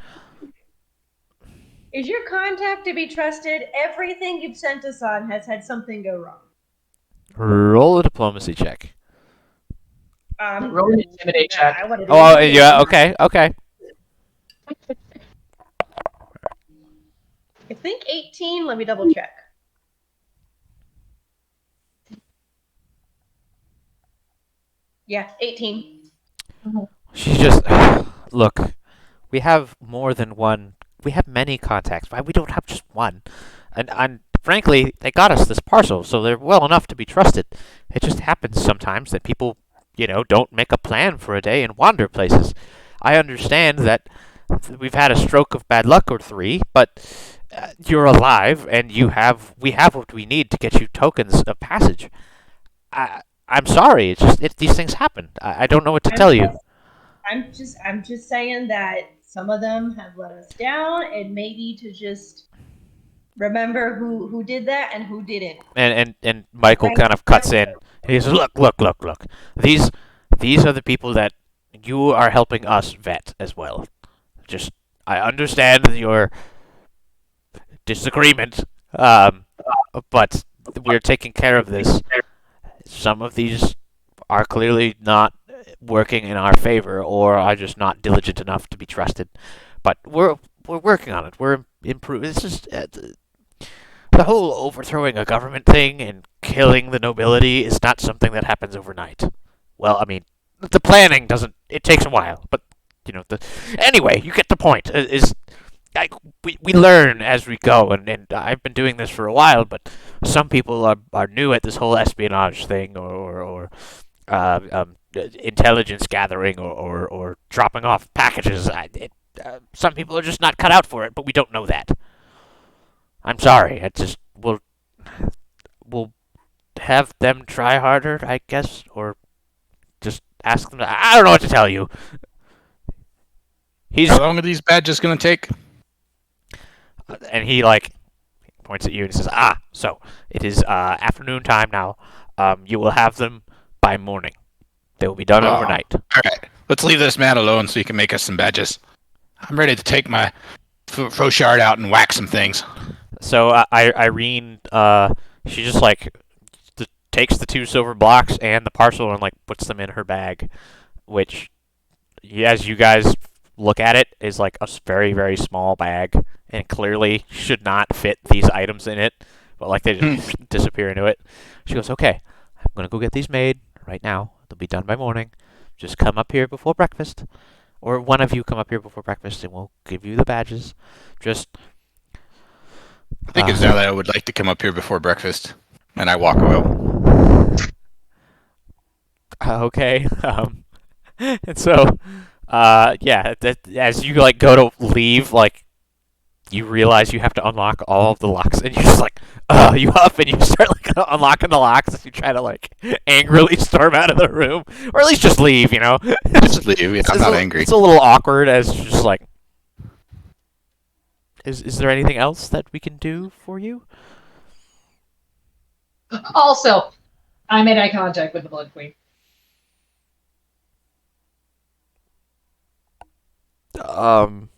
Speaker 6: Is your contact to be trusted? Everything you've sent us on has had something go wrong.
Speaker 1: Roll a diplomacy check.
Speaker 3: Roll an intimidate check.
Speaker 6: I wanna do
Speaker 1: Oh,
Speaker 6: intimidate.
Speaker 1: yeah. Okay. Okay.
Speaker 6: I think 18. Let me double check. Yeah, 18.
Speaker 1: She's just look. We have more than one. We have many contacts. Why we don't have just one? And frankly, they got us this parcel, so they're well enough to be trusted. It just happens sometimes that people, don't make a plan for a day and wander places. I understand that we've had a stroke of bad luck or three, but you're alive, and we have what we need to get you tokens of passage. I'm sorry. These things happen. I don't know what to tell you.
Speaker 6: I'm just saying that some of them have let us down, and maybe to just remember who did that and who didn't.
Speaker 1: And Michael kind of cuts in. He says, "Look. These are the people that you are helping us vet as well. Just I understand your disagreement, but we're taking care of this. Some of these are clearly not working in our favor, or are just not diligent enough to be trusted. But we're working on it. We're improving. This is the whole overthrowing a government thing and killing the nobility is not something that happens overnight. Well, I mean, the planning doesn't. It takes a while, but anyway, you get the point. We learn as we go, and I've been doing this for a while, but some people are new at this whole espionage thing, or intelligence gathering, or dropping off packages. Some people are just not cut out for it, but we don't know that. I'm sorry. We'll have them try harder, I guess, or just ask them. I don't know what to tell you.
Speaker 2: How long are these badges going to take?
Speaker 1: And he points at you and says, so it is afternoon time now. You will have them by morning. They will be done overnight.
Speaker 2: All right. Let's leave this man alone so he can make us some badges. I'm ready to take my Fauchard out and whack some things.
Speaker 1: So Irene, she just takes the 2 silver blocks and the parcel and puts them in her bag, which, as you guys look at it, is a very, very small bag and clearly should not fit these items in it, but they just disappear into it. She goes, "Okay, I'm gonna go get these made right now. They'll be done by morning. Just come up here before breakfast, or one of you come up here before breakfast, and we'll give you the badges. Just."
Speaker 2: I think Azalea would like to come up here before breakfast, and I walk away.
Speaker 1: Okay. And so, as you go to leave, you realize you have to unlock all of the locks, and you're just like, you up and you start like unlocking the locks as you try to like angrily storm out of the room, or at least just leave.
Speaker 2: Just leave. Yeah, I'm not angry.
Speaker 1: It's a little awkward as you're just like, is there anything else that we can do for you?
Speaker 4: Also, I made eye contact with the Blood Queen.
Speaker 1: Um,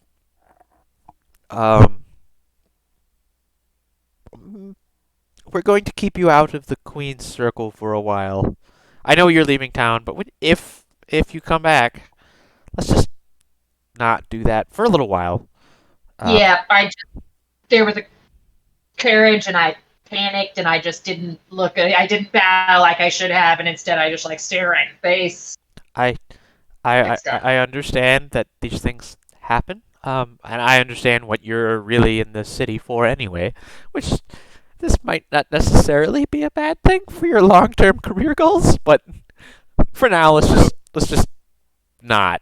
Speaker 1: we're going to keep you out of the Queen's circle for a while. I know you're leaving town, but if you come back, let's just not do that for a little while.
Speaker 4: Yeah, there was a carriage and I panicked and I just didn't I didn't bow like I should have, and instead I just like stare right in the face.
Speaker 1: I understand that these things happen, and I understand what you're really in the city for anyway, which this might not necessarily be a bad thing for your long-term career goals, but for now, let's just not.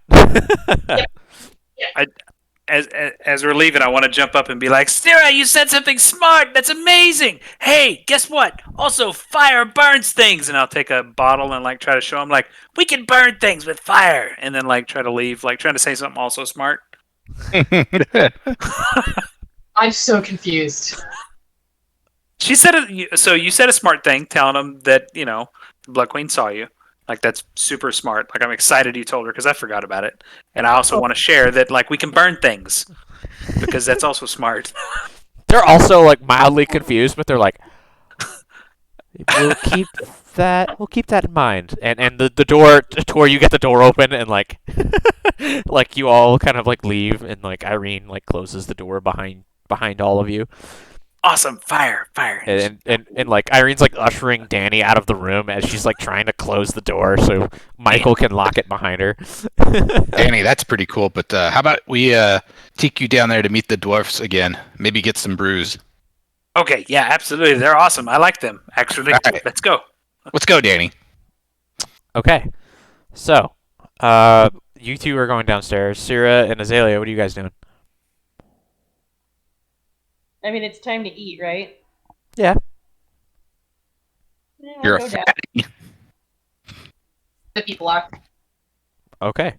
Speaker 5: As we're leaving, I want to jump up and be like, Cyra, you said something smart. That's amazing. Hey, guess what? Also, fire burns things. And I'll take a bottle and like try to show them like, we can burn things with fire. And then like try to leave, like trying to say something also smart.
Speaker 4: I'm so confused.
Speaker 5: She said it. So you said a smart thing, telling them that the Blood Queen saw you. Like that's super smart. Like I'm excited you told her because I forgot about it, and I also want to share that like we can burn things because that's also smart.
Speaker 1: They're also like mildly confused, but they're like, we'll keep that in mind. And the door, you get the door open and like like you all kind of like leave, and like Irene like closes the door behind all of you.
Speaker 5: Awesome, fire.
Speaker 1: And like Irene's like ushering Danny out of the room as she's like trying to close the door so Michael can lock it behind her.
Speaker 2: Danny, that's pretty cool. But how about we take you down there to meet the dwarfs again? Maybe get some brews.
Speaker 5: Okay, yeah, absolutely. They're awesome. I like them. Actually,
Speaker 2: right.
Speaker 5: Let's go.
Speaker 2: Let's go, Danny.
Speaker 1: Okay, so you two are going downstairs. Cyra and Azalea, what are you guys doing?
Speaker 6: I mean, it's time to eat, right?
Speaker 1: Yeah.
Speaker 6: Yeah,
Speaker 2: You're
Speaker 6: I'll
Speaker 2: a
Speaker 6: go down.
Speaker 2: fatty.
Speaker 4: The people are.
Speaker 1: Okay.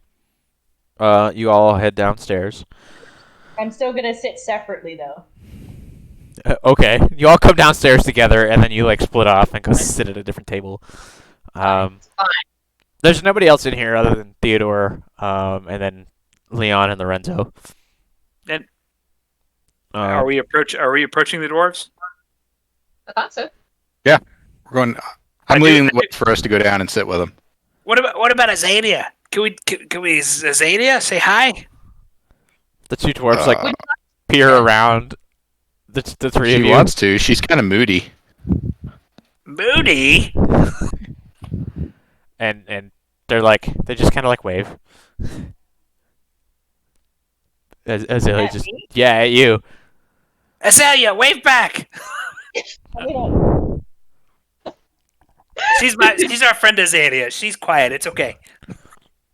Speaker 1: You all head downstairs.
Speaker 6: I'm still gonna sit separately though.
Speaker 1: Okay. You all come downstairs together, and then you like split off and go sit at a different table.
Speaker 4: Fine.
Speaker 1: There's nobody else in here other than Theodore, and then Leon and Lorenzo.
Speaker 5: And are we approaching the dwarves?
Speaker 4: I thought so.
Speaker 2: We're going. I'm
Speaker 5: I
Speaker 2: leaving
Speaker 5: do-
Speaker 2: the way for us to go down and sit with them.
Speaker 5: What about Azalea? Can we Azalea say hi?
Speaker 1: The two dwarves like
Speaker 2: Uh,
Speaker 1: peer around the three of
Speaker 2: She
Speaker 1: you.
Speaker 2: wants to. She's kind of moody.
Speaker 5: Moody.
Speaker 1: And they just kind of like wave. Azalea
Speaker 6: At
Speaker 1: just
Speaker 6: me?
Speaker 1: at you.
Speaker 5: Azalea, wave back.
Speaker 6: I mean,
Speaker 5: She's our friend Azalea. She's quiet. It's okay.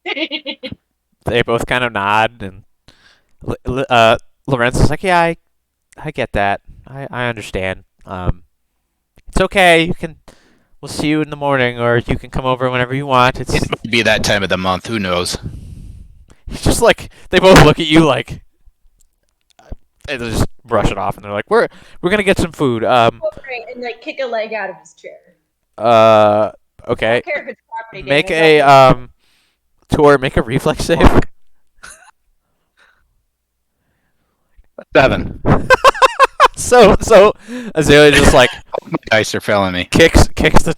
Speaker 1: They both kind of nod, and Lorenzo's like, yeah, I get that. I understand. It's okay. We'll see you in the morning, or you can come over whenever you want. It's
Speaker 2: It might be that time of the month. Who knows?
Speaker 1: It's just like they both look at you like they just brush it off, and they're like, "We're gonna get some food."
Speaker 6: go right and like kick a leg out of his chair. I
Speaker 1: Okay.
Speaker 6: don't care if it's property
Speaker 1: Make
Speaker 6: damage.
Speaker 1: a Tor, make a reflex save.
Speaker 2: 7.
Speaker 1: so Azalea just like
Speaker 2: My dice are failing me.
Speaker 1: kicks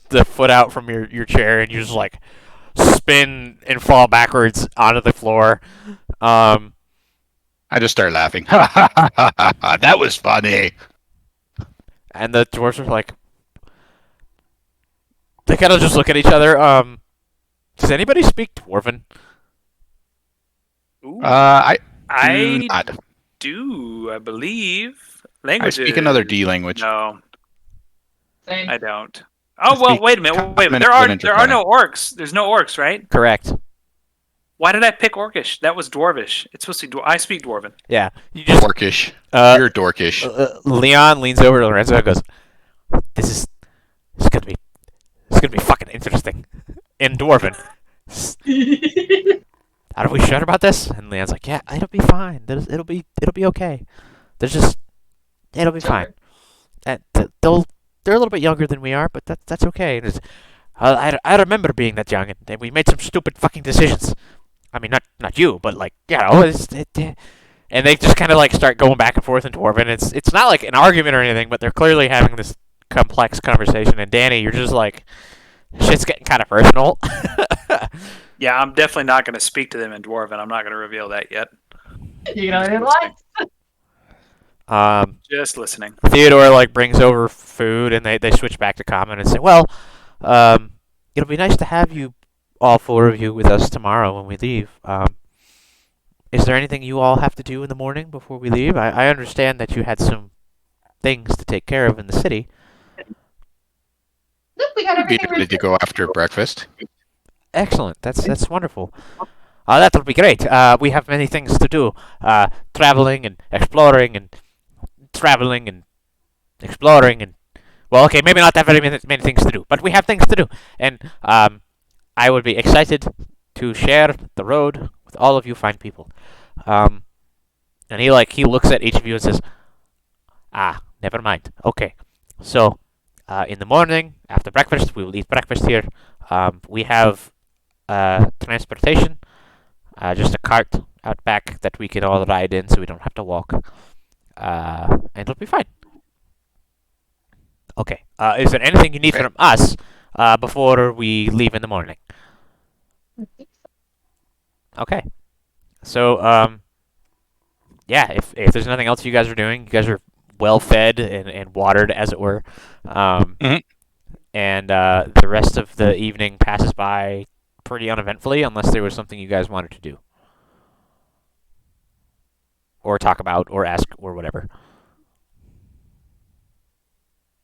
Speaker 1: the foot out from your chair, and you just like spin and fall backwards onto the floor.
Speaker 2: I just start laughing. That was funny.
Speaker 1: And the dwarves are like, they kind of just look at each other. Does anybody speak Dwarven?
Speaker 5: Ooh,
Speaker 2: I
Speaker 5: I
Speaker 2: do not.
Speaker 5: do. I believe
Speaker 2: I
Speaker 5: language.
Speaker 2: speak another D language.
Speaker 5: No,
Speaker 4: Same.
Speaker 5: I don't. Oh well,
Speaker 2: speak
Speaker 5: wait a minute.
Speaker 2: common
Speaker 5: There are
Speaker 2: and
Speaker 5: no orcs. There's no orcs, right?
Speaker 1: Correct.
Speaker 5: Why did I pick Orcish? That was Dwarvish. It's supposed to be. I speak Dwarven.
Speaker 1: Yeah, you just
Speaker 2: Dorkish. You're dorkish.
Speaker 1: Leon leans over to Lorenzo and goes, "This is this is gonna be fucking interesting in Dwarven. Are we sure about this?" And Leon's like, "Yeah, it'll be fine. It'll be okay. There's just it'll be fine. And they're a little bit younger than we are, but that's okay. And I remember being that young, and we made some stupid fucking decisions. I mean, not you, but like, and they just kind of like start going back and forth in Dwarven. It's not like an argument or anything, but they're clearly having this complex conversation. And Danny, you're just like, shit's getting kind of personal.
Speaker 5: Yeah, I'm definitely not going to speak to them in Dwarven. I'm not going to reveal that yet.
Speaker 4: You know what?
Speaker 5: Just listening.
Speaker 1: Theodore like brings over food, and they switch back to common and say, "Well, it'll be nice to have you, all four of you, with us tomorrow when we leave. Is there anything you all have to do in the morning before we leave? I understand that you had some things to take care of in the city."
Speaker 4: Look, we got
Speaker 2: Be
Speaker 4: everything
Speaker 2: ready to go after breakfast.
Speaker 1: Excellent. That's wonderful. That'll be great. We have many things to do. Traveling and exploring and traveling and exploring and well, okay, maybe not that very many things to do, but we have things to do, and I would be excited to share the road with all of you fine people. And he looks at each of you and says, "Ah, never mind. Okay, so in the morning after breakfast, we will eat breakfast here. We have transportation, just a cart out back that we can all ride in, so we don't have to walk, and it'll be fine." Okay. Is there anything you need from us before we leave in the morning? Okay. So, yeah, if there's nothing else you guys are doing, you guys are well fed and watered, as it were. And the rest of the evening passes by pretty uneventfully, unless there was something you guys wanted to do. Or talk about, or ask, or whatever.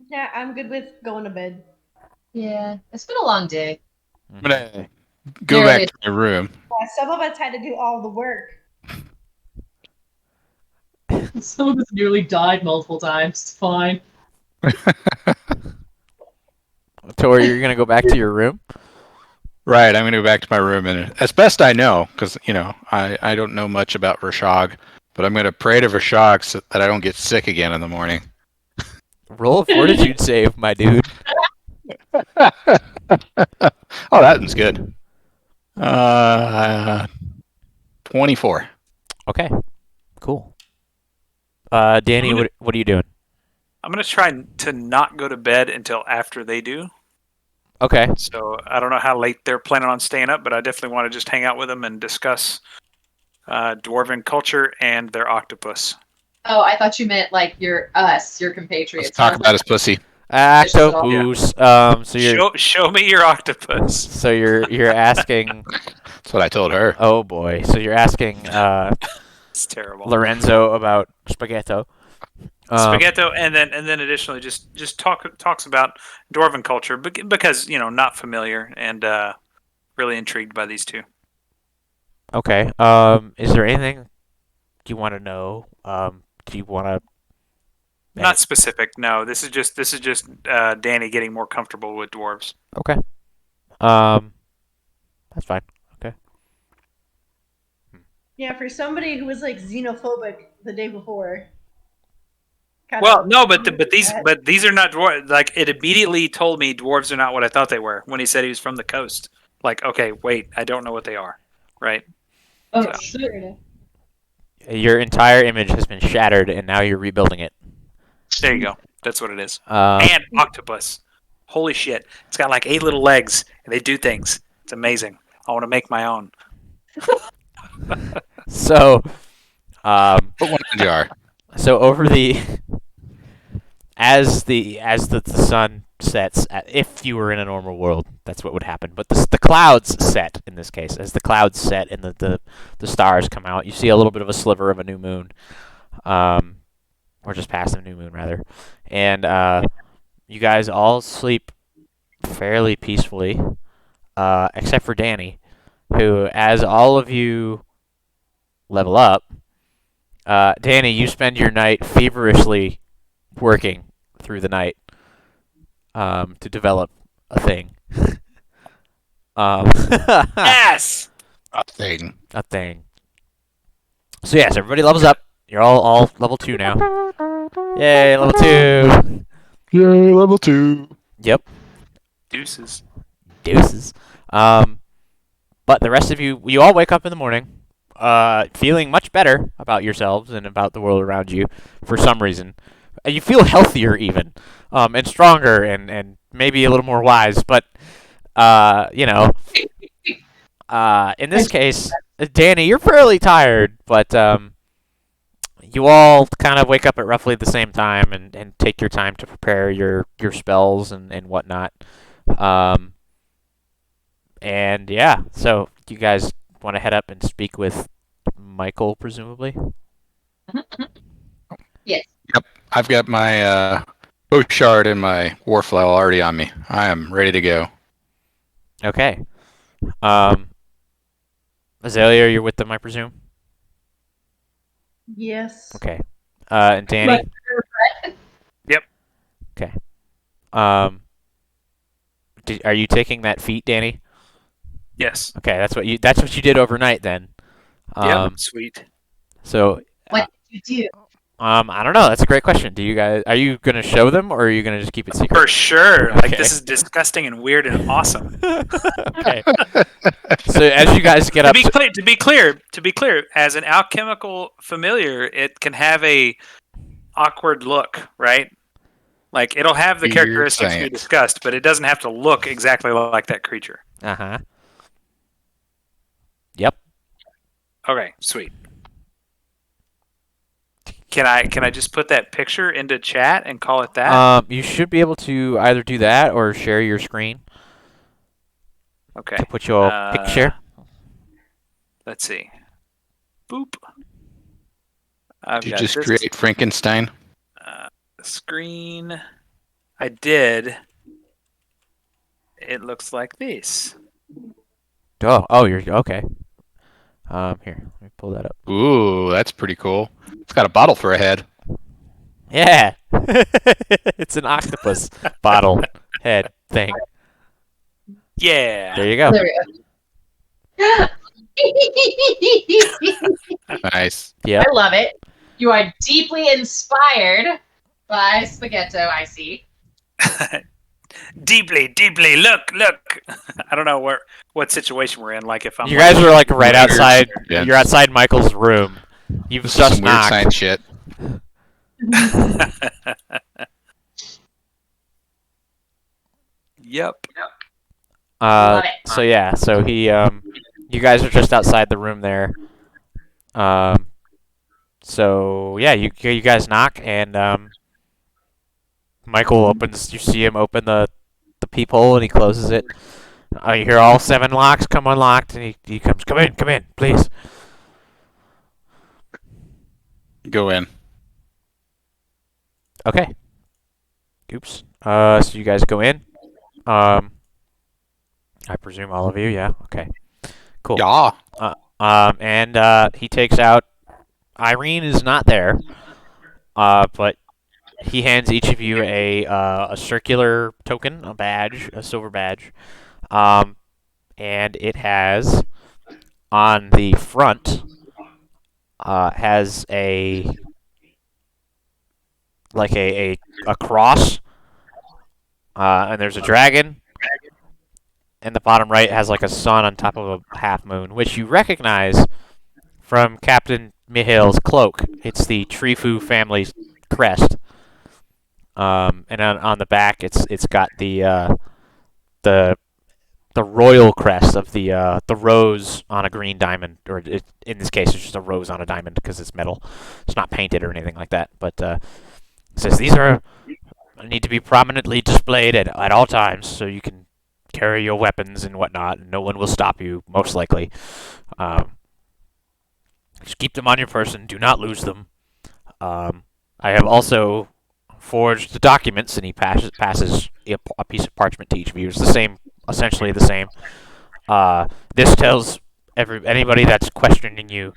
Speaker 6: Yeah, I'm good with going to bed.
Speaker 4: Yeah, it's been a long day.
Speaker 2: I'm gonna go
Speaker 4: Nearly.
Speaker 2: back to my room.
Speaker 6: Some of us had to do all the work.
Speaker 7: Some of us nearly died multiple times. It's fine.
Speaker 1: Tori, you're going to go back to your room?
Speaker 2: Right, I'm gonna go back to my room, and as best I know, because I don't know much about Rashog, but I'm gonna pray to Rashog so that I don't get sick again in the morning.
Speaker 1: Roll a fortitude save, my dude.
Speaker 2: Oh, that one's good. 24.
Speaker 1: Okay, cool. Danny, what are you doing?
Speaker 5: I'm going to try to not go to bed until after they do.
Speaker 1: Okay.
Speaker 5: So I don't know how late they're planning on staying up, but I definitely want to just hang out with them and discuss dwarven culture and their octopus.
Speaker 4: Oh, I thought you meant like your compatriots.
Speaker 2: Let's talk about his pussy.
Speaker 1: Octopus. So you're
Speaker 5: Show me your octopus.
Speaker 1: so you're asking.
Speaker 2: That's what I told her.
Speaker 1: Oh boy. So you're asking
Speaker 5: It's terrible.
Speaker 1: Lorenzo about Spaghetto.
Speaker 5: Spaghetto, and then additionally just talks about dwarven culture because not familiar and really intrigued by these two.
Speaker 1: Okay. Is there anything you want to know? Do you want to?
Speaker 5: Not specific. No, this is just Danny getting more comfortable with dwarves.
Speaker 1: Okay. That's fine. Okay.
Speaker 6: Yeah, for somebody who was like xenophobic the day before.
Speaker 5: Well, no, but these are not dwarves. Like it immediately told me dwarves are not what I thought they were when he said he was from the coast. Like, okay, wait, I don't know what they are, right?
Speaker 7: Oh,
Speaker 5: So-
Speaker 7: shit.
Speaker 1: Your entire image has been shattered, and now you're rebuilding it.
Speaker 5: There you go. That's what it is.
Speaker 1: Uh,
Speaker 5: And octopus. Holy shit! It's got like 8 little legs, and they do things. It's amazing. I want to make my own.
Speaker 1: so,
Speaker 2: Put one in a jar.
Speaker 1: so over the as the sun sets, if you were in a normal world, that's what would happen. But the clouds set in this case. As the clouds set and the stars come out, you see a little bit of a sliver of a new moon, or just past the new moon rather, and you guys all sleep fairly peacefully, except for Danny, who, as all of you level up, Danny, you spend your night feverishly working through the night to develop a thing.
Speaker 5: Yes.
Speaker 2: A thing.
Speaker 1: A thing. So yes, everybody levels up. You're all level 2 now. Yay, level 2.
Speaker 2: Yay, level 2.
Speaker 1: Yep.
Speaker 5: Deuces.
Speaker 1: Deuces. But the rest of you all wake up in the morning, feeling much better about yourselves and about the world around you for some reason. You feel healthier even, and stronger and maybe a little more wise. But in this case, Danny, you're fairly tired, but you all kind of wake up at roughly the same time and take your time to prepare your spells and whatnot. And yeah, so you guys want to head up and speak with Michael, presumably?
Speaker 4: Yes.
Speaker 2: Yep. I've got my bow shard and my war flail already on me. I am ready to go.
Speaker 1: Okay. Azalea, you're with them, I presume?
Speaker 6: Yes.
Speaker 1: Okay. And Danny?
Speaker 5: Yep.
Speaker 1: Okay. Are you taking that feat, Danny?
Speaker 5: Yes.
Speaker 1: Okay, that's what you did overnight then.
Speaker 5: Yep. Sweet.
Speaker 1: So
Speaker 4: What did you do?
Speaker 1: I don't know. That's a great question. Are you gonna show them or are you gonna just keep it secret?
Speaker 5: For sure. Like
Speaker 1: Okay.
Speaker 5: this is disgusting and weird and awesome.
Speaker 1: Okay. So as you guys get
Speaker 5: to
Speaker 1: up,
Speaker 5: be clear, as an alchemical familiar, it can have a awkward look, right? Like it'll have the
Speaker 2: Weird
Speaker 5: characteristics we
Speaker 2: science.
Speaker 5: discussed, but it doesn't have to look exactly like that creature.
Speaker 1: uh-huh. Yep.
Speaker 5: Okay, sweet. Can I just put that picture into chat and call it that?
Speaker 1: You should be able to either do that or share your screen
Speaker 5: Okay.
Speaker 1: to put your picture.
Speaker 5: Let's see. Boop. I've
Speaker 2: Did you
Speaker 5: got
Speaker 2: just
Speaker 5: this
Speaker 2: create Frankenstein?
Speaker 5: screen. I did. It looks like this.
Speaker 1: Oh, you're okay. Here, let me pull that up.
Speaker 2: Ooh, that's pretty cool. It's got a bottle for a head.
Speaker 1: Yeah, it's an octopus bottle head thing.
Speaker 5: Yeah.
Speaker 1: There you go.
Speaker 2: Nice.
Speaker 1: Yeah.
Speaker 4: I love it. You are deeply inspired by Spaghetto, I see.
Speaker 5: Deeply. Look. I don't know what situation we're in. Like if I'm.
Speaker 1: You guys are like right outside.
Speaker 2: Yeah.
Speaker 1: You're outside Michael's room. You've
Speaker 2: This is
Speaker 1: just
Speaker 2: some weird
Speaker 1: knocked.
Speaker 2: science shit.
Speaker 5: Yep.
Speaker 4: Love it.
Speaker 1: So yeah, so you guys are just outside the room there. So yeah, you guys knock and Michael opens. You see him open the peephole and he closes it. You hear all 7 locks come unlocked and he comes. Come in, please.
Speaker 2: Go in.
Speaker 1: Okay. Oops. So you guys go in. I presume all of you. Yeah. Okay. Cool.
Speaker 2: Yeah.
Speaker 1: And he takes out. Irene is not there. But he hands each of you a circular token, a badge, a silver badge. And it has on the front has a cross, and there's a dragon, and the bottom right has like a sun on top of a half moon, which you recognize from Captain Mihail's cloak. It's the Trifu family's crest. And on the back, it's got the royal crest of the rose on a green diamond, or in this case, it's just a rose on a diamond because it's metal. It's not painted or anything like that. But it says these need to be prominently displayed at all times, so you can carry your weapons and whatnot, and no one will stop you, most likely. Just keep them on your person. Do not lose them. I have also forged the documents, and he passes a piece of parchment to each of you. It's essentially the same. This tells anybody that's questioning you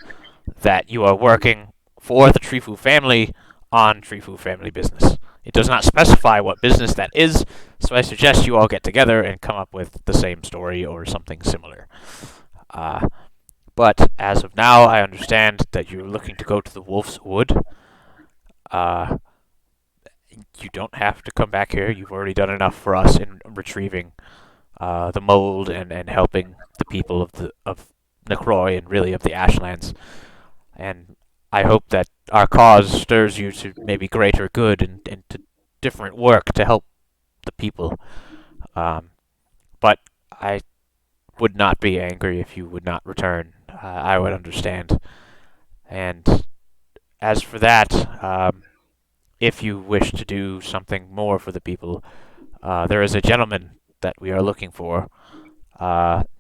Speaker 1: that you are working for the Trifu family on Trifu family business. It does not specify what business that is, so I suggest you all get together and come up with the same story or something similar. But as of now, I understand that you're looking to go to the Wolf's Wood. Uh, you don't have to come back here. You've already done enough for us in retrieving the mold and helping the people of Necroi and really of the Ashlands. And I hope that our cause stirs you to maybe greater good and to different work to help the people. But I would not be angry if you would not return. I would understand. And as for that, if you wish to do something more for the people, there is a gentleman that we are looking for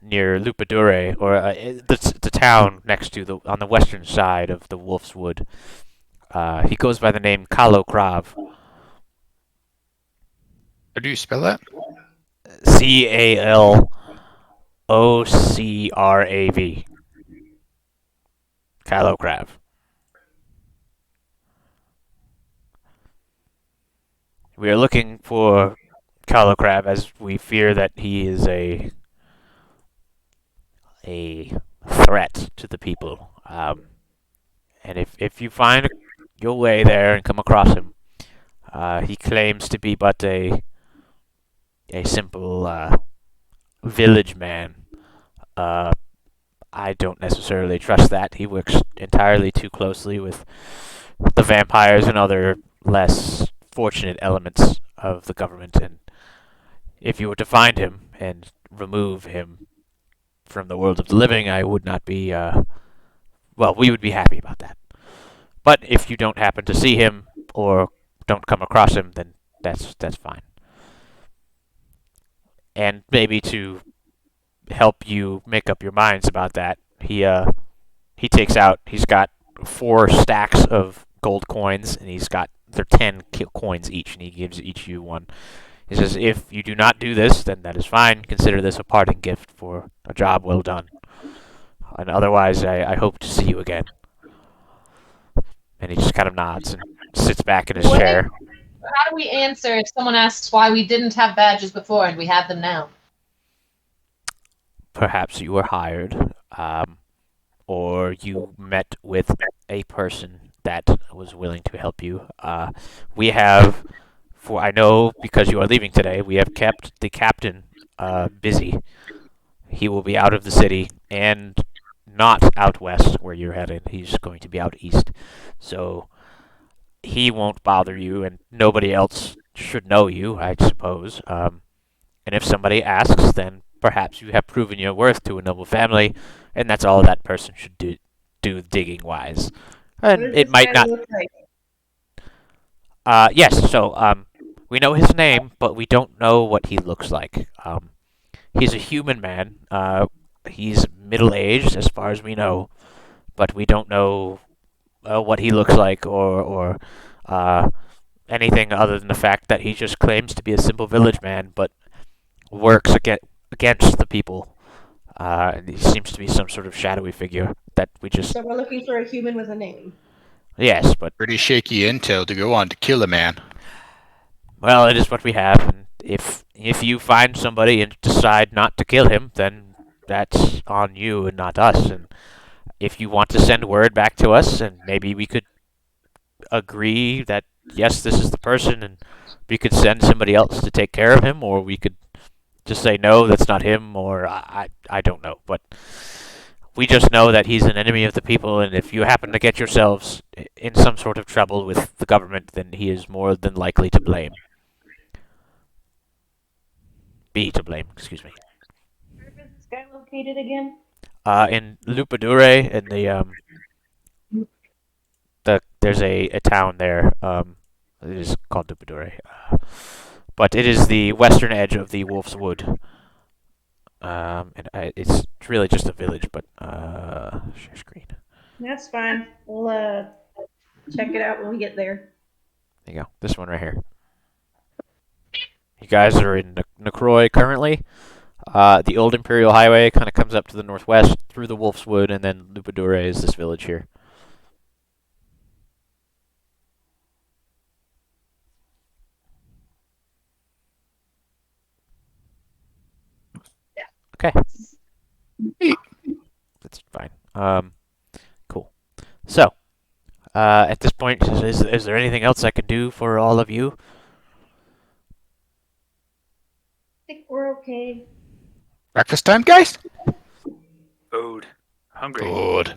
Speaker 1: near Lupadure, or the town next to on the western side of the Wolf's Wood. He goes by the name Kalo Krav.
Speaker 2: How do you spell that?
Speaker 1: Calocrav. Kalo Krav. We are looking for Kalo Krav as we fear that he is a threat to the people. And if you find your way there and come across him, he claims to be but a simple village man. I don't necessarily trust that. He works entirely too closely with the vampires and other less fortunate elements of the government. And if you were to find him and remove him from the world of the living, I would not be, well, we would be happy about that. But if you don't happen to see him or don't come across him, then that's fine. And maybe to help you make up your minds about that, he takes out, he's got 4 stacks of gold coins, and they're 10 coins each, and he gives each you one. He says, if you do not do this, then that is fine. Consider this a parting gift for a job well done. And otherwise, I hope to see you again. And he just kind of nods and sits back in his chair.
Speaker 4: How do we answer if someone asks why we didn't have badges before and we have them now?
Speaker 1: Perhaps you were hired, or you met with a person that was willing to help you. We have, I know because you are leaving today, we have kept the captain busy. He will be out of the city and not out west where you're headed. He's going to be out east. So he won't bother you, and nobody else should know you, I suppose. And if somebody asks, then perhaps you have proven your worth to a noble family, and that's all that person should do digging-wise. And
Speaker 6: What does
Speaker 1: it
Speaker 6: this
Speaker 1: might
Speaker 6: guy
Speaker 1: not...
Speaker 6: look like?
Speaker 1: Yes, so, we know his name, but we don't know what he looks like. He's a human man. He's middle-aged, as far as we know, but we don't know what he looks like or anything other than the fact that he just claims to be a simple village man, but works against the people. He seems to be some sort of shadowy figure that we just...
Speaker 6: So we're looking for a human with a name.
Speaker 1: Yes, but...
Speaker 2: Pretty shaky intel to go on to kill a man.
Speaker 1: Well, it is what we have, and if you find somebody and decide not to kill him, then that's on you and not us. And if you want to send word back to us, and maybe we could agree that, yes, this is the person, and we could send somebody else to take care of him, or we could just say, no, that's not him, or I don't know. But we just know that he's an enemy of the people, and if you happen to get yourselves in some sort of trouble with the government, then he is more than likely to blame. Be to blame, excuse me.
Speaker 6: Where is this guy located again?
Speaker 1: In Lupadure, in there's a town there. It is called Lupadure, but it is the western edge of the Wolf's Wood. It's really just a village, but share screen.
Speaker 6: That's fine. We'll check it out when we get there.
Speaker 1: There you go. This one right here. You guys are in Necroi currently. The old Imperial Highway kind of comes up to the northwest through the Wolf's Wood, and then Lupadure is this village here. Okay. That's fine. Cool. So, at this point, is there anything else I can do for all of you?
Speaker 6: I think we're okay.
Speaker 2: Breakfast time, guys?
Speaker 5: Food. Hungry.
Speaker 2: Good.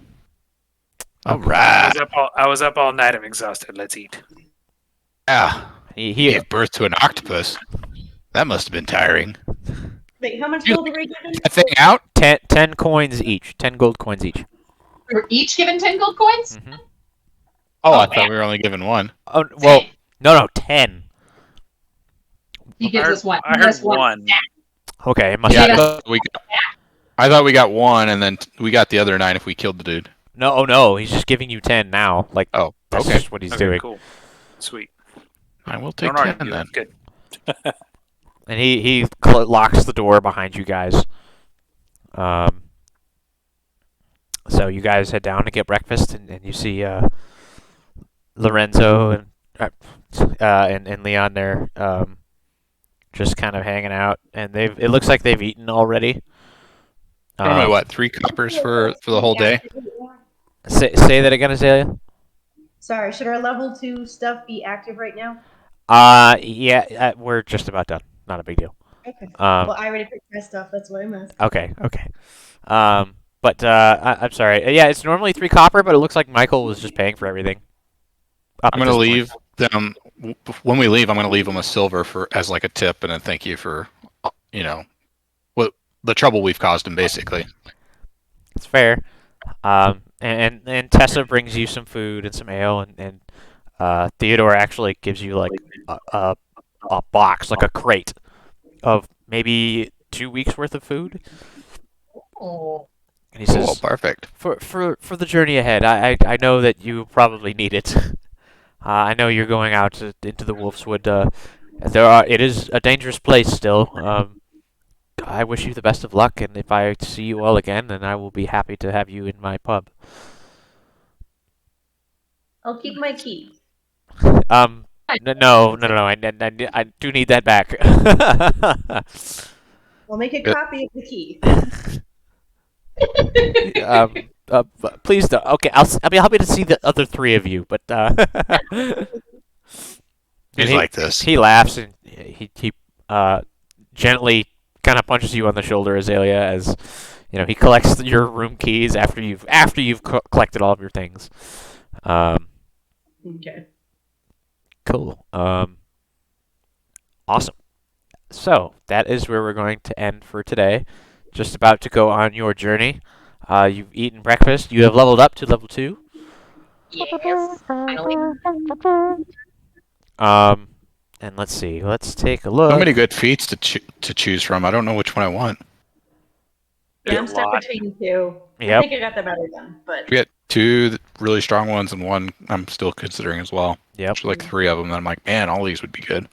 Speaker 2: All
Speaker 1: Okay.
Speaker 2: right.
Speaker 5: I was up all night. I'm exhausted. Let's eat.
Speaker 2: Yeah.
Speaker 1: He
Speaker 2: Gave birth to an octopus. That must have been tiring.
Speaker 6: Wait, how much gold are we getting?
Speaker 2: That thing out?
Speaker 1: 10 coins each. 10 gold coins each.
Speaker 4: We were each given 10 gold coins?
Speaker 1: Mm-hmm.
Speaker 2: Oh, I
Speaker 4: man.
Speaker 2: thought we were only given one.
Speaker 1: Oh, well, no, 10.
Speaker 4: He gives us one.
Speaker 5: I
Speaker 4: He
Speaker 5: heard
Speaker 4: gives us
Speaker 5: one.
Speaker 1: Okay, it must
Speaker 4: Yeah.
Speaker 1: be.
Speaker 2: I thought we got one, and then we got the other 9 if we killed the dude.
Speaker 1: No, he's just giving you 10 now. Like,
Speaker 2: Oh,
Speaker 1: that's
Speaker 2: okay.
Speaker 1: just what he's
Speaker 5: Okay,
Speaker 1: doing.
Speaker 5: cool. Sweet.
Speaker 2: I will take
Speaker 5: Don't
Speaker 2: 10
Speaker 5: argue.
Speaker 2: then.
Speaker 5: Good.
Speaker 1: And he locks the door behind you guys. So you guys head down to get breakfast, and you see Lorenzo and Leon there, just kind of hanging out. And it looks like they've eaten already.
Speaker 2: Normally, what, 3 coppers for the whole day?
Speaker 1: Say that again, Azalea.
Speaker 6: Sorry, should our level 2 stuff be active right now?
Speaker 1: Yeah, we're just about done. Not a big deal.
Speaker 6: Okay. Well, I already picked my stuff. That's why I'm asking.
Speaker 1: Okay. But I'm sorry. Yeah, it's normally 3 copper, but it looks like Michael was just paying for everything.
Speaker 2: I'm going to leave them, when we leave, I'm going to leave them a silver as like a tip and a thank you for, what the trouble we've caused him, basically.
Speaker 1: It's fair. And Tessa brings you some food and some ale, and Theodore actually gives you like a box, like a crate of maybe 2 weeks worth of food.
Speaker 4: Oh.
Speaker 1: And he says,
Speaker 2: perfect.
Speaker 1: For the journey ahead, I know that you probably need it. I know you're going out into the Wolf's Wood. It is a dangerous place still. I wish you the best of luck, and if I see you all again, then I will be happy to have you in my pub.
Speaker 6: I'll keep my key.
Speaker 1: No. I do need that back.
Speaker 6: I'll make a copy of the key.
Speaker 1: Please don't. Okay, I'll be happy to see the other 3 of you, but
Speaker 2: He's like this.
Speaker 1: He laughs and he gently kind of punches you on the shoulder, Azalea, as he collects your room keys after you've collected all of your things.
Speaker 6: Okay.
Speaker 1: Cool. Awesome. So that is where we're going to end for today. Just about to go on your journey. You've eaten breakfast. You have leveled up to level 2.
Speaker 4: Yes. Finally.
Speaker 1: And let's see. Let's take a look.
Speaker 2: So many good feats to choose from. I don't know which one I want.
Speaker 6: Yeah, I'm stuck between 2.
Speaker 1: Yep.
Speaker 6: I think I got the better one, but
Speaker 2: We got 2 really strong ones and one I'm still considering as well.
Speaker 1: Yep.
Speaker 2: Actually, like 3 of them. And I'm like, man, all these would be good.